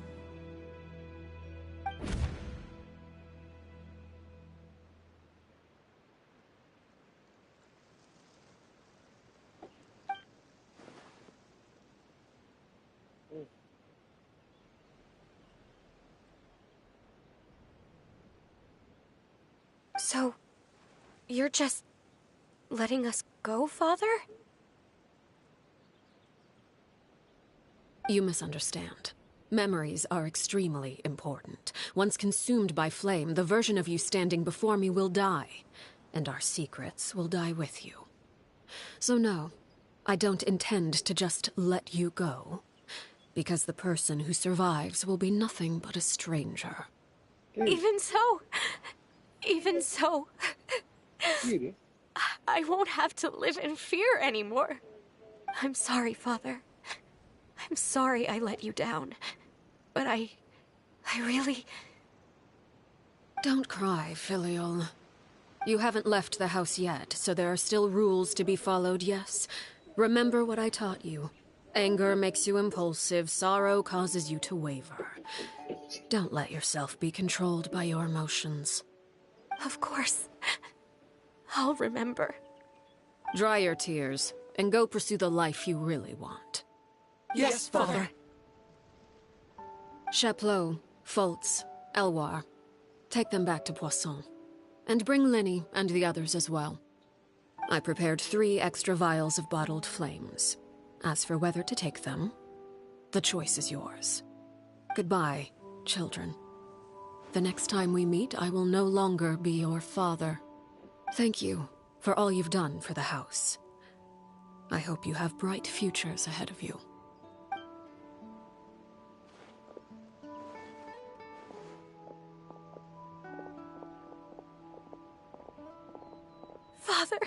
So, you're just letting us go, Father? You misunderstand. Memories are extremely important. Once consumed by flame, the version of you standing before me will die, and our secrets will die with you. So no, I don't intend to just let you go, because the person who survives will be nothing but a stranger. Even so, I won't have to live in fear anymore. I'm sorry, Father. I'm sorry I let you down. But I really... Don't cry, Filial. You haven't left the house yet, so there are still rules to be followed, yes? Remember what I taught you. Anger makes you impulsive, sorrow causes you to waver. Don't let yourself be controlled by your emotions. Of course. I'll remember. Dry your tears, and go pursue the life you really want. Yes, Father. Chaplot, Foltz, Elwar. Take them back to Poisson. And bring Lenny and the others as well. I prepared 3 extra vials of bottled flames. As for whether to take them, the choice is yours. Goodbye, children. The next time we meet, I will no longer be your father. Thank you for all you've done for the house. I hope you have bright futures ahead of you. Father.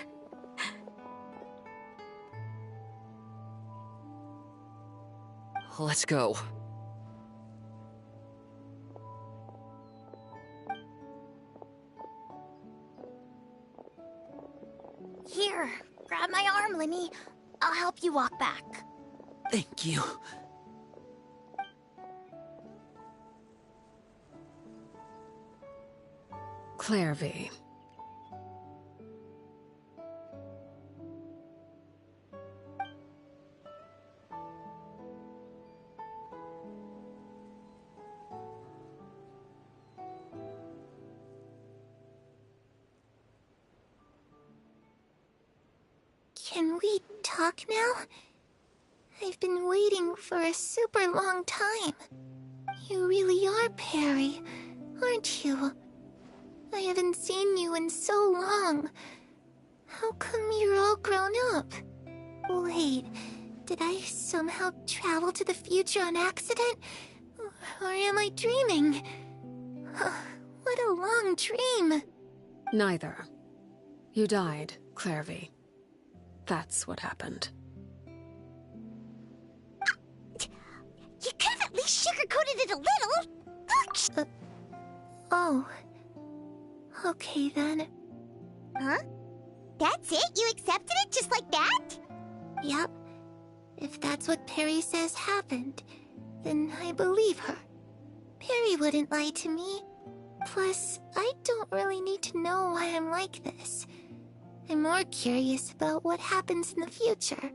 Let's go. Here, grab my arm, Lenny. I'll help you walk back. Thank you. Clairvy. Can we talk now? I've been waiting for a super long time. You really are Perry, aren't you? I haven't seen you in so long. How come you're all grown up? Wait, did I somehow travel to the future on accident? Or am I dreaming? What a long dream. Neither. You died, Clairvy. That's what happened. You could have at least sugarcoated it a little. Oh. Okay then. Huh? That's it? You accepted it just like that? Yep. If that's what Perry says happened, then I believe her. Perry wouldn't lie to me. Plus, I don't really need to know why I'm like this. I'm more curious about what happens in the future.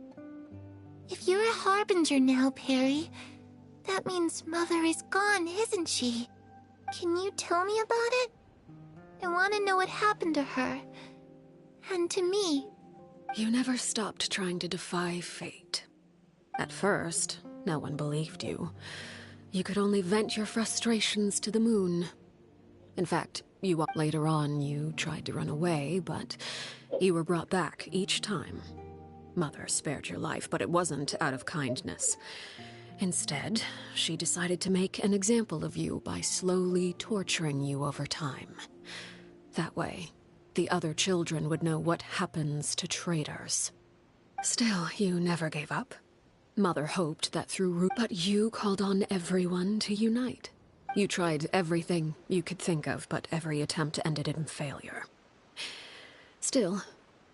If you're a harbinger now, Perry, that means Mother is gone, isn't she? Can you tell me about it? I want to know what happened to her. And to me. You never stopped trying to defy fate. At first, no one believed you. You could only vent your frustrations to the moon. In fact, later on, you tried to run away, but you were brought back each time. Mother spared your life, but it wasn't out of kindness. Instead, she decided to make an example of you by slowly torturing you over time. That way, the other children would know what happens to traitors. Still, you never gave up. Mother hoped that but you called on everyone to unite. You tried everything you could think of, but every attempt ended in failure. Still,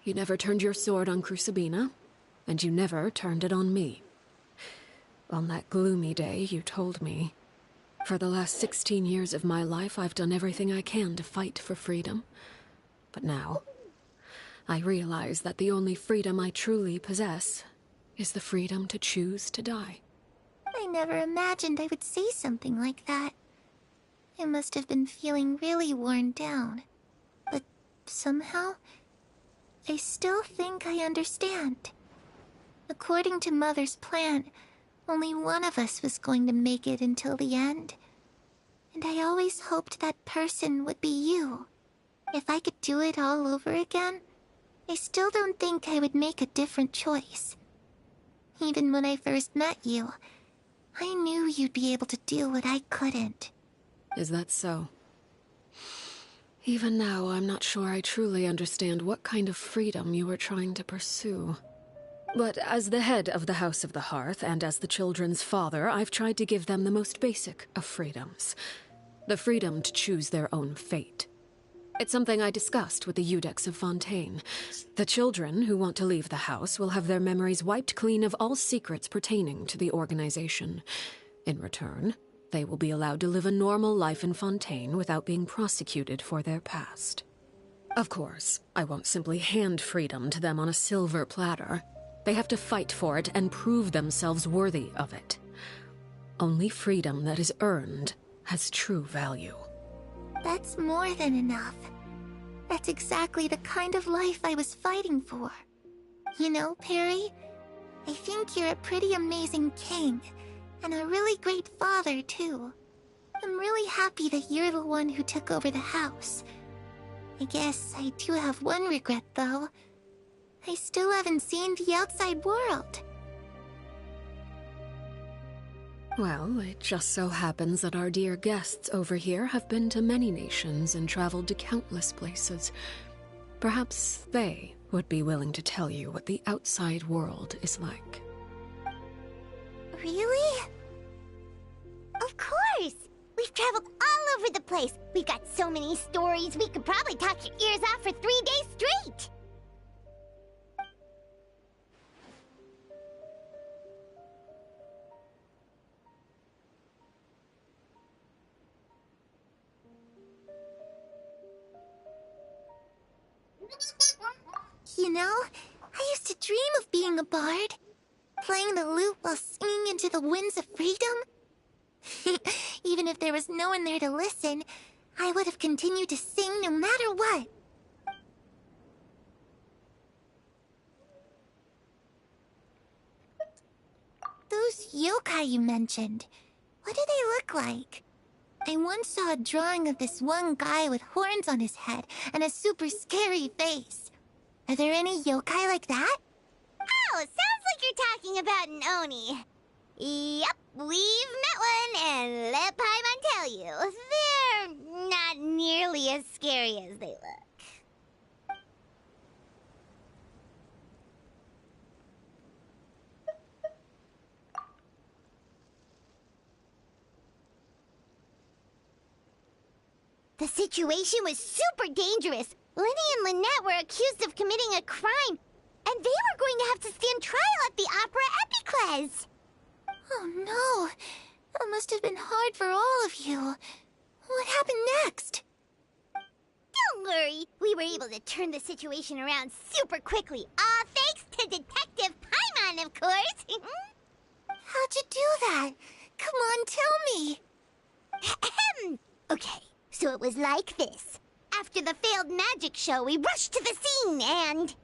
you never turned your sword on Crucibina, and you never turned it on me. On that gloomy day, you told me, "For the last 16 years of my life, I've done everything I can to fight for freedom. But now, I realize that the only freedom I truly possess is the freedom to choose to die." I never imagined I would say something like that. I must have been feeling really worn down. But somehow, I still think I understand. According to Mother's plan, only one of us was going to make it until the end. And I always hoped that person would be you. If I could do it all over again, I still don't think I would make a different choice. Even when I first met you, I knew you'd be able to do what I couldn't. Is that so? Even now, I'm not sure I truly understand what kind of freedom you were trying to pursue. But as the head of the House of the Hearth, and as the children's father, I've tried to give them the most basic of freedoms. The freedom to choose their own fate. It's something I discussed with the Eudex of Fontaine. The children who want to leave the house will have their memories wiped clean of all secrets pertaining to the organization. In return, they will be allowed to live a normal life in Fontaine without being prosecuted for their past. Of course, I won't simply hand freedom to them on a silver platter. They have to fight for it and prove themselves worthy of it. Only freedom that is earned has true value. That's more than enough. That's exactly the kind of life I was fighting for. You know, Perry, I think you're a pretty amazing king, and a really great father, too. I'm really happy that you're the one who took over the house. I guess I do have one regret, though. I still haven't seen the outside world. Well, it just so happens that our dear guests over here have been to many nations and traveled to countless places. Perhaps they would be willing to tell you what the outside world is like. Really? Of course! We've traveled all over the place. We've got so many stories, we could probably talk your ears off for 3 days straight! You know, I used to dream of being a bard. Playing the lute while singing into the winds of freedom. Even if there was no one there to listen, I would have continued to sing no matter what. those yokai you mentioned? What do they look like? I once saw a drawing of this one guy with horns on his head and a super scary face. Are there any yokai like that? Oh, sounds like you're talking about an Oni. Yep, we've met one, and let Paimon tell you, they're not nearly as scary as they look. The situation was super dangerous. Lenny and Lynette were accused of committing a crime, and they were going to have to stand trial at the Opera Epicles. Oh no, that must have been hard for all of you. What happened next? Don't worry, we were able to turn the situation around super quickly. All thanks to Detective Paimon, of course. How'd you do that? Come on, tell me. Okay, so it was like this. After the failed magic show, we rushed to the scene and...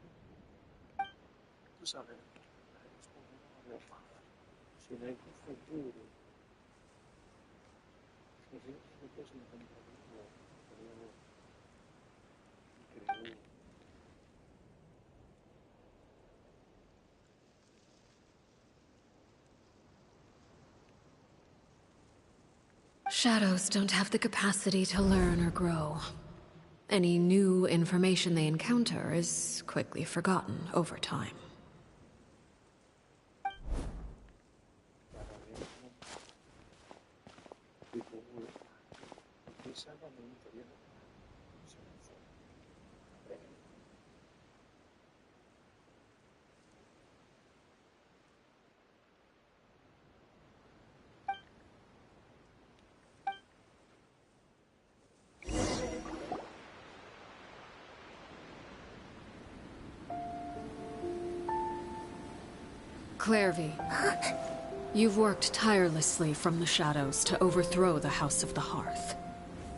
Shadows don't have the capacity to learn or grow. Any new information they encounter is quickly forgotten over time. Clairvy, you've worked tirelessly from the shadows to overthrow the House of the Hearth.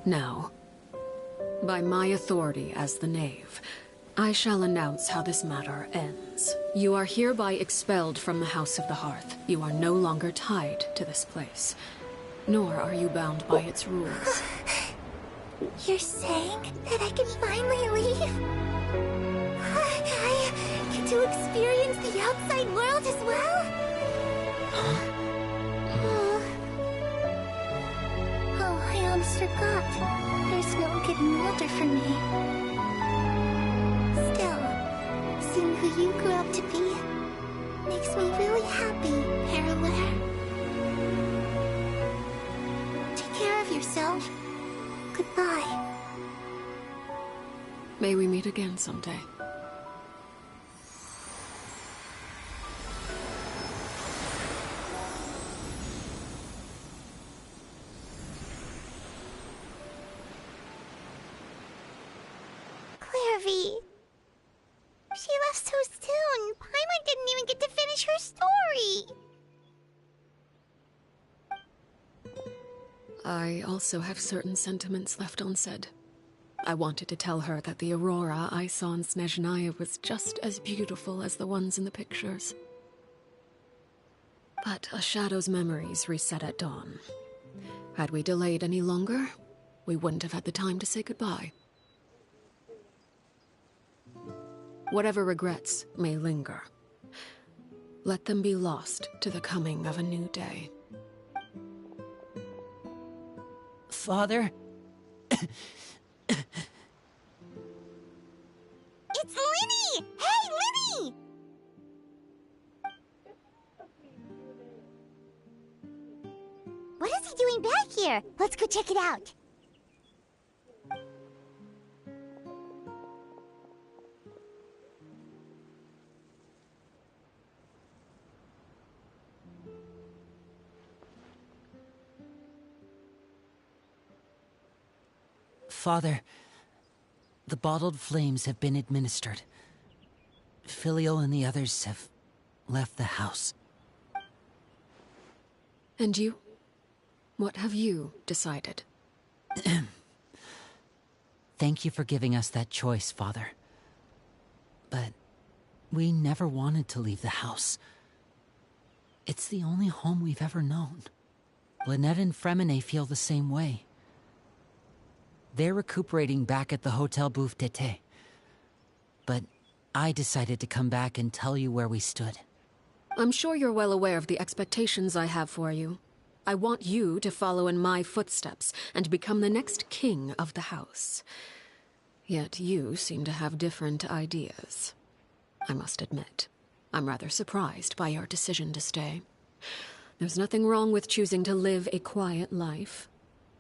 Now, by my authority as the Knave, I shall announce how this matter ends. You are hereby expelled from the House of the Hearth. You are no longer tied to this place, nor are you bound by its rules. You're saying that I can finally leave? I get to experience the outside world as well? Oh, I almost forgot. There's no getting older for me. Still, seeing who you grew up to be makes me really happy, Parallel. Take care of yourself. Goodbye. May we meet again someday. Clairvy. She left so soon. Paimon didn't even get to finish her story. I also have certain sentiments left unsaid. I wanted to tell her that the aurora I saw in Snezhnaya was just as beautiful as the ones in the pictures. But a shadow's memories reset at dawn. Had we delayed any longer, we wouldn't have had the time to say goodbye. Whatever regrets may linger, let them be lost to the coming of a new day. Father? It's Linny! Hey, Linny! What is he doing back here? Let's go check it out. Father, the bottled flames have been administered. Filio and the others have left the house. And you? What have you decided? Thank you for giving us that choice, Father. But we never wanted to leave the house. It's the only home we've ever known. Lynette and Fremine feel the same way. They're recuperating back at the Hotel Bouffe d'été. But I decided to come back and tell you where we stood. I'm sure you're well aware of the expectations I have for you. I want you to follow in my footsteps and become the next king of the house. Yet you seem to have different ideas. I must admit, I'm rather surprised by your decision to stay. There's nothing wrong with choosing to live a quiet life.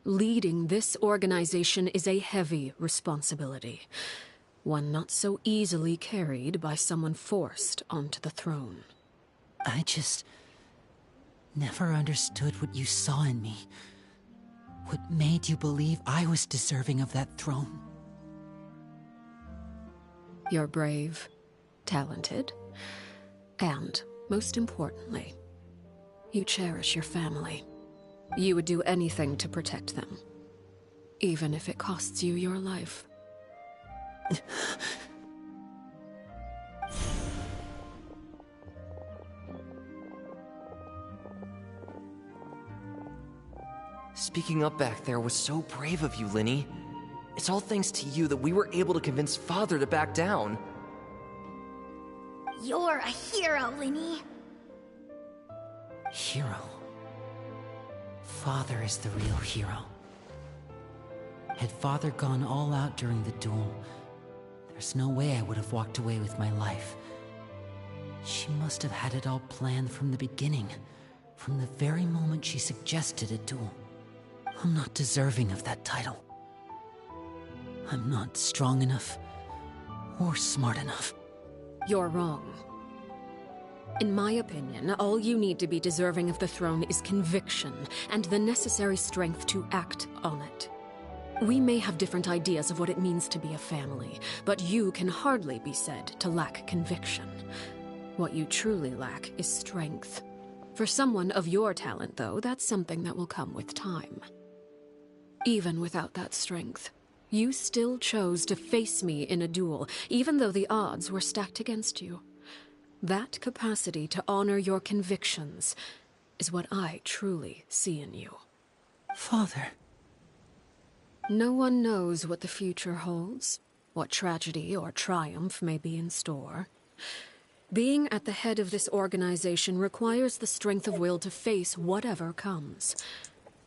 Leading this organization is a heavy responsibility, one not so easily carried by someone forced onto the throne. I just never understood what you saw in me. What made you believe I was deserving of that throne? You're brave, talented, and, most importantly, you cherish your family. You would do anything to protect them, even if it costs you your life. Speaking up back there was so brave of you, Linny. It's all thanks to you that we were able to convince Father to back down. You're a hero, Linny. Hero? Father is the real hero. Had Father gone all out during the duel, there's no way I would have walked away with my life. She must have had it all planned from the beginning, from the very moment she suggested a duel. I'm not deserving of that title. I'm not strong enough or smart enough. You're wrong. In my opinion, all you need to be deserving of the throne is conviction and the necessary strength to act on it. We may have different ideas of what it means to be a family, but you can hardly be said to lack conviction. What you truly lack is strength. For someone of your talent, though, that's something that will come with time. Even without that strength, you still chose to face me in a duel, even though the odds were stacked against you. That capacity to honor your convictions is what I truly see in you. Father. No one knows what the future holds, what tragedy or triumph may be in store. Being at the head of this organization requires the strength of will to face whatever comes.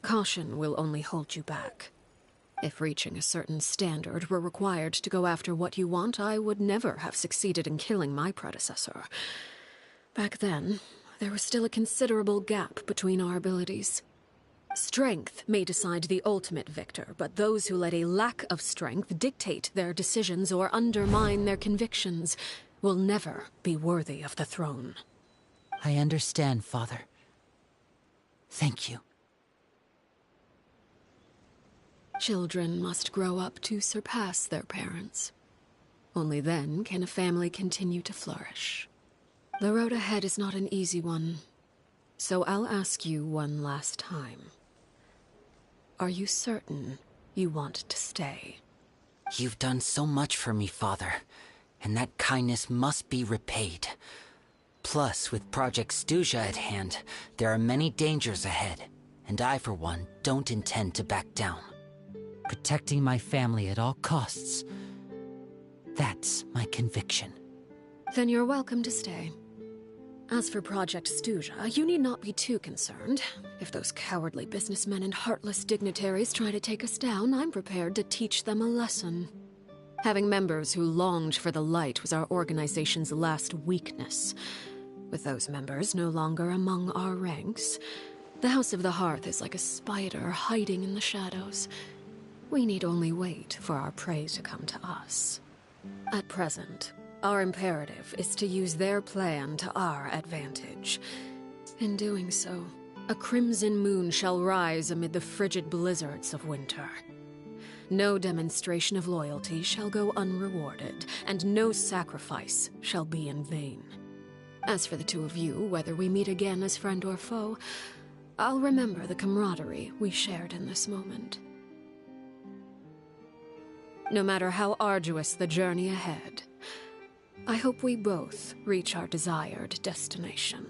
Caution will only hold you back. If reaching a certain standard were required to go after what you want, I would never have succeeded in killing my predecessor. Back then, there was still a considerable gap between our abilities. Strength may decide the ultimate victor, but those who let a lack of strength dictate their decisions or undermine their convictions will never be worthy of the throne. I understand, Father. Thank you. Children must grow up to surpass their parents. Only then can a family continue to flourish. The road ahead is not an easy one, so I'll ask you one last time. Are you certain you want to stay? You've done so much for me, Father, and that kindness must be repaid. Plus, with Project Stuja at hand, there are many dangers ahead, and I, for one, don't intend to back down. Protecting my family at all costs. That's my conviction. Then you're welcome to stay. As for Project Stuja, you need not be too concerned. If those cowardly businessmen and heartless dignitaries try to take us down, I'm prepared to teach them a lesson. Having members who longed for the light was our organization's last weakness. With those members no longer among our ranks, the House of the Hearth is like a spider hiding in the shadows. We need only wait for our prey to come to us. At present, our imperative is to use their plan to our advantage. In doing so, a crimson moon shall rise amid the frigid blizzards of winter. No demonstration of loyalty shall go unrewarded, and no sacrifice shall be in vain. As for the two of you, whether we meet again as friend or foe, I'll remember the camaraderie we shared in this moment. No matter how arduous the journey ahead, I hope we both reach our desired destination.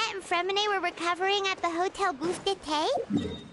Annette and Fremine were recovering at the Hotel Booth d'été?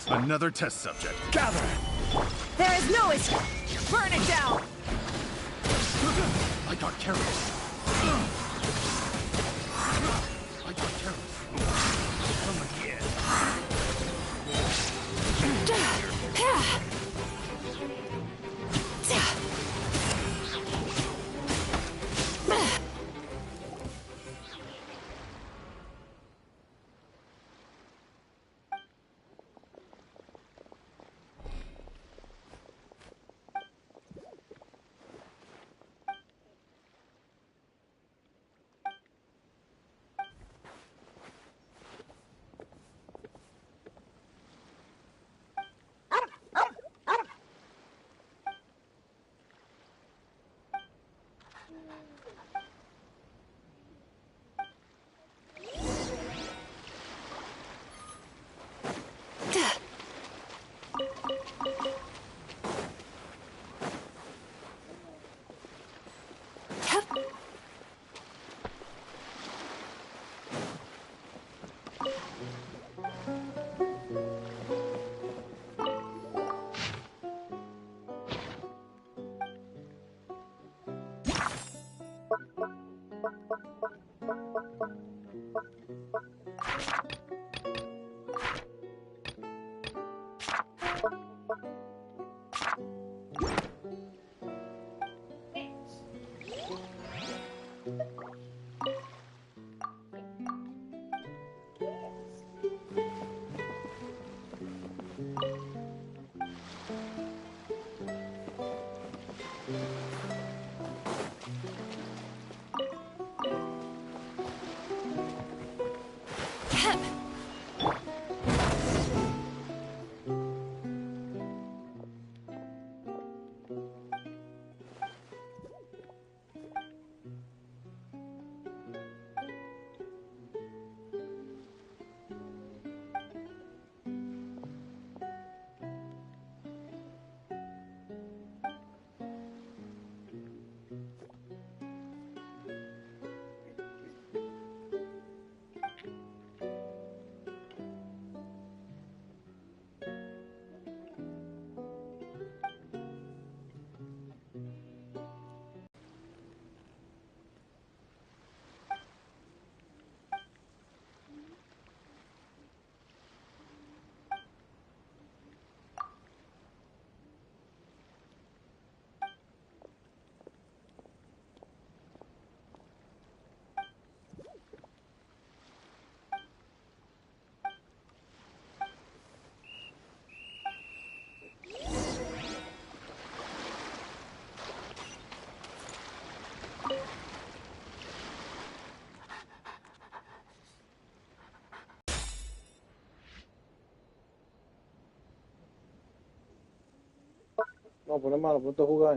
Another test subject. Gather! There is no escape! Burn it down! I got careless. I got careless. Come again. No, pues malo, ponte a jugar.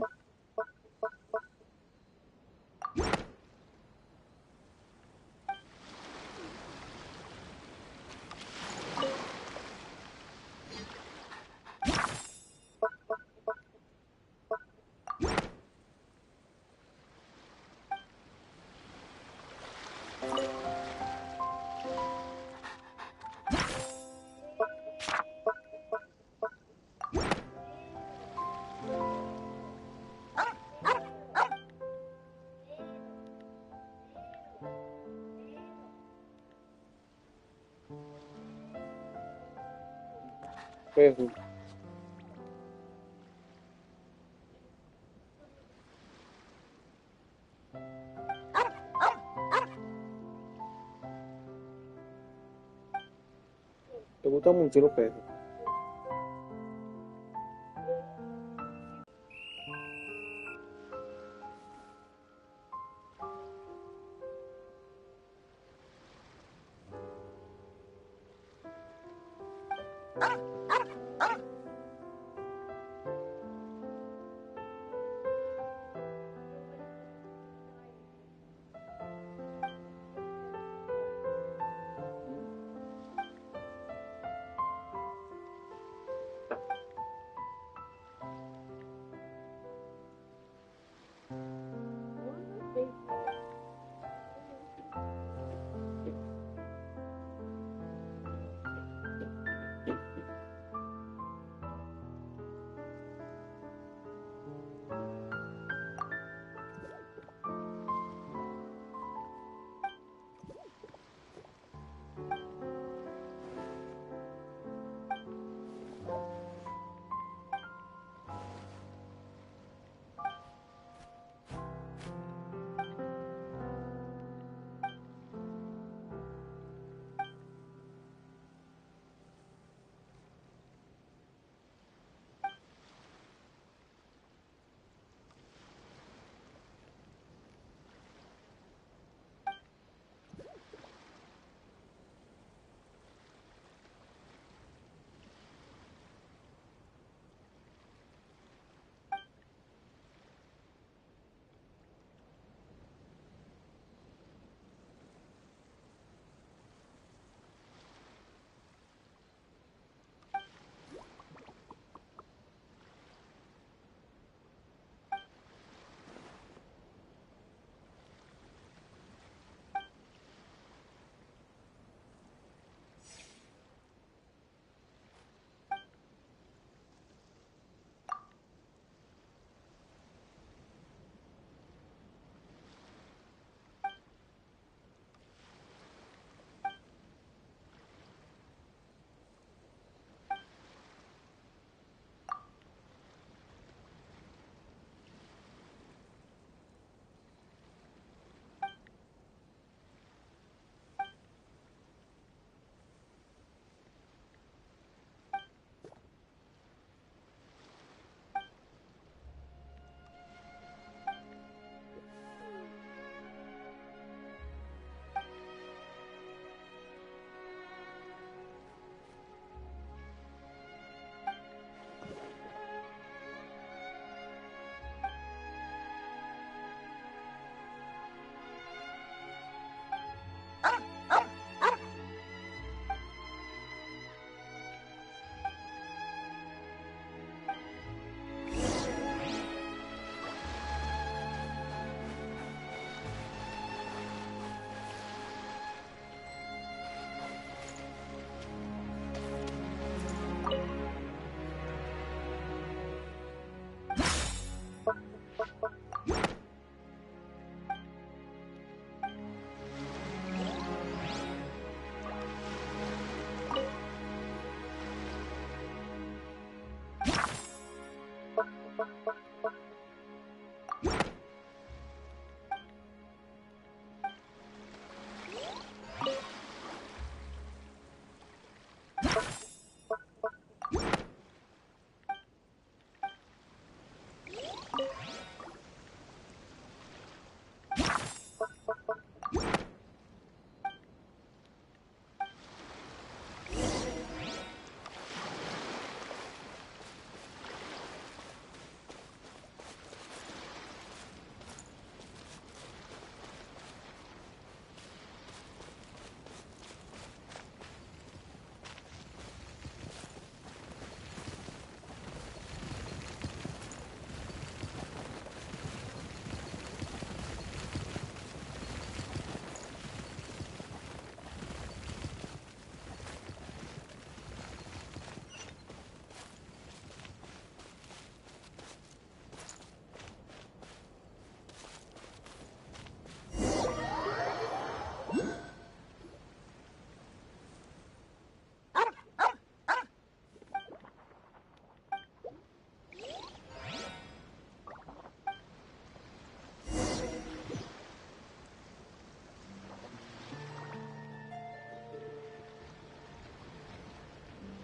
Peso. ¿Te gustan mucho los pesos?